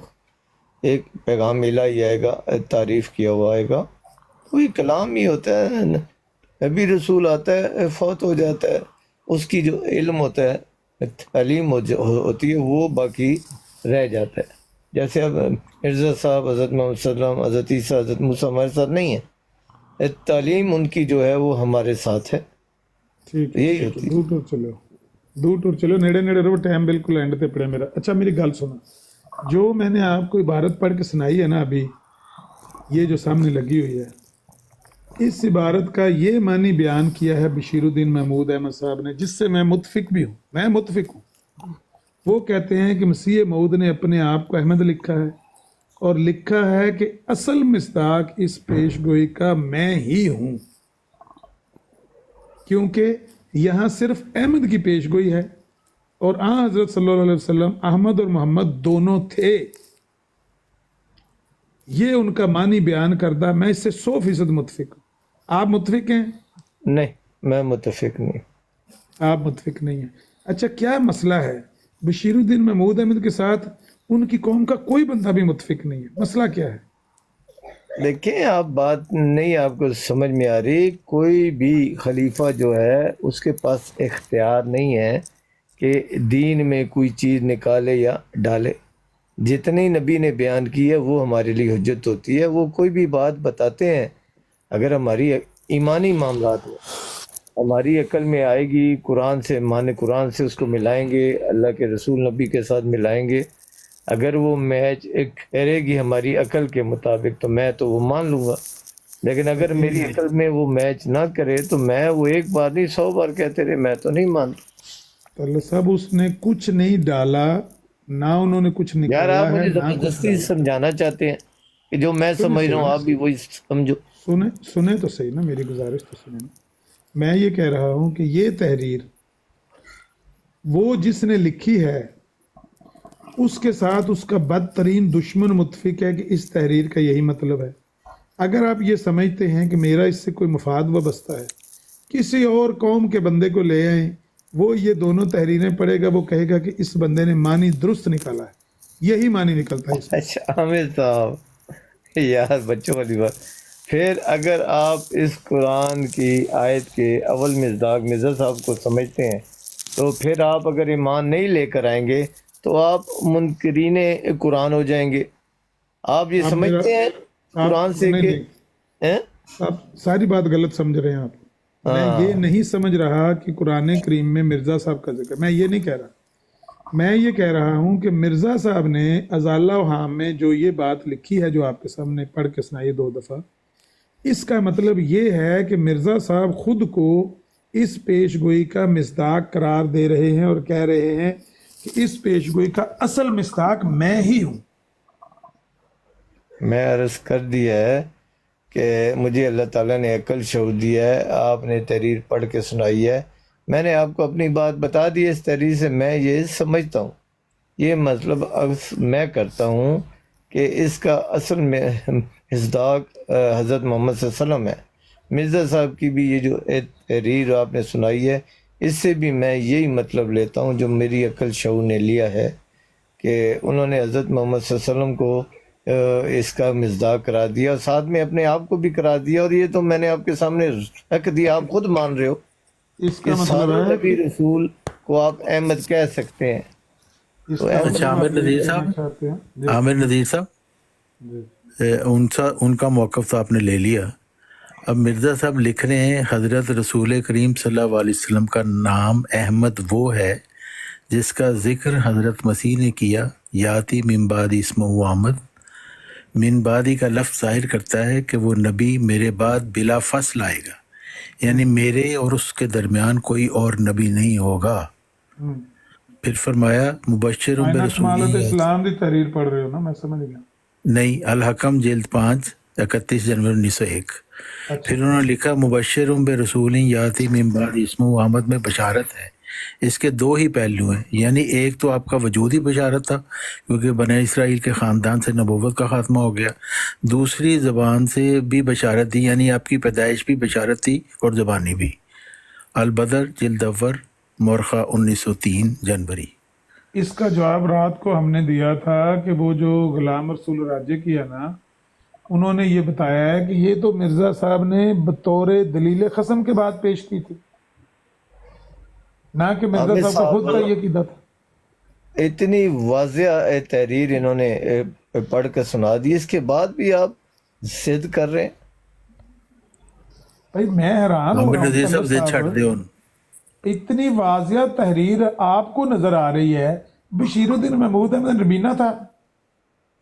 ایک پیغام الہی آئے گا، تعریف کیا ہوا آئے گا، وہی کلام ہی ہوتا ہے، نبی رسول آتا ہے فوت ہو جاتا ہے، اس کی جو علم ہوتا ہے تعلیم ہوتی ہے وہ باقی رہ جاتا ہے، جیسے اب مرزا صاحب حضرت محمد صلی اللہ علیہ وسلم حضرت عیسیٰ حضرت موسیٰ ہمارے ساتھ نہیں ہے، تعلیم ان کی جو ہے وہ ہمارے ساتھ ہے، ٹھیک ہے، یہی ہوتی ہے۔ دور ٹور چلو، نیڑے رہو، ٹائم بالکل اینڈ تے پڑے میرا۔ اچھا میری گل سنو، جو میں نے آپ کو عبارت پڑھ کے سنائی ہے نا ابھی، یہ جو سامنے لگی ہوئی ہے، اس عبارت کا یہ معنی بیان کیا ہے بشیر الدین محمود احمد صاحب نے، جس سے میں متفق بھی ہوں، میں متفق ہوں۔ وہ کہتے ہیں کہ مسیح موعود نے اپنے آپ کو احمد لکھا ہے، اور لکھا ہے کہ اصل مصداق اس پیش گوئی کا میں ہی ہوں، کیونکہ یہاں صرف احمد کی پیش گوئی ہے، اور حضرت صلی اللہ علیہ وسلم احمد اور محمد دونوں تھے، یہ ان کا معنی بیان کردہ، میں اس سے 100% متفق ہوں۔ آپ متفق ہیں؟ نہیں میں متفق نہیں۔ آپ متفق نہیں ہیں؟ اچھا کیا مسئلہ ہے؟ بشیر الدین محمود احمد کے ساتھ ان کی قوم کا کوئی بندہ بھی متفق نہیں ہے، مسئلہ کیا ہے؟ دیکھیں آپ بات نہیں آپ کو سمجھ میں آ رہی، کوئی بھی خلیفہ جو ہے اس کے پاس اختیار نہیں ہے کہ دین میں کوئی چیز نکالے یا ڈالے، جتنی نبی نے بیان کی ہے وہ ہمارے لیے حجت ہوتی ہے، وہ کوئی بھی بات بتاتے ہیں اگر ہماری ایمانی معاملات ہو، ہماری عقل میں آئے گی، قرآن سے قرآن سے اس کو ملائیں گے، اللہ کے رسول نبی کے ساتھ ملائیں گے، اگر وہ میچ ایک ٹھہرے گی ہماری عقل کے مطابق تو میں تو وہ مان لوں گا، لیکن اگر میری عقل میں وہ میچ نہ کرے تو میں وہ ایک بار نہیں 100 بار کہتے رہے میں تو نہیں مانتا۔ اللہ صاحب اس نے کچھ نہیں ڈالا، نہ انہوں نے کچھ یار نکالا آپ ہے، مجھے نہ کچھ زبردستی ڈالا۔ سمجھانا چاہتے ہیں کہ جو میں سمجھ رہا ہوں آپ بھی وہی سمجھو۔ سنیں تو صحیح نا، میری گزارش تو سنیں نا۔ میں یہ کہہ رہا ہوں کہ یہ تحریر وہ جس نے لکھی ہے اس کے ساتھ اس کا بدترین دشمن متفق ہے کہ اس تحریر کا یہی مطلب ہے۔ اگر آپ یہ سمجھتے ہیں کہ میرا اس سے کوئی مفاد وابستہ ہے، کسی اور قوم کے بندے کو لے آئیں، وہ یہ دونوں تحریریں پڑھے گا، وہ کہے گا کہ اس بندے نے معنی درست نکالا ہے، یہی معنی نکلتا ہے اس میں۔ اچھا عامر صاحب یار بچوں والی بات، پھر اگر آپ اس قرآن کی آیت کے اول مصداق مرزا صاحب کو سمجھتے ہیں تو پھر آپ اگر ایمان نہیں لے کر آئیں گے تو آپ منکرین قرآن ہو جائیں گے۔ آپ یہ سمجھتے ہیں قرآن سے کہ آپ ساری بات غلط سمجھ رہے ہیں۔ آپ میں یہ نہیں سمجھ رہا کہ قرآن کریم میں مرزا صاحب کا ذکر، میں یہ نہیں کہہ رہا، میں یہ کہہ رہا ہوں کہ مرزا صاحب نے ازالہ و حام میں جو یہ بات لکھی ہے جو آپ کے سامنے پڑھ کے سنائی 2 دفعہ، اس کا مطلب یہ ہے کہ مرزا صاحب خود کو اس پیش گوئی کا مصداق قرار دے رہے ہیں اور کہہ رہے ہیں کہ اس پیش گوئی کا اصل مصداق میں ہی ہوں۔ میں عرض کر دیا ہے کہ مجھے اللہ تعالیٰ نے عقل شعور دیا ہے، آپ نے تحریر پڑھ کے سنائی ہے، میں نے آپ کو اپنی بات بتا دی اس تحریر سے، میں یہ سمجھتا ہوں، یہ مطلب میں کرتا ہوں کہ اس کا اصل میں مصداق حضرت محمد صلی اللہ علیہ وسلم ہے۔ مرزا صاحب کی بھی یہ جو تحریر آپ نے سنائی ہے، اس سے بھی میں یہی مطلب لیتا ہوں جو میری عقل شعور نے لیا ہے، کہ انہوں نے حضرت محمد صلی اللہ علیہ وسلم کو اس کا مصداق قرار دیا، اور ساتھ میں اپنے آپ کو بھی قرار دیا، اور یہ تو میں نے آپ کے سامنے رکھ دیا، آپ خود مان رہے ہو اس کا مطلب ہے نبی رسول کو آپ احمد کہہ سکتے ہیں۔ اچھا عامر نذیر صاحب ان کا موقف تو آپ نے لے لیا، اب مرزا صاحب لکھ رہے ہیں حضرت رسول کریم صلی اللہ علیہ وسلم کا نام احمد وہ ہے جس کا ذکر حضرت مسیح نے کیا، یاتی من بعد اسمہ احمد، من بعدی کا لفظ ظاہر کرتا ہے کہ وہ نبی میرے بعد بلا فصل آئے گا، یعنی میرے اور اس کے درمیان کوئی اور نبی نہیں ہوگا۔ پھر فرمایا مبشر برسول اسلام دی تحریر پڑھ رہے ہو نا، میں سمجھ گیا۔ نہیں، الحکم جلد 5 31 جنوری 1901۔ پھر انہوں نے لکھا مبشر برسول یاتی من بعد اسمہ احمد میں بشارت ہے، اس کے 2 ہی پہلو ہیں، یعنی ایک تو آپ کا وجودی بشارت تھا کیونکہ بنی اسرائیل کے خاندان سے نبوت کا خاتمہ ہو گیا، دوسری زبان سے بھی بشارت تھی، یعنی آپ کی پیدائش بھی بشارت تھی اور زبانی بھی۔ البدر جلد اول مورخہ 1903 جنوری۔ اس کا جواب رات کو ہم نے دیا تھا کہ وہ جو غلام رسول راجے کی ہے نا، انہوں نے یہ بتایا ہے کہ یہ تو مرزا صاحب نے بطور دلیل قسم کے بعد پیش کی تھی، نہ کہ مرزا صاحب کو خود کا یہ قیدا تھا۔ اتنی واضح تحریر انہوں نے پڑھ کر سنا دی، اس کے بعد بھی آپ ضد کر رہے ہیں۔ بھائی میں حیران ہو رہا ہوں، اتنی واضح تحریر آپ کو نظر آ رہی ہے، بشیر الدین محمود احمد ربینہ تھا۔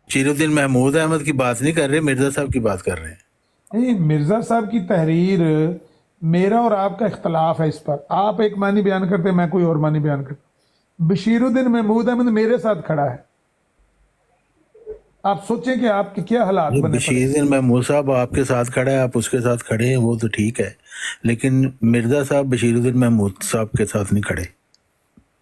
بشیر الدین محمود احمد کی بات نہیں کر رہے، مرزا صاحب کی بات کر رہے ہیں۔ نہیں، مرزا صاحب کی تحریر، میرا اور آپ کا اختلاف ہے اس پر، آپ ایک معنی بیان کرتے ہیں، میں کوئی اور معنی بیان کرتا ہوں۔ بشیر الدین محمود احمد میرے ساتھ کھڑا ہے، آپ سوچیں کہ آپ کے کیا حالات بنے۔ بشیر الدین محمود صاحب آپ کے ساتھ کھڑا ہے، آپ اس کے ساتھ کھڑے ہیں، وہ تو ٹھیک ہے، لیکن مرزا صاحب بشیر الدین محمود صاحب کے ساتھ نہیں کھڑے۔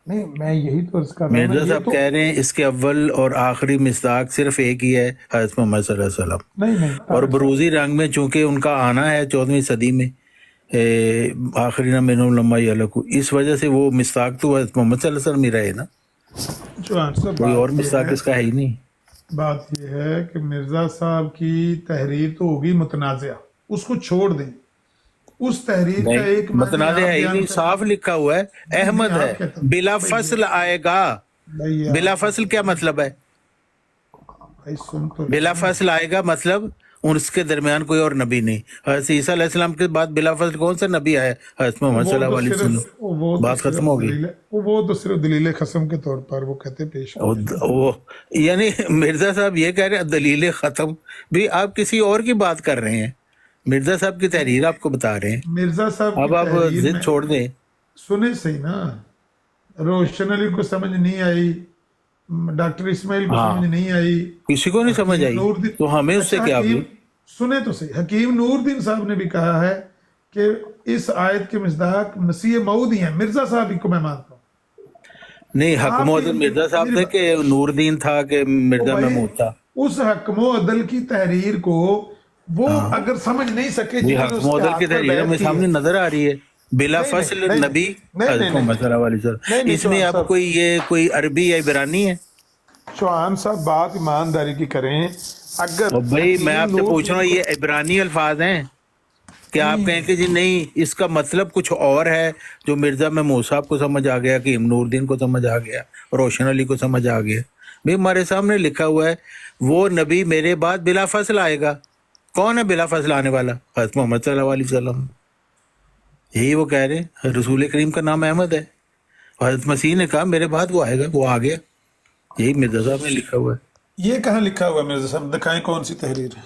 نہیں، میں یہی تو اس کا مرزا صاحب کہہ رہے ہیں اس کے اول اور آخری مصداق صرف ایک ہی ہے، حضرت محمد صلی اللہ علیہ وسلم۔ نہیں، اور بروزی رنگ میں چونکہ ان کا آنا ہے 14ویں صدی میں، آخری نہ مینو لما یلکو، اس وجہ سے وہ مصداق تو حضرت محمد صلی اللہ علیہ وسلم ہی رہے نا، کوئی اور مصداق اس کا ہے ہی نہیں۔ بات یہ ہے کہ مرزا صاحب کی تحریر تو ہوگی متنازع، اس کو چھوڑ دیں، اس تحریر کا ایک متنازع ہے ہی نہیں، صاف لکھا ہوا ہے احمد ہے، بلا فصل آئے گا۔ بلا فصل کیا مطلب ہے؟ بلا فصل آئے گا مطلب اس کے درمیان کوئی اور نبی نہیں۔ حضرت عیسیٰ علیہ السلام کے بعد بلا فصل کون سا نبی آیا؟ حضرت محمد صلی اللہ علیہ وسلم۔ بات ختم ہو گئی۔ وہ تو صرف دلیل ختم کے طور پر وہ کہتے پیش، یعنی مرزا صاحب یہ کہہ رہے ہیں دلیل ختم، بھی آپ کسی اور کی بات کر رہے ہیں، مرزا صاحب کی تحریر آپ کو بتا رہے ہیں۔ مرزا صاحب اب آپ ضد چھوڑ دیں۔ سنیں صحیح نا، روشن علی کو سمجھ نہیں آئی، ڈاکٹر اسماعیل کو سمجھ نہیں آئی، کسی کو نہیں سمجھ آئی، تو ہمیں اس سے کیا بھی؟ سنیں تو صحیح، حکیم نور الدین صاحب نے بھی کہا ہے کہ اس آیت کے مصداق مسیح موعود ہی ہیں، مرزا صاحب ہی کو میں مانتا ہوں۔ نہیں، حکم و عدل مرزا صاحب تھے کہ نور الدین تھا کہ مرزا محمود تھا؟ اس حکم و عدل کی تحریر کو وہ اگر سمجھ نہیں سکے، حکم و عدل کی تحریر ہمیں سامنے نظر آ رہی ہے، بلا فصل نبی حضرت محمد صلی اللہ علیہ وسلم۔ اس میں اب کوئی عربی یا عبرانی ہے؟ چوہان صاحب بات ایمانداری کی کریں، اگر بھائی میں آپ سے پوچھ رہا ہوں یہ عبرانی الفاظ ہیں کہ آپ کہیں کہ جی نہیں اس کا مطلب کچھ اور ہے، جو مرزا محمود صاحب کو سمجھ آ گیا، کہ نور الدین کو سمجھ آ گیا، روشن علی کو سمجھ آ گیا؟ بھائی ہمارے سامنے لکھا ہوا ہے وہ نبی میرے بعد بلا فصل آئے گا۔ کون ہے بلا فصل آنے والا؟ حضرت محمد صلی اللہ علیہ وسلم۔ یہی وہ کہہ رہے ہیں، رسول کریم کا نام احمد ہے، حضرت مسیح نے کہا میرے بعد وہ آئے گا، وہ آ گیا، یہی مرزا صاحب نے لکھا ہوا ہے۔ یہ کہاں لکھا ہوا ہے مرزا صاحب؟ دکھائیں کون سی تحریر ہے؟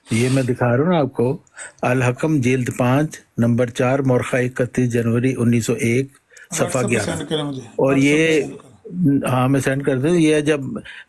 یہ میں دکھا رہا ہوں نا آپ کو، الحکم جلد 5 نمبر 4 مورخہ 31 جنوری 1901 صفحہ 11۔ اور یہ ہاں میں سینڈ کر دوں، یہ جب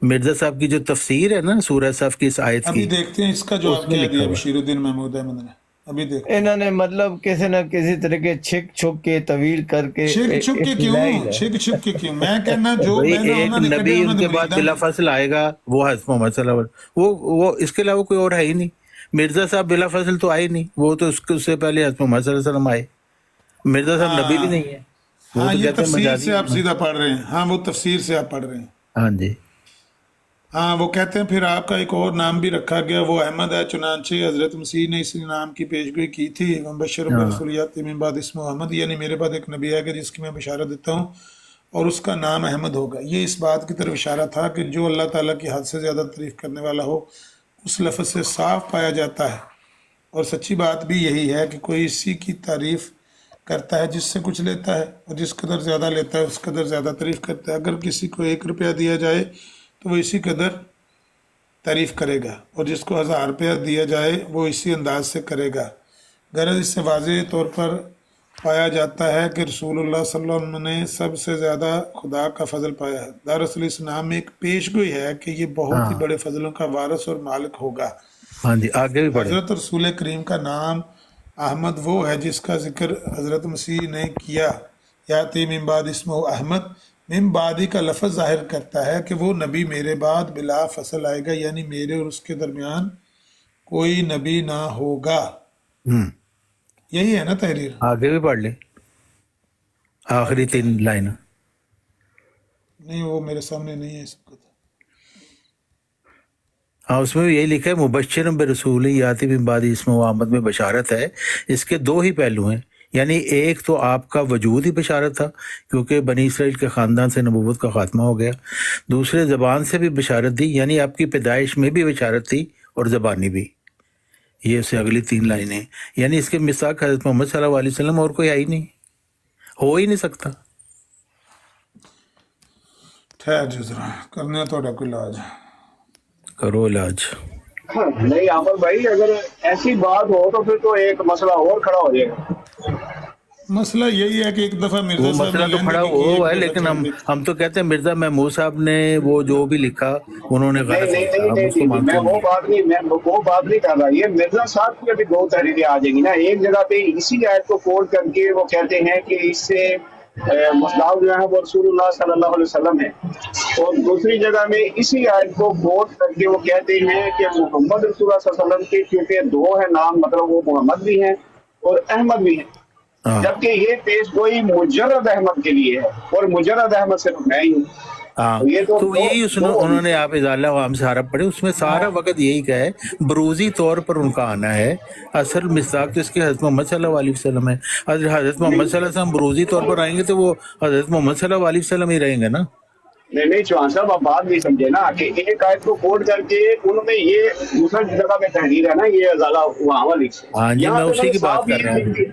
مرزا صاحب کی جو تفسیر ہے نا سورہ صف کی اس آیت کی، ابھی دیکھتے ہیں اس کا جواب کیا دیا بشیر الدین محمود احمد نے۔ अभी देखो इन्होंने मतलब किसी न किसी तरह के छिक छुक के तवील करके छिक छुक के क्यों, छिक छुक के क्यों? मैं कहना जो भाई मैंने एक उन्होंने नबी कढ़े उनके बाद बिला फसल आएगा, वो हज़रत मोहम्मद सल्लल्लाहु अलैहि वसल्लम, वो इसके अलावा कोई और है ही नहीं। मिर्जा साहब बिला फसल तो आए नहीं, वो तो उससे पहले हज़रत मोहम्मद सल्लल्लाहु अलैहि वसल्लम आए। मिर्जा साहब नबी भी नहीं है, वो हाँ तो ये कहते हैं तफसीर मजाजी से आप सीधा पढ़ रहे हैं। हाँ वो तफसीर से आप पढ़ रहे हैं। हाँ जी। हाँ वो कहते हैं फिर आपका एक और नाम भी रखा गया, वो अहमद है, चुनांचे हजरत मसीह ने इस नाम की पेशगोई की थी, बशर रसूलियत मिन बाद इस्मुहु अहमद, यानी मेरे बाद एक नबी है कि जिसकी मैं बशारत देता हूँ और उसका नाम अहमद होगा। ये इस बात की तरफ इशारा था कि जो अल्लाह ताला की हद से ज़्यादा तारीफ करने वाला हो उस लफ्ज़ से साफ पाया जाता है। और सच्ची बात भी यही है कि कोई इसी की तारीफ करता है जिससे कुछ लेता है, और जिस कदर ज़्यादा लेता है उस कदर ज़्यादा तारीफ करता है। अगर किसी को 1 रुपया दिया जाए तो वो इसी कदर तारीफ करेगा, और जिसको 1000 रुपया दिया जाए वो इसी अंदाज से करेगा। गरज इससे वाज़ेह तौर पर पाया जाता है कि रसूलुल्लाह सल्लल्लाहु अलैहि वसल्लम ने सबसे ज़्यादा खुदा का फजल पाया है। दरअसल इस नाम में एक पेशगोई है कि ये बहुत ही बड़े फजलों का वारिस और मालिक होगा। हाँ जी, आगे भी बढ़े। हज़रत रसूल करीम का नाम अहमद वो है जिसका जिक्र हज़रत मसीह ने किया, याती मिन बाद इस्मुहु अहमद। मिन बादी का लफ्ज़ जाहिर करता है कि वो नबी मेरे बाद बिला फसल आएगा, यानी मेरे और उसके दरमियान कोई नबी ना होगा। यही है ना तहरीर? आगे भी पढ़ ले, आखिरी 3 लाइन। नहीं वो मेरे सामने नहीं है इसका। हाँ उसमें भी यही लिखा है, मुबश्शिर बिरसूल याती मिन बाद इस्मुहु अहमद में बशारत है। इसके 2 ही पहलू हैं, यानी एक तो आपका वजूद ही बशारत था क्योंकि बनी इसराइल के ख़ानदान से नबूवत का खात्मा हो गया। दूसरे ज़बान से भी बशारत दी, यानी आपकी पैदाइश में भी बशारत थी और ज़बानी भी। ये उससे अगली 3 लाइनें, यानी इसके मिसाक हज़रत मोहम्मद सल्लल्लाहु अलैहि वसल्लम और कोई आई नहीं, हो ही नहीं सकता। ठहर जो जरा, करने थोड़ा कोई इलाज करो इलाज। नहीं आमर भाई, अगर ऐसी बात हो तो फिर तो एक मसला और खड़ा हो जाएगा। मसला यही है कि एक दफा मिर्जा वो साहब मसला ने तो लेने खड़ा की हुआ है, एक लेकिन दफा हम तो कहते हैं मिर्जा महमूद साहब ने वो जो भी लिखा उन्होंने नहीं गलत नहीं लिखा, नहीं हम नहीं, उसको नहीं, मानते मैं वो बात नहीं कर रहा। ये मिर्जा साहब की अभी 2 तहरीरें आ जाएंगी ना। एक जगह पे इसी आयत को कोट करके वो कहते हैं कि इससे मुस्ताब जो है वो रसूलुल्लाह सल्लल्लाहु अलैहि वसल्लम है, और दूसरी जगह में इसी आयत को कोट करके वो कहते हैं कि मोहम्मद रसूलुल्लाह सल्लल्लाहु अलैहि वसल्लम के क्योंकि 2 है नाम, मतलब वो मोहम्मद भी हैं और अहमद भी हैं, जबकि ये पेशगोई मुजर्रद अहमद के लिए है और मुजर्रद अहमद सिर्फ मैं ही हूँ। हाँ तो यही उन्होंने आप इजाला हम सारा पढ़े, उसमें सारा वक्त यही कहा है, बरूजी तौर पर उनका आना है। असल मिसाक तो इसके हज़रत मोहम्मद सल्लल्लाहु अलैहि वसल्लम है। हज़रत मोहम्मद सल्लल्लाहु अलैहि वसल्लम बरूजी तौर पर आएंगे तो वो हज़रत मोहम्मद सल्लल्लाहु अलैहि वसल्लम ही रहेंगे ना। नहीं चौहान साहब, आप बात नहीं समझे ना कि एक आयत को कोट करके उन्होंने ये दूसरा जगह में तहरीर है ना, ये अजाला वहाँ वाली। हाँ जी, मैं उसी की बात कर रहा हूँ,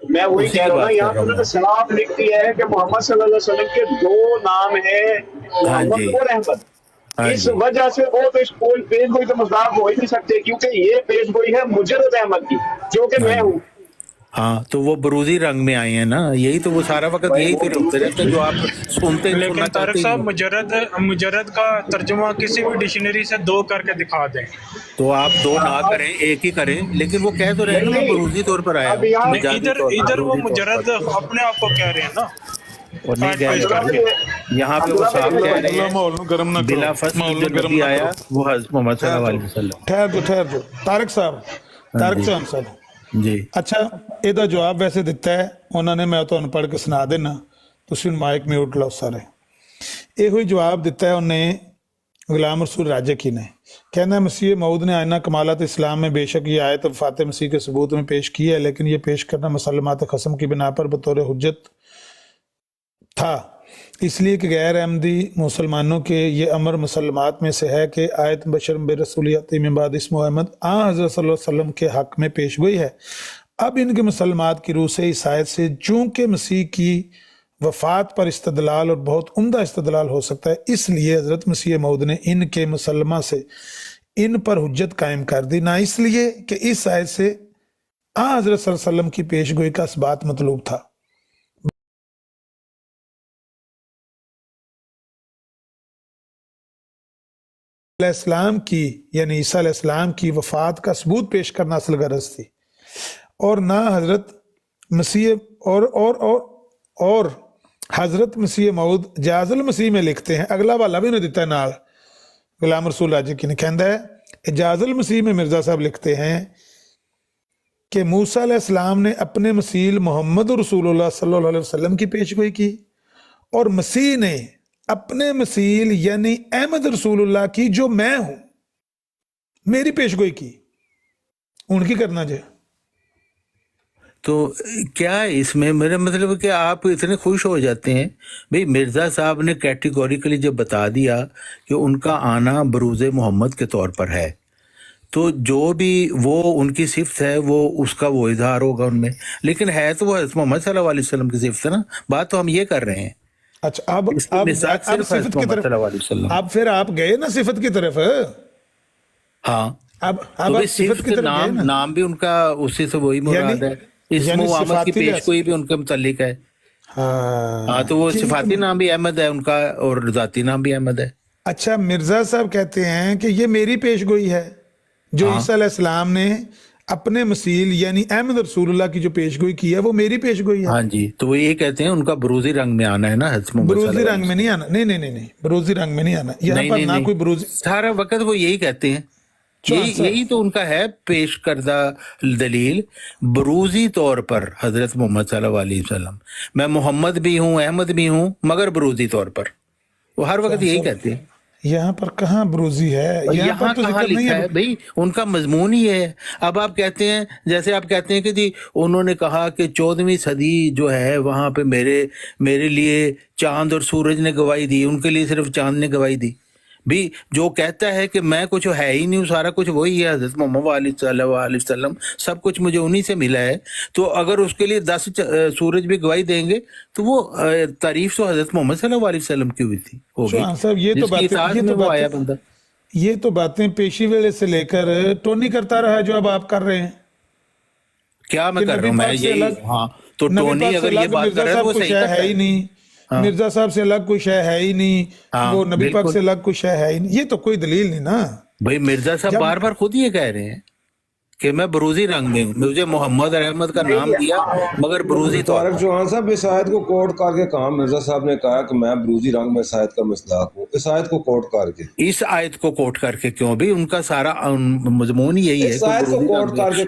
मैं वही कह रहा हूँ। यहाँ पे उन्होंने साफ लिख दिया है कि मोहम्मद सल्लल्लाहु अलैहि वसल्लम के 2 नाम हैं, मोहम्मद और अहमद। इस वजह से वो तो कोई पेशगोई तो मजाक हो ही नहीं सकते, क्योंकि ये पेशगोई है मुजर्रद अहमद की, जो कि मैं हूँ। हाँ तो वो बरूजी रंग में आए हैं ना, यही तो वो सारा वक्त यही फिर होते रहते हैं जो आप सुनते हैं। लेकिन तारक साहब मुजर्रद का तर्जुमा किसी भी डिक्शनरी से 2 करके दिखा दें, तो आप 2 ना करें, एक ही करें, लेकिन वो कह तो रहे हैं ना मैं बरूजी तौर पर आया हूँ। इधर वो मुजर्रद अपने आप को कह रहे हैं ना, और नहीं कह रहे, यहाँ पे वो साफ कह रहे हैं बिला फसल जो नबी आया वो हज़रत मोहम्मद सल्लल्लाहु अलैहि वसल्लम। ठहर जो तारक चौहान साहब जी। अच्छा ਇਹਦਾ ਜਵਾਬ ਵੈਸੇ ਦਿੱਤਾ ਹੈ ਉਹਨਾਂ ਨੇ, ਮੈਂ ਤੁਹਾਨੂੰ ਪੜ੍ਹ ਕੇ ਸੁਣਾ ਦੇਣਾ, ਤੁਸੀਂ ਮਾਈਕ ਮਿਊਟ ਲਾਓ ਸਾਰੇ। ਇਹੋ ਹੀ ਜਵਾਬ ਦਿੱਤਾ ਹੈ ਉਹਨੇ गुलाम रसूल राजकी ने। कहना मसीह मऊद ने आयना कमालत इस्लाम में बेशक ये आयत वफ़ात मसीह के सबूत में पेश की है, लेकिन ये पेश करना मुसलमात कसम की बिना पर बतौर हुज्जत था, इसलिए कि गैर अहमदी मुसलमानों के ये अमर मुसलमात में से है कि आयत बशर बिरसूलियत में बाद इस्म अहमद हज़रत सल्लल्लाहु अलैहि वसल्लम के हक़ में पेश गोई है। अब इनके मुसलमात की रूह से इस आयत से चूँकि मसीह की वफ़ात पर इस्तदलाल और बहुत उम्दा इस्तदलाल हो सकता है, इसलिए हज़रत मसीह मऊद ने इनके मुसलमा से इन पर हुज्जत कायम कर दी, ना इसलिए कि इस आयत से हज़रत सल्लल्लाहु अलैहि वसल्लम की पेशगोई का इसबात मतलूब था। इस्लाम की यानी ईसा अलैहिस्सलाम की वफ़ात का सबूत पेश करना असल गरज थी। اور نہ حضرت مسیح اور حضرت مسیح موعود جاز المسیح میں لکھتے ہیں. اگلا والا بھی انہیں دیتا ہے نال غلام رسول راجی کی نے کہندا ہے اجاز المسیح میں مرزا صاحب لکھتے ہیں کہ موسیٰ علیہ السلام نے اپنے مسیل محمد رسول اللہ صلی اللہ علیہ وسلم کی پیشگوئی کی اور مسیح نے اپنے مسیل یعنی احمد رسول اللہ کی جو میں ہوں میری پیشگوئی کی. ان کی کرنا جائے تو کیا اس میں میرا مطلب ہے کہ آپ اتنے خوش ہو جاتے ہیں. بھئی مرزا صاحب نے کیٹیگوریکلی جب بتا دیا کہ ان کا آنا بروز محمد کے طور پر ہے تو جو بھی وہ ان کی صفت ہے وہ اس کا وہ اظہار ہوگا ان میں. لیکن ہے تو وہ حضرت محمد صلی اللہ علیہ وسلم کی صفت ہے نا. بات تو ہم یہ کر رہے ہیں. اچھا اب صفت کی طرف اب پھر آپ گئے نا صفت کی طرف. ہاں اب صفت کی طرف نام بھی ان کا اسی سے وہی مراد ہے. اسم و آمد کی پیشگوئی بھی ان کے متعلق ہے. ہاں تو وہ صفاتی نام بھی احمد ہے ان کا اور ذاتی نام بھی احمد ہے. اچھا مرزا صاحب کہتے ہیں کہ یہ میری پیشگوئی ہے جو عیسیٰ علیہ السلام نے اپنے مسیل یعنی احمد رسول اللہ کی جو پیشگوئی کی ہے وہ میری پیشگوئی ہے. ہاں جی تو وہ یہ کہتے ہیں ان کا بروزی رنگ میں آنا ہے نا. بروزی رنگ میں نہیں آنا. نہیں بروزی رنگ میں نہیں آنا. یہاں پر نہ کوئی بروزی. سارا وقت وہ یہی کہتے ہیں. یہی تو ان کا ہے پیش کردہ دلیل بروزی طور پر حضرت محمد صلی اللہ علیہ وسلم. میں محمد بھی ہوں احمد بھی ہوں مگر بروزی طور پر. وہ ہر وقت یہی کہتے ہیں. یہاں پر کہاں بروزی ہے. یہاں کہاں لکھا ہے بھئی ان کا مضمون ہی ہے. اب آپ کہتے ہیں جیسے آپ کہتے ہیں کہ جی انہوں نے کہا کہ 14ویں صدی جو ہے وہاں پہ میرے لیے چاند اور سورج نے گواہی دی. ان کے لیے صرف چاند نے گواہی دی. بھی جو کہتا ہے کہ میں کچھ ہے ہی نہیں سارا کچھ وہی ہے حضرت محمد صلی اللہ علیہ وسلم سب کچھ مجھے انہی سے ملا ہے. تو اگر اس کے لیے 10 سورج بھی گواہی دیں گے تو وہ تعریف تو حضرت محمد صلی اللہ علیہ وسلم کی ہوئی تھی ہوگی. یہ تو باتیں پیشی ویلے سے لے کر ٹونی کرتا رہا جو اب آپ کر رہے ہیں. کیا میں کر رہا ہوں میں یہی. ہاں تو ٹونی اگر یہ بات کر رہا ہے وہ صحیح ہے ہی نہیں. مرزا صاحب سے الگ کوئی شے ہے ہی نہیں. وہ نبی پاک سے الگ کوئی شے ہے ہی نہیں. یہ تو کوئی دلیل نہیں نا. بھائی مرزا صاحب بار بار خود یہ کہہ رہے ہیں کہ میں بروزی رنگ میں ہوں. مجھے محمد اور احمد کا نام دیا مگر بروزی. طارق چوہان صاحب اس آیت کو کوٹ کر کے کہا مرزا صاحب نے کہا کہ میں بروزی رنگ میں اس آیت کا مصداق ہوں. اس آیت کو کوٹ کر کے اس آیت کو کوٹ کر کے کیوں بھی ان کا سارا مضمون یہی ہے.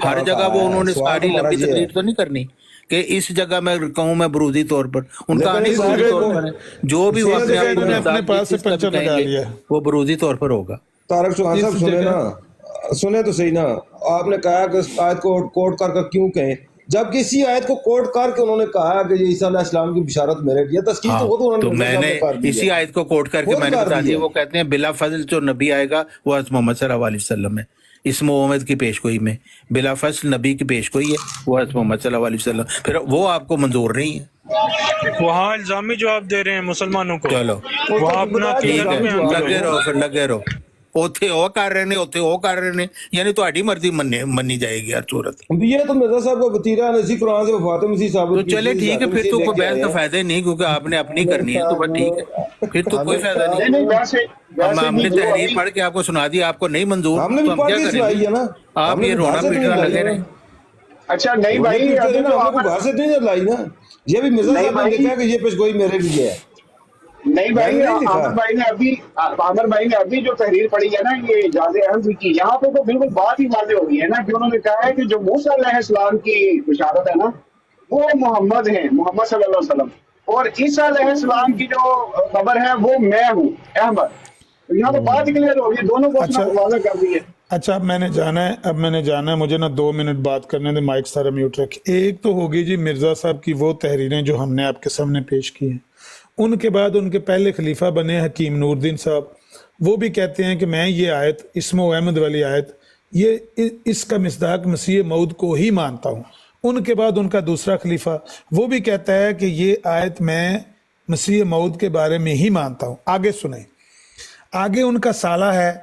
ہر جگہ وہ انہوں نے ساری لمبی تقریر تو نہیں کرنی کہ اس جگہ میں کہوں میں بروزی طور پر. ان کا آنے بروزی طور پر ہے. جو بھی وہ اپنے پاس سے پنچر لگا لیا وہ بروزی طور پر ہوگا. طارق چوہان صاحب سنے نا سنے تو صحیح نا. آپ نے کہا کہ اس آیت کو کوٹ کر کے کیوں کہیں جبکہ اسی آیت کو کوٹ کر کے انہوں نے کہا کہ عیسیٰ علیہ السلام کی بشارت میرے لیے تذکیر تو خود انہوں نے. میں نے اسی آیت کو کوٹ کر کے میں نے بتا دیا. وہ کہتے ہیں بلا فضل جو نبی آئے گا وہ حضرت محمد صلی اللہ علیہ وسلم ہے. اسم و آمد کی پیشگوئی میں بلا فصل نبی کی پیشگوئی ہے وہ حضرت محمد صلی اللہ علیہ وسلم. پھر وہ آپ کو منظور نہیں ہے. وہاں الزامی جواب دے رہے ہیں مسلمانوں کو. چلو وہاں اپنا لگے رہو پھر لگے رہو. اوتھے وہ کر رہے ہیں اوتھے وہ کر رہے ہیں یعنی تہاڈی مرضی منی جائے گی ہر صورت. یہ تو مرزا صاحب کا وتیرہ ہے اسی قرآن سے وفات مسیح ثابت. تو چلے ٹھیک ہے پھر تو کوئی بحث کا فائدہ نہیں کیونکہ آپ نے اپنی کرنی ہے تو بس ٹھیک ہے پھر تو کوئی فائدہ نہیں. ہم نے تحریر پڑھ کے آپ کو سنا دی آپ کو نہیں منظور ہم نے بھی پڑھ کے سنائی ہے نا. آپ یہ رونا پیٹنا لگے رہے. اچھا نہیں بھائی بحث نہیں لائی نا. یہ بھی مرزا صاحب نے لکھا کہ یہ پیشگوئی میرے لیے ہے. نہیں بھائی عامر بھائی نے ابھی جو تحریر پڑھی ہے نا یہ اجاز احمد کی یہاں پہ تو بالکل بات ہی واضح ہو گئی ہے نا کہ انہوں نے کہا ہے کہ جو موسیٰ علیہ السلام کی بشارت ہے نا وہ محمد ہیں محمد صلی اللہ علیہ وسلم اور عیسیٰ علیہ السلام کی جو خبر ہے وہ میں ہوں احمد. یہاں تو بات کلیئر ہو گئی دونوں کو واضح کر دی ہے. اچھا اب میں نے جانا ہے مجھے نا 2 منٹ بات کرنے دے. مائک سارا میوٹ رکھے. ایک تو ہوگی جی مرزا صاحب کی وہ تحریریں جو ہم نے آپ کے سامنے پیش کی ہیں. ان کے بعد ان کے پہلے خلیفہ بنے حکیم نور الدین صاحب وہ بھی کہتے ہیں کہ میں یہ آیت اسم و احمد والی آیت یہ اس کا مصداق مسیح موعود کو ہی مانتا ہوں. ان کے بعد ان کا دوسرا خلیفہ وہ بھی کہتا ہے کہ یہ آیت میں مسیح موعود کے بارے میں ہی مانتا ہوں. آگے سنیں. آگے ان کا سالہ ہے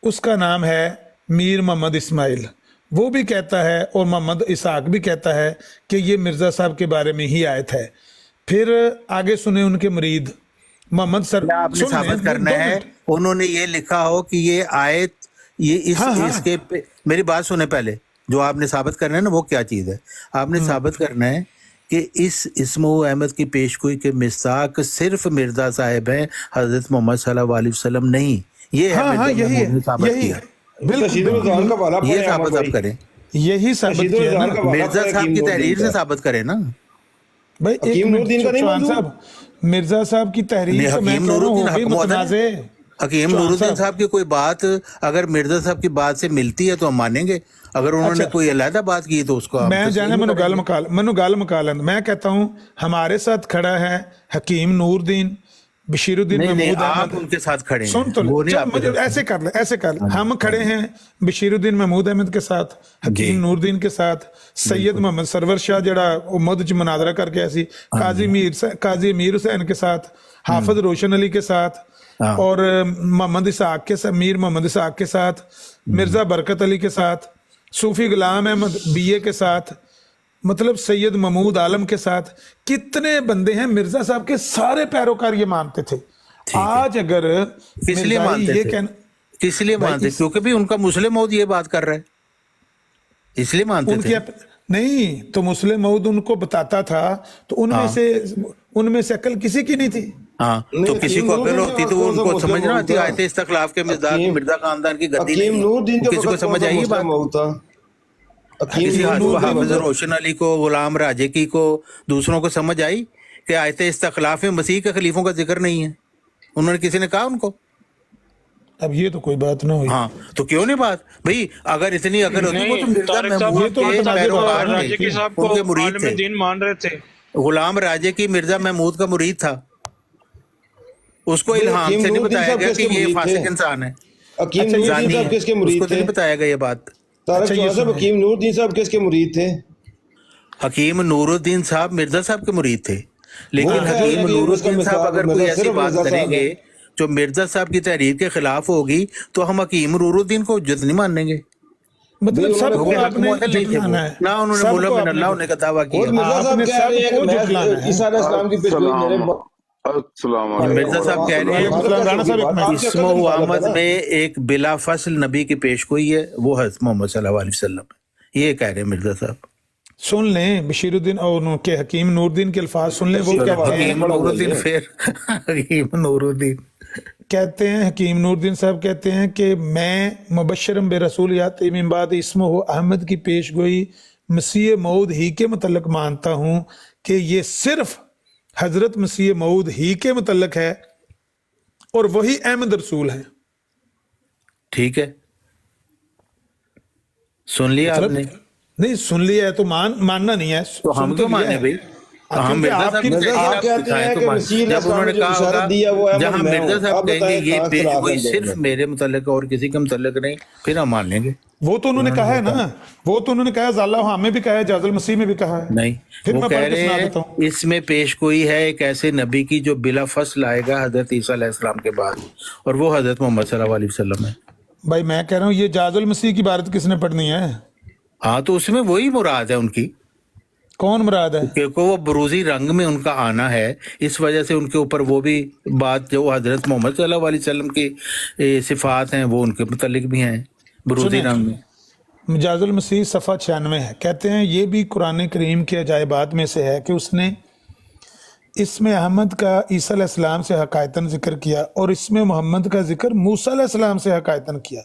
اس کا نام ہے میر محمد اسماعیل. وہ بھی کہتا ہے اور محمد اسحاق بھی کہتا ہے کہ یہ مرزا صاحب کے بارے میں ہی آیت ہے. پھر آگے سنیں ان کے مرید محمد سر آپ نے ثابت کرنا ہے انہوں نے یہ لکھا ہو کہ یہ آیت یہ اس کے میری بات سنیں پہلے جو آپ نے ثابت کرنا ہے نا وہ کیا چیز ہے. آپ نے ثابت کرنا ہے کہ اس اسمہ احمد کی پیشگوئی کے مصداق صرف مرزا صاحب ہیں, حضرت محمد صلی اللہ علیہ وسلم نہیں. یہ ہے مرزا محمود نے ثابت کیا. یہ ثابت آپ کریں, یہی ثابت کیا نا مرزا صاحب کی تحریر سے ثابت کریں نا بھائی. ایک منٹ چوہان صاحب, مرزا صاحب کی تحریر سے میں کہہ رہا ہوں ہوگی متنازع. حکیم نور الدین صاحب کی کوئی بات اگر مرزا صاحب کی بات سے ملتی ہے تو ہم مانیں گے, اگر انہوں نے کوئی علیحدہ بات کی تو اس کو میں جانا منو گل مکالند. میں کہتا ہوں ہمارے ساتھ کھڑا ہے حکیم نور الدین, بشیر الدین محمود آپ ان کے ساتھ کھڑے سن تو ایسے کر لیں ہم کھڑے ہیں بشیر الدین محمود احمد کے ساتھ, حکیم نور الدین کے ساتھ, سید محمد سرور شاہ جڑا مد چ مناظرہ کر کے ایسی, قاضی امیر حسین کے ساتھ, حافظ روشن علی کے ساتھ, اور محمد اسحاق کے ساتھ, میر محمد اسحاق کے ساتھ, مرزا برکت علی کے ساتھ, صوفی غلام احمد BA کے ساتھ, مطلب سید محمود عالم کے ساتھ. کتنے بندے ہیں مرزا صاحب کے سارے پیروکار یہ مانتے تھے. آج اگر کس لیے مانتے تھے, کس لیے مانتے, کیونکہ بھی ان کا مسلم موعود یہ بات کر رہا ہے اس لیے مانتے تھے. نہیں تو مسلم موعود ان کو بتاتا تھا تو ان میں سے عقل کسی کی نہیں تھی. ہاں تو کسی کو عقل ہوتی تو ان کو سمجھ نہ آتی آیت استخلاف کے مصداق مرزا خاندان کی گدی نہیں, کسی کو سمجھ آئی بات, کسی حافظ روشن علی کو, غلام راجکی کو, دوسروں کو سمجھ آئی کہ آیت استخلاف میں مسیح کے خلیفوں کا ذکر نہیں ہے؟ انہوں نے کسی نے کہا ان کو؟ اب یہ تو کوئی بات نہ ہوئی. ہاں تو کیوں نہیں بات بھئی, اگر اتنی عقل ہوتی وہ تو مرزا محمود کے پیروکار تھے, ان کے مرید تھے. غلام راجکی مرزا محمود کا مرید تھا, اس کو الہام سے نہیں بتایا گیا کہ یہ فاسق انسان ہے, زانی ہے, اس کو نہیں بتایا گیا یہ بات. حکیم نور الدین صاحب کس کے مرید تھے؟ حکیم نور الدین صاحب مرزا صاحب کے مرید تھے, لیکن حکیم نور الدین صاحب اگر کوئی ایسی بات کریں گے جو مرزا صاحب کی تحریر کے خلاف ہوگی تو ہم حکیم نور الدین کو حجت نہیں مانیں گے. مطلب سب کو آپ نے جھٹلانا ہے نہ, انہوں نے مولا من اللہ ہونے کا دعویٰ کیا. مرزا صاحب کہہ رہے ہیں اسمہ احمد میں ایک بلا فصل نبی کی پیشگوئی ہے, وہ حضرت محمد صلی اللہ علیہ وسلم ہے, یہ کہہ رہے ہیں مرزا صاحب. سن لیں بشیر الدین اور ان کے حکیم نور الدین کے الفاظ سن لیں. وہ کہتے ہیں حکیم نور الدین, پھر حکیم نور الدین کہتے ہیں, حکیم نور الدین صاحب کہتے ہیں کہ میں مبشرم بے رسول یاتی من بعد اسمہ احمد کی پیشگوئی مسیح موعود ہی کے متعلق مانتا ہوں کہ یہ صرف حضرت مسیح موعود ہی کے متعلق ہے اور وہی احمد رسول ہے. ٹھیک ہے, سن لیا آپ نے؟ نہیں سن لیا ہے تو ماننا نہیں ہے تو ہم کیوں مانے بھائی؟ ہم مرزا صاحب جب انہوں نے کہا ہوگا, جہاں مرزا صاحب کہیں گے یہ پیشگوئی صرف میرے متعلق اور کسی کے متعلق نہیں, پھر ہم مان لیں گے. وہ تو انہوں نے کہا ہے نا, وہ تو انہوں نے کہا ضالہ ہاں میں بھی کہا ہے, جاز المسیح میں بھی کہا ہے. نہیں, وہ کہہ رہے ہیں اس میں پیشگوئی ہے ایک ایسے نبی کی جو بلا فصل آئے گا حضرت عیسیٰ علیہ السلام کے بعد, اور وہ حضرت محمد صلی اللہ علیہ وسلم ہے. بھائی میں کہہ رہا ہوں یہ جاز المسیح کی عبارت کس نے پڑھنی ہے؟ ہاں تو اس میں وہی مراد ہے ان کی. کون مراد ہے؟ کیونکہ وہ بروزی رنگ میں ان کا آنا ہے, اس وجہ سے ان کے اوپر وہ بھی بات جو حضرت محمد صلی اللہ علیہ وسلم کی صفات ہیں وہ ان کے متعلق بھی ہیں بروزی رنگ میں. مجاز المسیح صفحہ 96 ہے. کہتے ہیں یہ بھی قرآن کریم کے عجائبات میں سے ہے کہ اس نے اسم احمد کا عیسیٰ علیہ السلام سے حقائقاً ذکر کیا اور اسم محمد کا ذکر موسیٰ علیہ السلام سے حقائقاً کیا,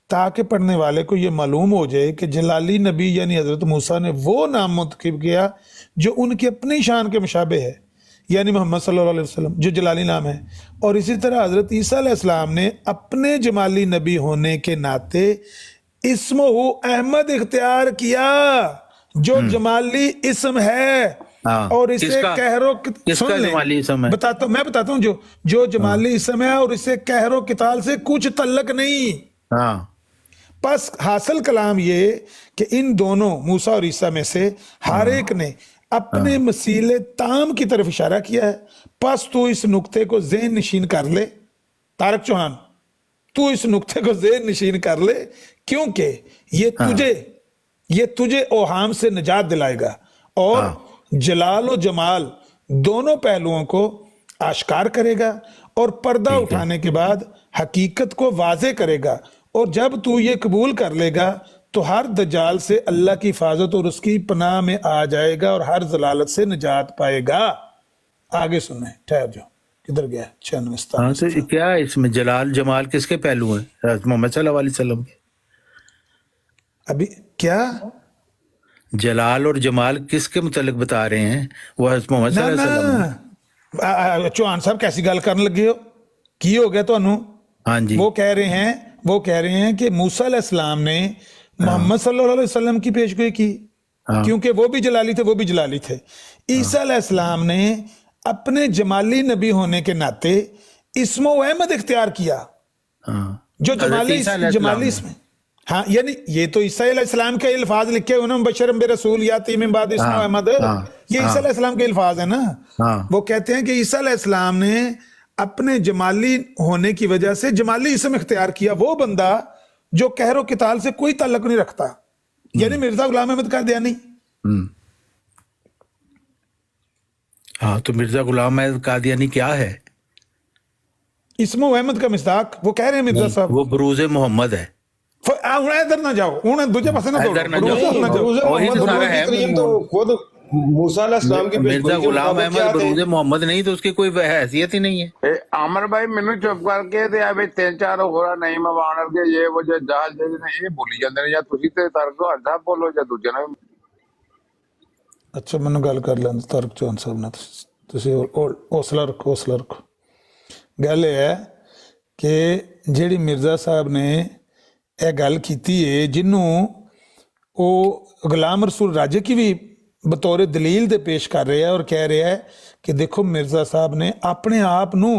تاکہ پڑھنے والے کو یہ معلوم ہو جائے کہ جلالی نبی یعنی حضرت موسیٰ نے وہ نام منتخب کیا جو ان کی اپنی شان کے مشابہ ہے, یعنی محمد صلی اللہ علیہ وسلم جو جلالی نام ہے. اور اسی طرح حضرت عیسیٰ علیہ السلام نے اپنے جمالی نبی ہونے کے ناطے اسمہ احمد اختیار کیا جو جمالی اسم ہے, اور اسے میں بتاتا ہوں جو جمالی اسم ہے اور اسے قہر و قتال سے کچھ تعلق نہیں. پس حاصل کلام یہ کہ ان دونوں موسیٰ اور عیسیٰ میں سے ہر ایک نے اپنے مسیل تام کی طرف اشارہ کیا ہے. پس تو اس نقطے کو ذہن نشین کر لے طارق چوہان, تو اس نقطے کو ذہن نشین کر لے, کیونکہ یہ تجھے اوہام سے نجات دلائے گا اور جلال و جمال دونوں پہلوؤں کو آشکار کرے گا, اور پردہ اٹھانے کے بعد حقیقت کو واضح کرے گا. اور جب تو یہ قبول کر لے گا तो हर दजाल से अल्लाह की हिफाजत और उसकी पनाह में आ जाएगा और हर जलालत से निजात पाएगा। आगे सुने, ठहर जाओ, किधर गया 96। हाँ, तो क्या है इसमें जलाल जमाल किसके पहलू हैं? मोहम्मद सल्लल्लाहु अलैहि वसल्लम के। अभी क्या जलाल और जमाल किसके मुतल्लिक बता रहे हैं? वो हज़रत मोहम्मद सल्लल्लाहु अलैहि वसल्लम। चौहान साहब कैसी गल करन लगे हो, की हो गया तुहानू? हाँ जी, वो कह रहे हैं कि मूसा अलैहिस्सलाम ने मोहम्मद सल्लल्लाहु अलैहि वसल्लम की पेशगोई की, क्योंकि वो भी जलाली थे, वो भी जलाली थे। ईसा अलैहिस्सलाम ने अपने जमाली नबी होने के नाते इस्मो अहमद इख्तियार किया, जो जमाली इसमें। हाँ, यानी ये तो ईसा अलैहिस्सलाम के अल्फाज लिखे हुए ना, बशरम बिरसूल याती मिन बाद इस्मो अहमद, ये ईसा अलैहिस्सलाम के अल्फाज है ना। वो कहते हैं कि ईसा अलैहिस्सलाम ने अपने जमाली होने की वजह से जमाली इसम इख्तियार किया, वो बंदा जो कहरो किताल से कोई ताल्लुक नहीं रखता, यानी मिर्जा गुलाम अहमद कादियानी। हाँ, तो मिर्जा गुलाम अहमद कादियानी क्या है? इस्मो अहमद का मिस्ताक वो कह रहे हैं मिर्जा साहब, वो बरूज मोहम्मद है। इधर ना जाओ, उन्हें दूजे पासे ना तो खुद मूसा अलैहिस्सलाम की मिर्जा गुलाम अहमद बरूज मोहम्मद नहीं तो उसकी कोई हैसियत ही नहीं है। अमर भाई मैनू चुप करके ते आ 3-4 होरा नहीं मवान के ये वो जो जहाज दे ने ये बोली जांदे ने, या तुसी ते तर्क हल्दा बोलो या दूजे ने। अच्छा मैनू गल कर लें तर्क चौहान साहब ने, तुसी हौसला रखो। गल है कि जिहड़ी मिर्जा साहब ने यह गल कीती है, जिन्हों वो गुलाम रसूल राजे की भी बतौर दलील दे पेश कर रहे हैं और कह रहा है कि देखो मिर्जा साहब ने अपने आप नू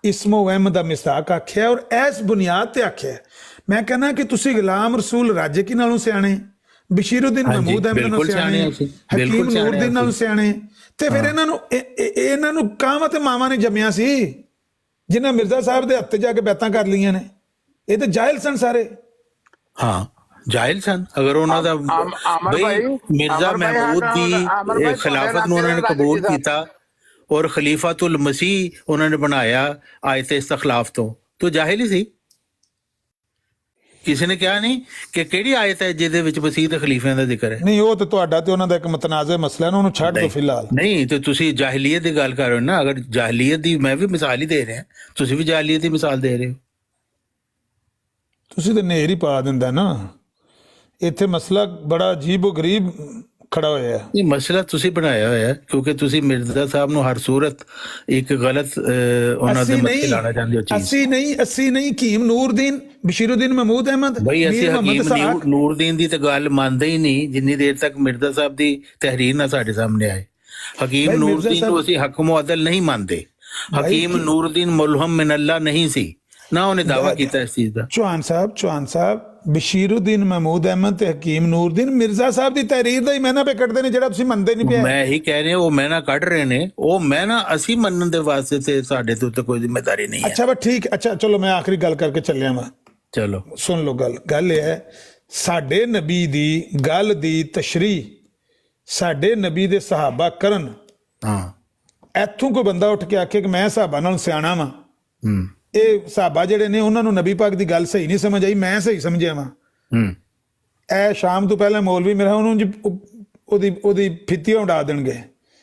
इस्मो अहमद दा मिस्ताक आख्या और इस बुनियाद ते आख्या। मैं कहना कि तुसी गुलाम रसूल राजे की नालों सियाणे, बशीरुद्दीन महमूद अहमद नालों सियाणे, हकीम नूरुद्दीन नालों सियाणे, ते फिर इन्हां नू कावां ते मावां ने जम्मिया सी जिन्हां मिर्जा साहब दे हत्थे जाके बैतां कर लीआं ने। ये तो जाहिल सन सारे। हाँ, जाहिल सन। अगर उन्होंने मिर्जा महमूद की खिलाफत में उन्होंने कबूल किया और खलीफातुल मसीह उन्होंने बनाया आयत इस्तखलाफ तो जाहिल ही सी। किसी ने कहा नहीं कि केड़ी आयत है जिहदे विच मसीह ते खलीफियां दा जिक्र है? नहीं, वो तो तुहाडा ते उन्हां दा इक मुतनाज़ा मसला है ना, उन्होंने छड्ड दो फिलहाल। नहीं तो तुसी जाहिलियत दी गल कर रहे हो ना, अगर जाहिलियत दी मैं भी मिसाल ही दे रहे हैं, तुसी भी जाहिलियत दी मिसाल दे रहे हो। तुसी तो नेर ही पा दिंदा ना, इत्थे मसला बड़ा अजीबो गरीब खड़ा होया है। ये मसला तुसी बनाया होया है क्योंकि तुसी मिर्जा साहब नु हर सूरत एक गलत उन्हां दे मत्थे लाना चाहंदे हो चीज। अस्सी नहीं हकीम नूरुद्दीन बशीरुद्दीन महमूद अहमद भाई ਅਸੀਂ ਹਕੀਮ ਨੂਰਦੀਨ ਦੀ ਤੇ ਗੱਲ ਮੰਨਦੇ ਹੀ ਨਹੀਂ ਜਿੰਨੀ ਦੇਰ ਤੱਕ ਮਿਰਜ਼ਾ ਸਾਹਿਬ ਦੀ ਤਹਿਰੀਰ ਨਾ ਸਾਡੇ ਸਾਹਮਣੇ ਆਏ। ਹਕੀਮ ਨੂਰਦੀਨ ਨੂੰ ਅਸੀਂ ਹੱਕ ਮੁਅੱਦਲ ਨਹੀਂ ਮੰਨਦੇ। ਹਕੀਮ ਨੂਰਦੀਨ ਮੁਲਹਮ ਮਿਨ ਅੱਲਾ ਨਹੀਂ ਸੀ, ਨਾ ਉਹਨੇ ਦਾਵਾ ਕੀਤਾ ਇਸ ਚੀਜ਼ ਦਾ। चौहान साहब बशीरुद्दीन महमूद अहमद ते हकीम नूरुद्दीन मिर्जा साहब दी तहरीर दा ही मैना पे कटदे ने, जेड़ा तुसीं मनदे नहीं पिया। मैं ही कह रहे हैं वो मैना कट रहे ने, वो मैना असी मनन दे वास्ते ते साडे तो कोई जिम्मेदारी नहीं है। अच्छा बस ठीक, अच्छा चलो मैं आखिरी गल करके चलिया मैं। चलो सुन लो गल यह है, साडे नबी दी गल दी तशरीह साडे नबी दे सहाबा करन। हाँ, इत्थों कोई बंदा उठ के आखे कि मैं सहाबा नाल सियाणा वां, ये सहाबा जिहड़े ने उन्हां नूं नबी पाक दी गल सही नहीं समझ आई, मैं सही समझिया वां। ए शाम तो पहले मौलवी मेरा उहदी फित्तियां उड़ा देणगे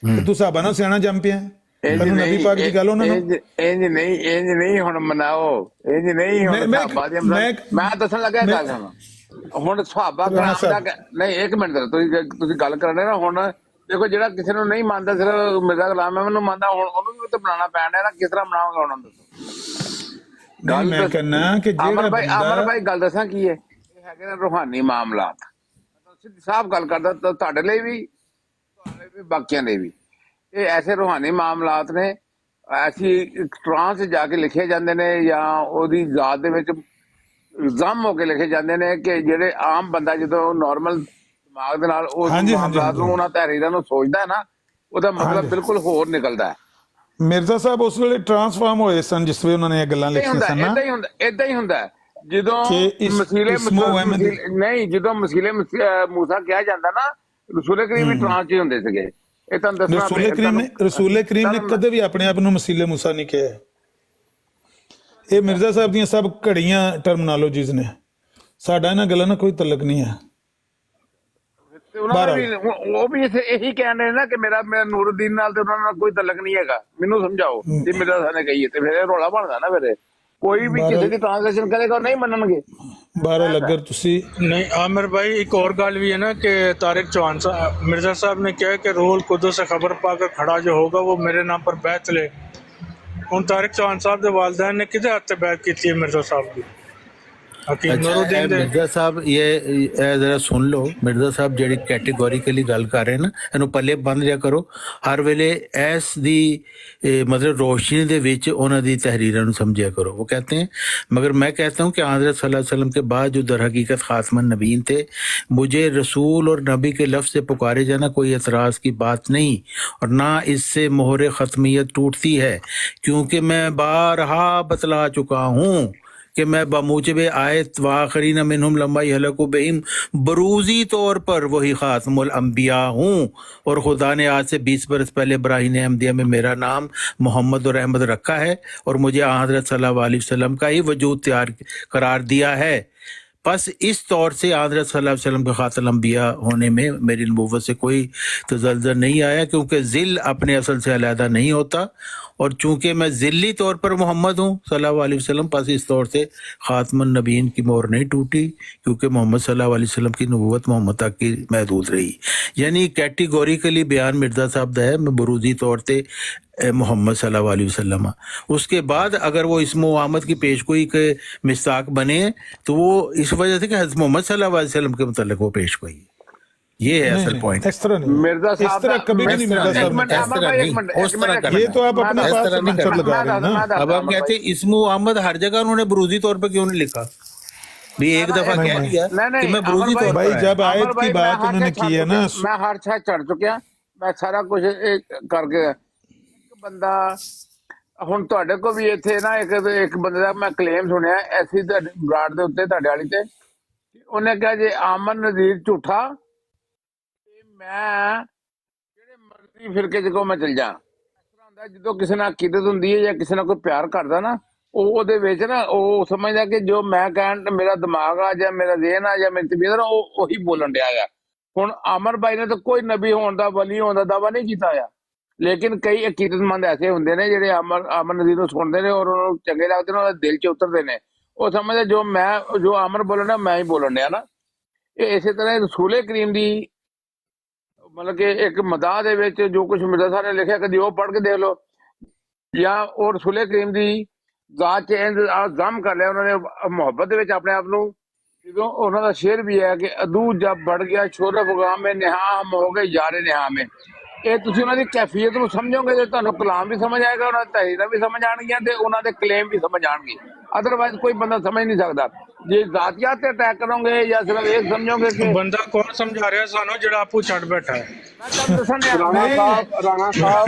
कि तू सहाबा नाल सियाणा जम पिया। नबी पाक दी गल उन्हां नूं इंज नहीं हुण मनाओ, इंज नहीं हुण सहाबा दी मैं दसन लगा गल हुण सहाबा कराम दा नहीं। एक मिनट तुसीं गल करने ना, हुण देखो जिहड़ा किसी नूं नहीं मानदा सिर्फ मिर्जा गुलाम अहमद नूं मानदा, हुण ओनूं भी तो बनाना पैਣਾ ना, किस तरह बनाओगे हुण दसो। मैं कहना कि अमर भाई गल दसां की है, ये हैगे ने रूहानी मामलात। सिद्धी साहब गल करदा तो तुहाडे लई भी बाकियां लई भी ये ऐसे रूहानी मामलात ने, ऐसी ट्रांस जाके लिखे जाते ने या ओदी जात दे विच इल्जाम होके लिखे जाते ने कि जेडे आम बंदा जो नॉर्मल दिमाग दे नाल उस मामलात नूं उन्हां तहरीरां नूं सोचदा है ना, ਉਹਦਾ ਮਤਲਬ ਬਿਲਕੁਲ ਹੋਰ ਨਿਕਲਦਾ ਹੈ। ਮਿਰਜ਼ਾ ਸਾਹਿਬ ਉਸ ਵੇਲੇ ਟਰਾਂਸਫਾਰਮ ਹੋਏ ਸਨ ਜਿਸ ਵੇਲੇ ਉਹਨਾਂ ਨੇ ਇਹ ਗੱਲਾਂ ਲਿਖੀਆਂ ਸਨ ਨਾ। ਇਦਾਂ ਹੀ ਹੁੰਦਾ ਜਦੋਂ ਜਦੋਂ ਮਸੀਲੇ ਮੂਸਾ ਕਿਹਾ ਜਾਂਦਾ ਨਾ, ਰਸੂਲ ਕਰੀਮ ਵੀ ਟਰਾਂਸ ਹੀ ਹੁੰਦੇ ਸੀਗੇ। ਇਹ ਤੁਹਾਨੂੰ ਦੱਸਣਾ ਰਸੂਲ ਕਰੀਮ ਨੇ ਕਦੇ ਵੀ ਆਪਣੇ ਆਪ ਨੂੰ ਮਸੀਲੇ ਮੂਸਾ ਨਹੀਂ ਕਿਹਾ। ਇਹ ਮਿਰਜ਼ਾ ਸਾਹਿਬ ਦੀਆਂ ਸਭ ਘੜੀਆਂ ਟਰਮੀਨੋਲੋਜੀਜ਼ ਨੇ। ਸਾਡਾ ਇਹਨਾਂ ਗੱਲਾਂ ਨਾਲ ਕੋਈ ਤਲਕ ਨਹੀਂ ਹੈ। ਤੇ ਉਹਨਾਂ ਦਾ ਵੀ ਉਹ ਵੀ ਇਹੀ ਕਹਿਣ ਰਹੇ ਨਾ ਕਿ ਮੇਰਾ ਨੂਰੁੱਦੀਨ ਨਾਲ ਤੇ ਉਹਨਾਂ ਨਾਲ ਕੋਈ ਤਲਕ ਨਹੀਂ ਹੈਗਾ। ਮੈਨੂੰ ਸਮਝਾਓ ਜੇ ਮੇਰਾ ਸਾਨੇ ਕਹੀਏ ਤੇ ਫਿਰ ਇਹ ਰੌਲਾ ਬਣਦਾ ਨਾ। ਫਿਰ ਕੋਈ ਵੀ ਕਿਸੇ ਦੀ ਟ੍ਰਾਂਸਲੇਸ਼ਨ ਕਰੇਗਾ ਨਹੀਂ ਮੰਨਣਗੇ। ਬਾਹਰ ਅਗਰ ਤੁਸੀਂ नहीं आमिर भाई, एक और गल भी है ना कि तारिक चौहान साहब मिर्जा साहब ने कहा कि रूहुल कुद्दुस से खबर पाकर खड़ा जो होगा वो मेरे नाम पर बैत ले। ਹੁਣ ਤਾਰਿਕ ਚੌਹਾਨ ਸਾਹਿਬ ਦੇ ਵਾਲਿदैन ਨੇ ਕਿਹਦੇ ਹੱਥ ਤੇ ਬੈਠ ਕੀਤੀ ਹੈ ਮਿਰਜ਼ਾ ਸਾਹਿਬ ਦੀ? ਮਿਰਜ਼ਾ ਸਾਹਿਬ ਇਹ ਜ਼ਰਾ ਸੁਣ ਲਓ। ਮਿਰਜ਼ਾ ਸਾਹਿਬ ਜਿਹੜੀ ਕੈਟੇਗੋਰੀਕਲੀ ਗੱਲ ਕਰ ਰਹੇ ਨਾ, ਇਹਨੂੰ ਪੱਲੇ ਬੰਦ ਰਿਆ ਕਰੋ। ਹਰ ਵੇਲੇ ਇਸ ਦੀ मतलब रोशनी ਦੇ ਵਿੱਚ ਉਹਨਾਂ ਦੀ तहरीरों ਨੂੰ समझा करो। वो कहते हैं, मगर मैं कहता हूँ कि हज़रत सल्लल्लाहु अलैहि वसल्लम के बाद जो दर हकीकत ख़ातमुन नबीन थे, मुझे रसूल और नबी के लफ्ज़ से पुकारे जाना कोई एतराज़ की बात नहीं, और ना इससे मोहर ख़त्मियत टूटती है, क्योंकि मैं बारहा बतला चुका हूँ کہ میں بموجب آیت واخرین منہم لما یہلکوا بہم بروزی طور پر وہی خاتم الانبیاء ہوں، اور خدا نے آج سے 20 برس پہلے براہین احمدیہ میں میرا نام محمد اور احمد رکھا ہے، اور مجھے حضرت صلی اللہ علیہ وسلم کا ہی وجود تیار قرار دیا ہے۔ بس اس طور سے حضرت صلی اللہ علیہ وسلم کے خاتم الانبیاء ہونے میں میری نبوت سے کوئی تزلزل نہیں آیا، کیونکہ ذل اپنے اصل سے علیحدہ نہیں ہوتا، اور چونکہ میں ذلی طور پر محمد ہوں صلی اللہ علیہ وسلم، پس اس طور سے خاتم النبیین کی مہر نہیں ٹوٹی، کیونکہ محمد صلی اللہ علیہ وسلم کی نبوت محمد تک کی محدود رہی۔ یعنی کیٹیگوریکلی بیان مرزا صاحب دا ہے، میں بروزی طور سے محمد صلی اللہ علیہ وسلم۔ اس کے بعد اگر وہ اسم و آمد کی پیشگوئی کے مستاق بنے تو وہ اس وجہ سے کہ حضرت محمد صلی اللہ علیہ وسلم کے متعلق وہ پیشگوئی، یہ ہے اصل پوائنٹ۔ اس طرح نہیں، مرزا اس طرح کبھی بھی نہیں مرزا صاحب نے، یہ تو آپ اپنے پاس منشر لگا رہے ہیں نا۔ اب آپ کہتے ہیں اسم و آمد ہر جگہ انہوں نے بروزی طور پہ کیوں نہیں لکھا؟ بھی ایک دفعہ کہہ دیا کہ میں بروزی طور پر، بھائی جب آیت کی بات انہوں نے کی ہے نا، میں ہر شاید چڑھ چکیا، میں سارا کچھ کر کے بندہ ਹੁਣ ਤੁਹਾਡੇ ਕੋ ਵੀ ਇੱਥੇ ਨਾ ਇੱਕ ਬੰਦੇ ਦਾ ਮੈਂ ਕਲੇਮ ਸੁਣਿਆ ਐਸੀ ਬਰਾੜ ਦੇ ਉੱਤੇ ਤੁਹਾਡੇ ਵਾਲੀ ਤੇ, ਉਹਨੇ ਕਿਹਾ ਜੇ ਆਮਨ ਨਜ਼ੀਰ ਝੂਠਾ ਤੇ ਮੈਂ ਜਿਹੜੇ ਮਰਜ਼ੀ ਫਿਰਕੇ ਚ ਕੋ ਮੈਂ ਚਲ ਜਾ। ਇਸ ਤਰ੍ਹਾਂ ਹੁੰਦਾ ਜਦੋਂ ਕਿਸੇ ਨਾਲ ਅਕੀਦਤ ਹੁੰਦੀ ਹੈ ਜਾਂ ਕਿਸੇ ਨਾਲ ਕੋਈ ਪਿਆਰ ਕਰਦਾ ਨਾ, ਉਹ ਉਹਦੇ ਵਿੱਚ ਨਾ ਉਹ ਸਮਝਦਾ ਕਿ ਜੋ ਮੈਂ ਕਹਿਣ ਮੇਰਾ ਦਿਮਾਗ ਆ ਜਾਂ ਮੇਰਾ ਜ਼ਿਹਨ ਆ ਜਾਂ ਮੇਰੀ ਤਬੀਅਤ ਆ ਉਹ ਉਹੀ ਬੋਲਣ ਡਿਆ ਆ। ਹੁਣ ਅਮਰ ਭਾਈ ਨੇ ਤਾਂ ਕੋਈ ਨਬੀ ਹੋਣ ਦਾ ਵਲੀ ਹੋਣ ਦਾ ਦਾਵਾ ਨਹੀਂ ਕੀਤਾ ਆ, ਲੇਕਿਨ ਕਈ ਅਕੀਦਤਮੰਦ ਐਸੇ ਹੁੰਦੇ ਨੇ ਜਿਹੜੇ ਅਮਰ ਨਜ਼ੀਰ ਨੂੰ ਸੁਣਦੇ ਨੇ ਔਰ ਉਹਨੂੰ ਚੰਗੇ ਲੱਗਦੇ ਨੇ, ਉਹਦੇ ਦਿਲ 'ਚ ਉਤਰਦੇ ਨੇ। ਉਹ ਸਮਝਦੇ ਜੋ ਅਮਰ ਬੋਲਣ ਡਿਆ ਮੈਂ ਹੀ ਬੋਲਣ ਡਿਆ ਨਾ। ਇਹ ਇਸੇ ਤਰ੍ਹਾਂ ਰਸੂਲੇ ਕਰੀਮ ਦੀ ਮਤਲਬ ਕਿ ਇੱਕ ਮਦਾਹ ਦੇ ਵਿੱਚ ਜੋ ਕੁਝ ਮਿਰਜ਼ਾ ਸਾਹਿਬ ਨੇ ਲਿਖਿਆ, ਕਦੀ ਉਹ ਪੜ੍ਹ ਕੇ ਦੇਖ ਲਓ, ਜਾਂ ਉਹ ਰਸੂਲੇ ਕਰੀਮ ਦੀ ਜ਼ਾਤ 'ਚ ਜ਼ਮ ਕਰ ਲਿਆ ਉਹਨਾਂ ਨੇ ਮੁਹੱਬਤ ਦੇ ਵਿੱਚ ਆਪਣੇ ਆਪ ਨੂੰ। ਜਦੋਂ ਉਹਨਾਂ ਦਾ ਸ਼ੇਰ ਵੀ ਹੈ ਕਿ ਅਦੂ ਜਬ बढ़ गया शोरब गाम में निहा हम हो गए यारे निहा में। ਇਹ ਤੁਸੀਂ ਉਹਨਾਂ ਦੀ ਕੈਫੀਅਤ ਨੂੰ ਸਮਝੋਗੇ ਤੇ ਤੁਹਾਨੂੰ ਕਲਾਮ ਵੀ ਸਮਝ ਆਏਗਾ, ਉਹਨਾਂ ਦੀ ਤਹਿਰੀਰਾਂ ਵੀ ਸਮਝ ਆਉਣਗੀਆਂ ਤੇ ਉਹਨਾਂ ਦੇ ਕਲੇਮ ਵੀ ਸਮਝ ਆਉਣਗੇ। ਅਦਰਵਾਈਜ਼ ਕੋਈ ਬੰਦਾ ਸਮਝ ਨਹੀਂ ਸਕਦਾ। ਜੇ ਜ਼ਾਤੀਅਤ ਤੇ ਅਟੈਕ ਕਰੋਗੇ ਜਾਂ ਸਿਰਫ ਇਹ ਸਮਝੋਗੇ ਕਿ ਬੰਦਾ ਕੌਣ ਸਮਝਾ ਰਿਹਾ ਸਾਨੂੰ ਜਿਹੜਾ ਆਪੂ ਛੱਡ ਬੈਠਾ ਹੈ। ਰਾਣਾ ਸਾਹਿਬ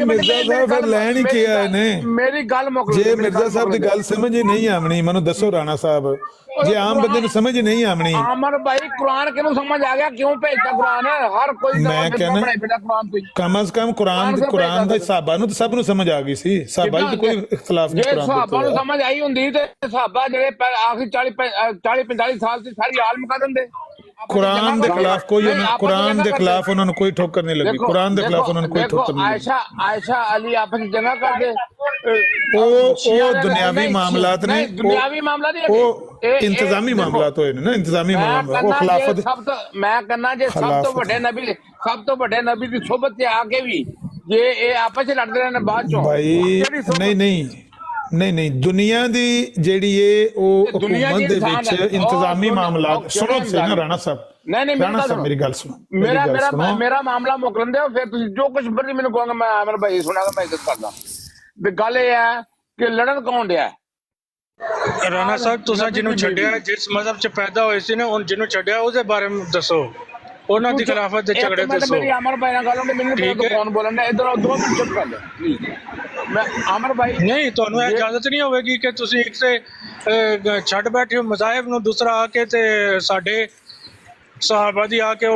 ਮਿਰਜ਼ਾ ਸਾਹਿਬ ਫਿਰ ਲੈਣ ਹੀ ਕਿਹਾ ਇਹਨੇ। ਮੇਰੀ ਗੱਲ ਮੁੱਕ ਜੇ ਮਿਰਜ਼ਾ ਸਾਹਿਬ ਦੀ ਗੱਲ ਸਮਝ ਨਹੀਂ ਆਵਣੀ, ਮੈਨੂੰ ਦੱਸੋ ਰਾਣਾ ਸਾਹਿਬ, ਜੇ ਆਮ ਬੰਦੇ ਨੂੰ ਸਮਝ ਨਹੀਂ ਆਵਣੀ। ਅਮਰ ਭਾਈ ਕੁਰਾਨ ਕਿਹਨੂੰ ਸਮਝ ਆ ਗਿਆ? ਕਿਉਂ ਭੇਜਦਾ ਕੁਰਾਨ? ਹਰ ਕੋਈ ਮੈਂ ਕਹਿੰਦਾ ਕਮ ਅਜ਼ ਕਮ ਕੁਰਾਨ ਦਾ ਸਾਹਬਾ ਨੂੰ ਸਭ ਨੂੰ ਸਮਝ ਆ ਗਈ ਸੀ। ਸਾਹਬਾ ਦੀ ਕੋਈ ਇਖਤਲਾਫ ਨਹੀਂ। ਜੇ ਸਾਹਬਾ ਨੂੰ ਸਮਝ ਆਈ ਹੁੰਦੀ ਤੇ ਸਾਹਬਾ ਜਿਹੜੇ ਆਖਰੀ 40-45 ਸਾਲ ਸੀ ਸਾਰੀ ਆਲ ਮੁਕਾ ਦਿੰਦੇ। ਕੁਰਾਨ ਦੇ ਖਿਲਾਫ ਕੋਈ ਕੁਰਾਨ ਦੇ ਖਿਲਾਫ ਉਹਨਾਂ ਨੂੰ ਕੋਈ ਠੋਕਰ ਨਹੀਂ ਲੱਗੀ। ਕੁਰਾਨ ਦੇ ਖਿਲਾਫ ਉਹਨਾਂ ਨੂੰ ਕੋਈ ਠੋਕਰ ਨਹੀਂ ਲੱਗੀ। ਆਇਸ਼ਾ ਅਲੀ ਆਪਸ ਵਿੱਚ ਜਗ੍ਹਾ ਕਰਦੇ। ਉਹ ਦੁਨਿਆਵੀ ਮਾਮਲਾਤ ਨੇ, ਦੁਨਿਆਵੀ ਮਾਮਲਾ ਨਹੀਂ, ਉਹ ਇੰਤਜ਼ਾਮੀ ਮਾਮਲਾਤ ਹੋਏ ਨੇ ਨਾ, ਇੰਤਜ਼ਾਮੀ ਮਾਮਲਾ। ਉਹ ਖਿਲਾਫਤ ਮੈਂ ਕਹਿੰਦਾ ਜੇ ਸਭ ਤੋਂ ਵੱਡੇ ਨਬੀ ਦੀ ਸੁਹਬਤ ਤੇ ਆ ਕੇ ਵੀ ਜੇ ਇਹ ਆਪਸ ਵਿੱਚ ਲੜਦੇ ਰਹੇ ਨੇ ਬਾਅਦ ਚੋਂ ਭਾਈ, ਨਹੀਂ ਦੁਨੀਆ ਦੀ ਜਿਹੜੀ ਇਹ ਉਹ ਹਕੂਮਤ ਦੇ ਵਿੱਚ ਇੰਤਜ਼ਾਮੀ ਮਾਮਲਾਤ ਸੁਣੋ ਸੇ ਨਾ ਰਾਣਾ ਸਾਹਿਬ। ਰਾਣਾ ਸਾਹਿਬ ਮੇਰੀ ਗੱਲ ਸੁਣੋ। ਮੇਰਾ ਮਾਮਲਾ ਮੁੱਕ ਲੈਂਦੇ ਹੋ, ਫਿਰ ਤੁਸੀਂ ਜੋ ਕੁਝ ਮਰਜ਼ੀ ਮੈਨੂੰ ਕਹੋਗੇ ਮੈਂ ਅਮਰ ਭਾਈ ਸੁਣਾਗਾ, ਮੈਂ ਇੱਜ਼ਤ ਕਰਦਾ। ਵੀ ਗੱਲ ਇਹ ਹੈ ਕਿ ਲੜਨ ਕੌਣ ਡਿਆ? ਰਾਣਾ ਸਾਹਿਬ ਤੁਸੀਂ ਜਿਹਨੂੰ ਛੱਡਿਆ, ਜਿਸ ਮਜ਼ਹਬ 'ਚ ਪੈਦਾ ਹੋਏ ਸੀ ਨਾ, ਜਿਹਨੂੰ ਛੱਡਿਆ ਉਹਦੇ ਬਾਰੇ ਦੱਸੋ, ਉਹਨਾਂ ਦੀ ਖਿਲਾਫਤ ਦੇ ਝਗੜੇ ਦੱਸੋ। ਮੇਰੀ ਅਮਰ ਭਾਈ ਨਾਲ ਗੱਲ ਹੋਣੀ, ਮੈਨੂੰ ਕੌਣ ਬੋਲਣ ਡਿਆ? ਇੱਧਰ 2 ਮਿੰਟ ਚੁੱਪ ਕਰ ਲਿਆ ਪਲੀਜ਼। ਮੈਂ ਅਮਰ ਭਾਈ ਨਹੀਂ, ਤੁਹਾਨੂੰ ਇਹ ਇਜਾਜ਼ਤ ਨਹੀਂ ਹੋਵੇਗੀ ਕਿ ਤੁਸੀਂ ਇੱਕ ਤੇ ਛੱਡ ਬੈਠੇ ਹੋ ਮਜ਼ਾਹਿਬ ਨੂੰ, ਦੂਸਰਾ ਆ ਕੇ ਤੇ ਸਾਡੇ ਸਹਾਬਾ ਦੀ ਆ ਕੇ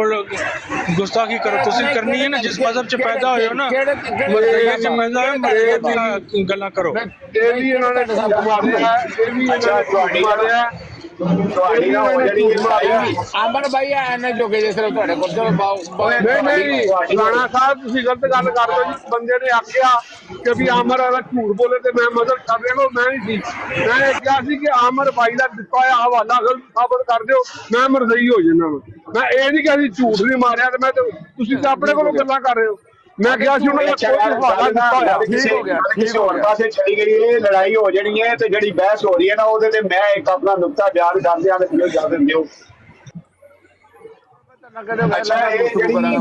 ਗੁਸਤਾਖੀ ਕਰੋ। ਤੁਸੀਂ ਕਰਨੀ ਹੈ ਨਾ, ਜਿਸ ਮਜ਼ਹਬ 'ਚ ਪੈਦਾ ਹੋਏ ਹੋ ਨਾ, ਗੱਲਾਂ ਕਰੋ। ਇਹ ਵੀ ਇਹਨਾਂ ਨੇ ਮਾਰਿਆ, ਇਹ ਵੀ ਇਹਨਾਂ ਨੇ ਮਾਰਿਆ। ਤੁਹਾਡੀ ਨਾ ਹੋ ਜਾਣੀ ਹੈ ਸਾਈ ਅਮਰ ਭਾਈ ਐਨੇ ਜੋਗੇ ਜੇ ਸਿਰਫ ਤੁਹਾਡੇ ਕੋਲ ਚਲੋ ਨਹੀਂ ਰਾਣਾ ਸਾਹਿਬ ਤੁਸੀਂ ਗਲਤ ਗੱਲ ਕਰ ਰਹੇ ਹੋ ਜੀ। ਬੰਦੇ ਨੇ ਆਖਿਆ ਕਿ ਵੀ ਆਮਰ ਅਗਰ ਝੂਠ ਬੋਲੇ ਤੇ ਮੈਂ ਮਦਦ ਕਰ ਦੇਗਾ, ਮੈਂ ਨਹੀਂ ਸੀ। ਮੈਂ ਇਹ ਕਿਹਾ ਸੀ ਕਿ ਆਮਰ ਭਾਈ ਦਾ ਦਿੱਤਾ ਹੋਇਆ ਹਵਾਲਾ ਅਗਰ ਸਾਬਤ ਕਰ ਦਿਓ ਮੈਂ ਮਰਜ਼ਈ ਹੋ ਜਾਣਾ। ਮੈਂ ਇਹ ਨਹੀਂ ਕਿਹਾ ਸੀ ਝੂਠ ਨਹੀਂ ਮਾਰਿਆ ਤੇ ਮੈਂ ਤੁਸੀਂ ਤਾਂ ਆਪਣੇ ਕੋਲੋਂ ਗੱਲਾਂ ਕਰ ਰਹੇ ਹੋ। ਮੈਂ ਕਿਹਾ ਸੀ ਉਹਨਾਂ ਦਾ ਕੋਈ ਹਵਾਲਾ ਦਿੱਤਾ ਹੋਇਆ। ਠੀਕ ਹੋ ਗਿਆ, ਕਿਸੇ ਹੋਰ ਪਾਸੇ ਚਲੀ ਗਈ ਹੈ, ਲੜਾਈ ਹੋ ਜਾਣੀ ਹੈ ਤੇ ਜਿਹੜੀ ਬਹਿਸ ਹੋ ਰਹੀ ਹੈ ਨਾ ਉਹਦੇ ਤੇ ਮੈਂ ਇੱਕ ਆਪਣਾ ਨੁਕਤਾ ਬਿਆਨ ਕਰਦੇ ਆ ਤੇ ਇਜਾਜ਼ਤ ਦਿਓ।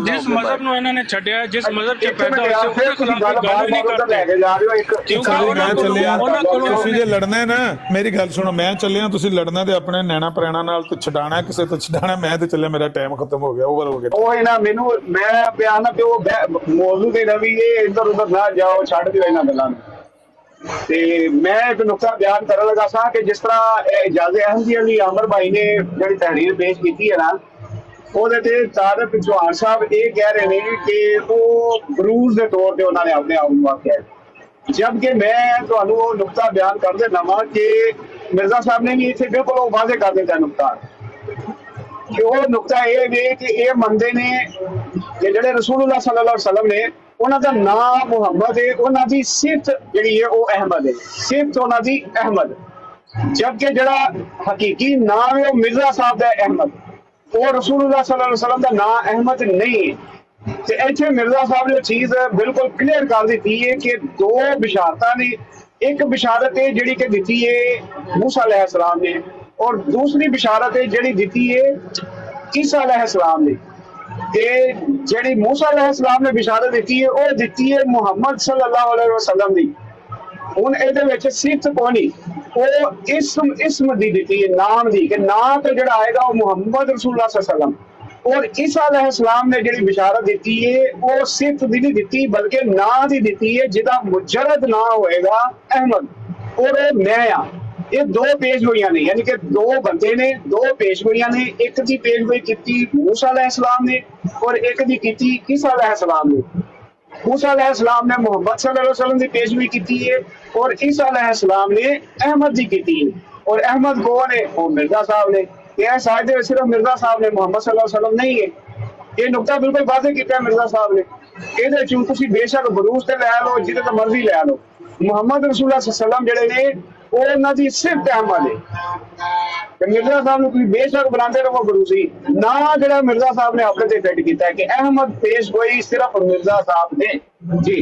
ਜਿਸ ਮਜ਼ਹਬ ਨੂੰ ਇਹਨਾਂ ਨੇ ਛੱਡਿਆ, ਜਿਸ ਮਜ਼ਹਬ 'ਚ ਪੈਦਾ ਹੋਏ ਸੀ ਉਹਦੇ ਖਿਲਾਫ ਗੱਲ ਨਹੀਂ ਕਰਦੇ। ਮੈਂ ਚੱਲਿਆ, ਤੁਸੀਂ ਜੇ ਲੜਨਾ ਹੈ ਨਾ, ਮੇਰੀ ਗੱਲ ਸੁਣੋ, ਮੈਂ ਚੱਲਿਆ, ਤੁਸੀਂ ਲੜਨਾ ਤੇ ਆਪਣੇ ਨੈਣਾ ਪ੍ਰੈਣਾ ਨਾਲ ਤੇ ਛਡਾਣਾ, ਕਿਸੇ ਤੋਂ ਛਡਾਣਾ। ਮੈਂ ਤੇ ਚੱਲਿਆ, ਮੇਰਾ ਟਾਈਮ ਖਤਮ ਹੋ ਗਿਆ, ਓਵਰ ਹੋ ਗਿਆ। ਉਹ ਇਹਨਾਂ ਮੈਨੂੰ ਮੈਂ ਬਿਆਨ ਨਾ ਪਿਓ ਮੌਜੂ ਦੇ ਰਵੀ ਇਹ ਇੱਧਰ ਉੱਧਰ ਨਾ ਜਾਓ, ਛੱਡ ਦਿਓ ਇਹਨਾਂ ਗੱਲਾਂ ਨੂੰ। ਤੇ ਮੈਂ ਇੱਕ ਨੁਕਤਾ ਬਿਆਨ ਕਰਨ ਲੱਗਾ ਸਾਂ ਕਿ ਜਿਸ ਤਰ੍ਹਾਂ ਇਜਾਜ਼ਤ ਅਹਿਮਦੀ ਅਲੀ ਆਮਰ ਭਾਈ ਨੇ ਜਿਹੜੀ ਤਹਿਰੀਰ ਪੇਸ਼ ਕੀਤੀ ਹੈ ਨਾ, ਉਹਦੇ ਤੇ ਤਾਰਿਕ ਚੌਹਾਨ ਸਾਹਿਬ ਇਹ ਕਹਿ ਰਹੇ ਨੇ ਕਿ ਉਹ ਬਰੂਜ਼ ਦੇ ਤੌਰ ਤੇ ਉਹਨਾਂ ਨੇ ਆਪਣੇ ਆਪ ਨੂੰ ਆਖਿਆ, ਜਦਕਿ ਮੈਂ ਤੁਹਾਨੂੰ ਉਹ ਨੁਕਤਾ ਬਿਆਨ ਕਰ ਦੇਣਾ ਵਾ ਕਿ ਮਿਰਜ਼ਾ ਸਾਹਿਬ ਨੇ ਵੀ ਇੱਥੇ ਬਿਲਕੁਲ ਵਾਜ਼ੇ ਕਰ ਦਿੱਤਾ ਨੁਕਤਾ, ਕਿ ਉਹ ਨੁਕਤਾ ਇਹ ਵੇ ਕਿ ਇਹ ਮੰਨਦੇ ਨੇ ਕਿ ਜਿਹੜੇ ਰਸੂਲੁल्लाह सल्लल्लाहु अलैहि वसल्लम ਨੇ ਉਹਨਾਂ ਦਾ ਨਾਮ ਮੁਹੰਮਦ ਹੈ, ਉਹਨਾਂ ਦੀ ਸਿਫਤ ਜਿਹੜੀ ਹੈ ਉਹ ਅਹਿਮਦ ਹੈ, ਸਿਫਤ ਉਹਨਾਂ ਦੀ ਅਹਿਮਦ, ਜਦਕਿ ਜਿਹੜਾ ਹਕੀਕੀ ਨਾਮ ਹੈ ਉਹ ਮਿਰਜ਼ਾ ਸਾਹਿਬ ਦਾ ਅਹਿਮਦ, ਉਹ ਰਸੂਲੁल्लाह सल्लल्लाहु अलैहि वसल्लम ਦਾ ਨਾਮ ਅਹਿਮਦ ਨਹੀਂ ਹੈ। ਤੇ ਇੱਥੇ ਮਿਰਜ਼ਾ ਸਾਹਿਬ ਨੇ ਚੀਜ਼ ਬਿਲਕੁਲ ਕਲੀਅਰ ਕਰ ਦਿੱਤੀ ਹੈ ਕਿ ਦੋ ਬਿਸ਼ਾਰਤਾਂ ਨੇ, ਇੱਕ ਬਿਸ਼ਾਰਤ ਹੈ ਜਿਹੜੀ ਕਿ ਦਿੱਤੀ ਹੈ ਮੂਸਾ अलैहिस्सलाम ने, और दूसरी बिशारत है ਜਿਹੜੀ ਦਿੱਤੀ ਹੈ ਈਸਾ अलैहिस्सलाम ने। ਤੇ ਜਿਹੜੀ ਮੂਸਾ अलैहिस्सलाम ਨੇ ਬਿਸ਼ਾਰਤ ਦਿੱਤੀ ਹੈ ਉਹ ਦਿੱਤੀ ਹੈ ਮੁਹੰਮਦ सल्लल्लाहु अलैहि वसल्लम ਦੀ। ਹੁਣ ਇਹਦੇ ਵਿੱਚ ਸਿਫਤ ਕੋਣੀ, ਉਹ ਇਸਮ ਦੀ ਦਿੱਤੀ ਹੈ, ਨਾਮ ਦੀ, ਕਿ ਨਾਮ ਤੇ ਜਿਹੜਾ ਆਏਗਾ ਉਹ ਮੁਹੰਮਦ रसूलुल्लाह सल्लल्लाहु अलैहि वसल्लम। और ईसा अलैहिस्सलाम ने ਜਿਹੜੀ ਬਿਸ਼ਾਰਤ ਦਿੱਤੀ ਹੈ ਉਹ ਸਿਫਤ ਦੀ ਨਹੀਂ ਦਿੱਤੀ ਬਲਕਿ ਨਾਂ ਦੀ ਦਿੱਤੀ ਹੈ, ਜਿਹਦਾ ਮੁਜਰਦ ਨਾਂ ਹੋਏਗਾ ਅਹਿਮਦ, और मैं ਆ। ਇਹ ਦੋ ਪੇਸ਼ਗੋਈਆਂ ਨੇ, ਯਾਨੀ ਕਿ ਦੋ ਬੰਦੇ ਨੇ, ਦੋ ਪੇਸ਼ਗੋਈਆਂ ਨੇ। ਇੱਕ ਦੀ ਪੇਸ਼ਗੋਈ ਕੀਤੀ ਮੂਸਾ अलैहिस्सलाम ने और ਇੱਕ ਦੀ ਕੀਤੀ ਈਸਾ अलैहिस्सलाम ने। मूसा अलैहिस्सलाम ने मोहम्मद सल्लल्लाहु अलैहि वसल्लम की पेशगोई की है और ईसा अलैहिस्सलाम ने अहमद की की है। और अहमद कौन है? वो मिर्जा साहब ने। यह साहित्य सिर्फ मिर्जा साहब ने, मोहम्मद सल्लल्लाहु अलैहि वसल्लम नहीं है। ये नुकता बिल्कुल वाज़ेह किया मिर्जा साहब ने। ਇਹਦੇ ਚੋਂ ਤੁਸੀਂ ਬੇਸ਼ੱਕ ਬਰੂਸ ਤੇ ਲੈ ਲਓ, ਜਿਹਦੇ ਤੋਂ ਮਰਜ਼ੀ ਲੈ ਲਓ, ਮੁਹੰਮਦ ਰਸੂਲullah सल्लल्लाहु अलैहि वसल्लम ਜਿਹੜੇ ਨੇ ਉਹ ਉਹਨਾਂ ਦੀ ਸਿਫਤ ਅਹਿਮਦ ਹੈ। ਤੇ ਮਿਰਜ਼ਾ ਸਾਹਿਬ ਨੂੰ ਤੁਸੀਂ ਬੇਸ਼ੱਕ ਬਣਾਉਂਦੇ ਰਹੋ ਬਰੂਸੀ, ਨਾ ਜਿਹੜਾ ਮਿਰਜ਼ਾ ਸਾਹਿਬ ਨੇ ਆਪਣੇ ਤੇ ਫਿੱਟ ਕੀਤਾ ਹੈ ਕਿ ਅਹਿਮਦ ਪੇਸ਼ ਹੋਈ ਸਿਰਫ ਮਿਰਜ਼ਾ ਸਾਹਿਬ ਨੇ। ਜੀ।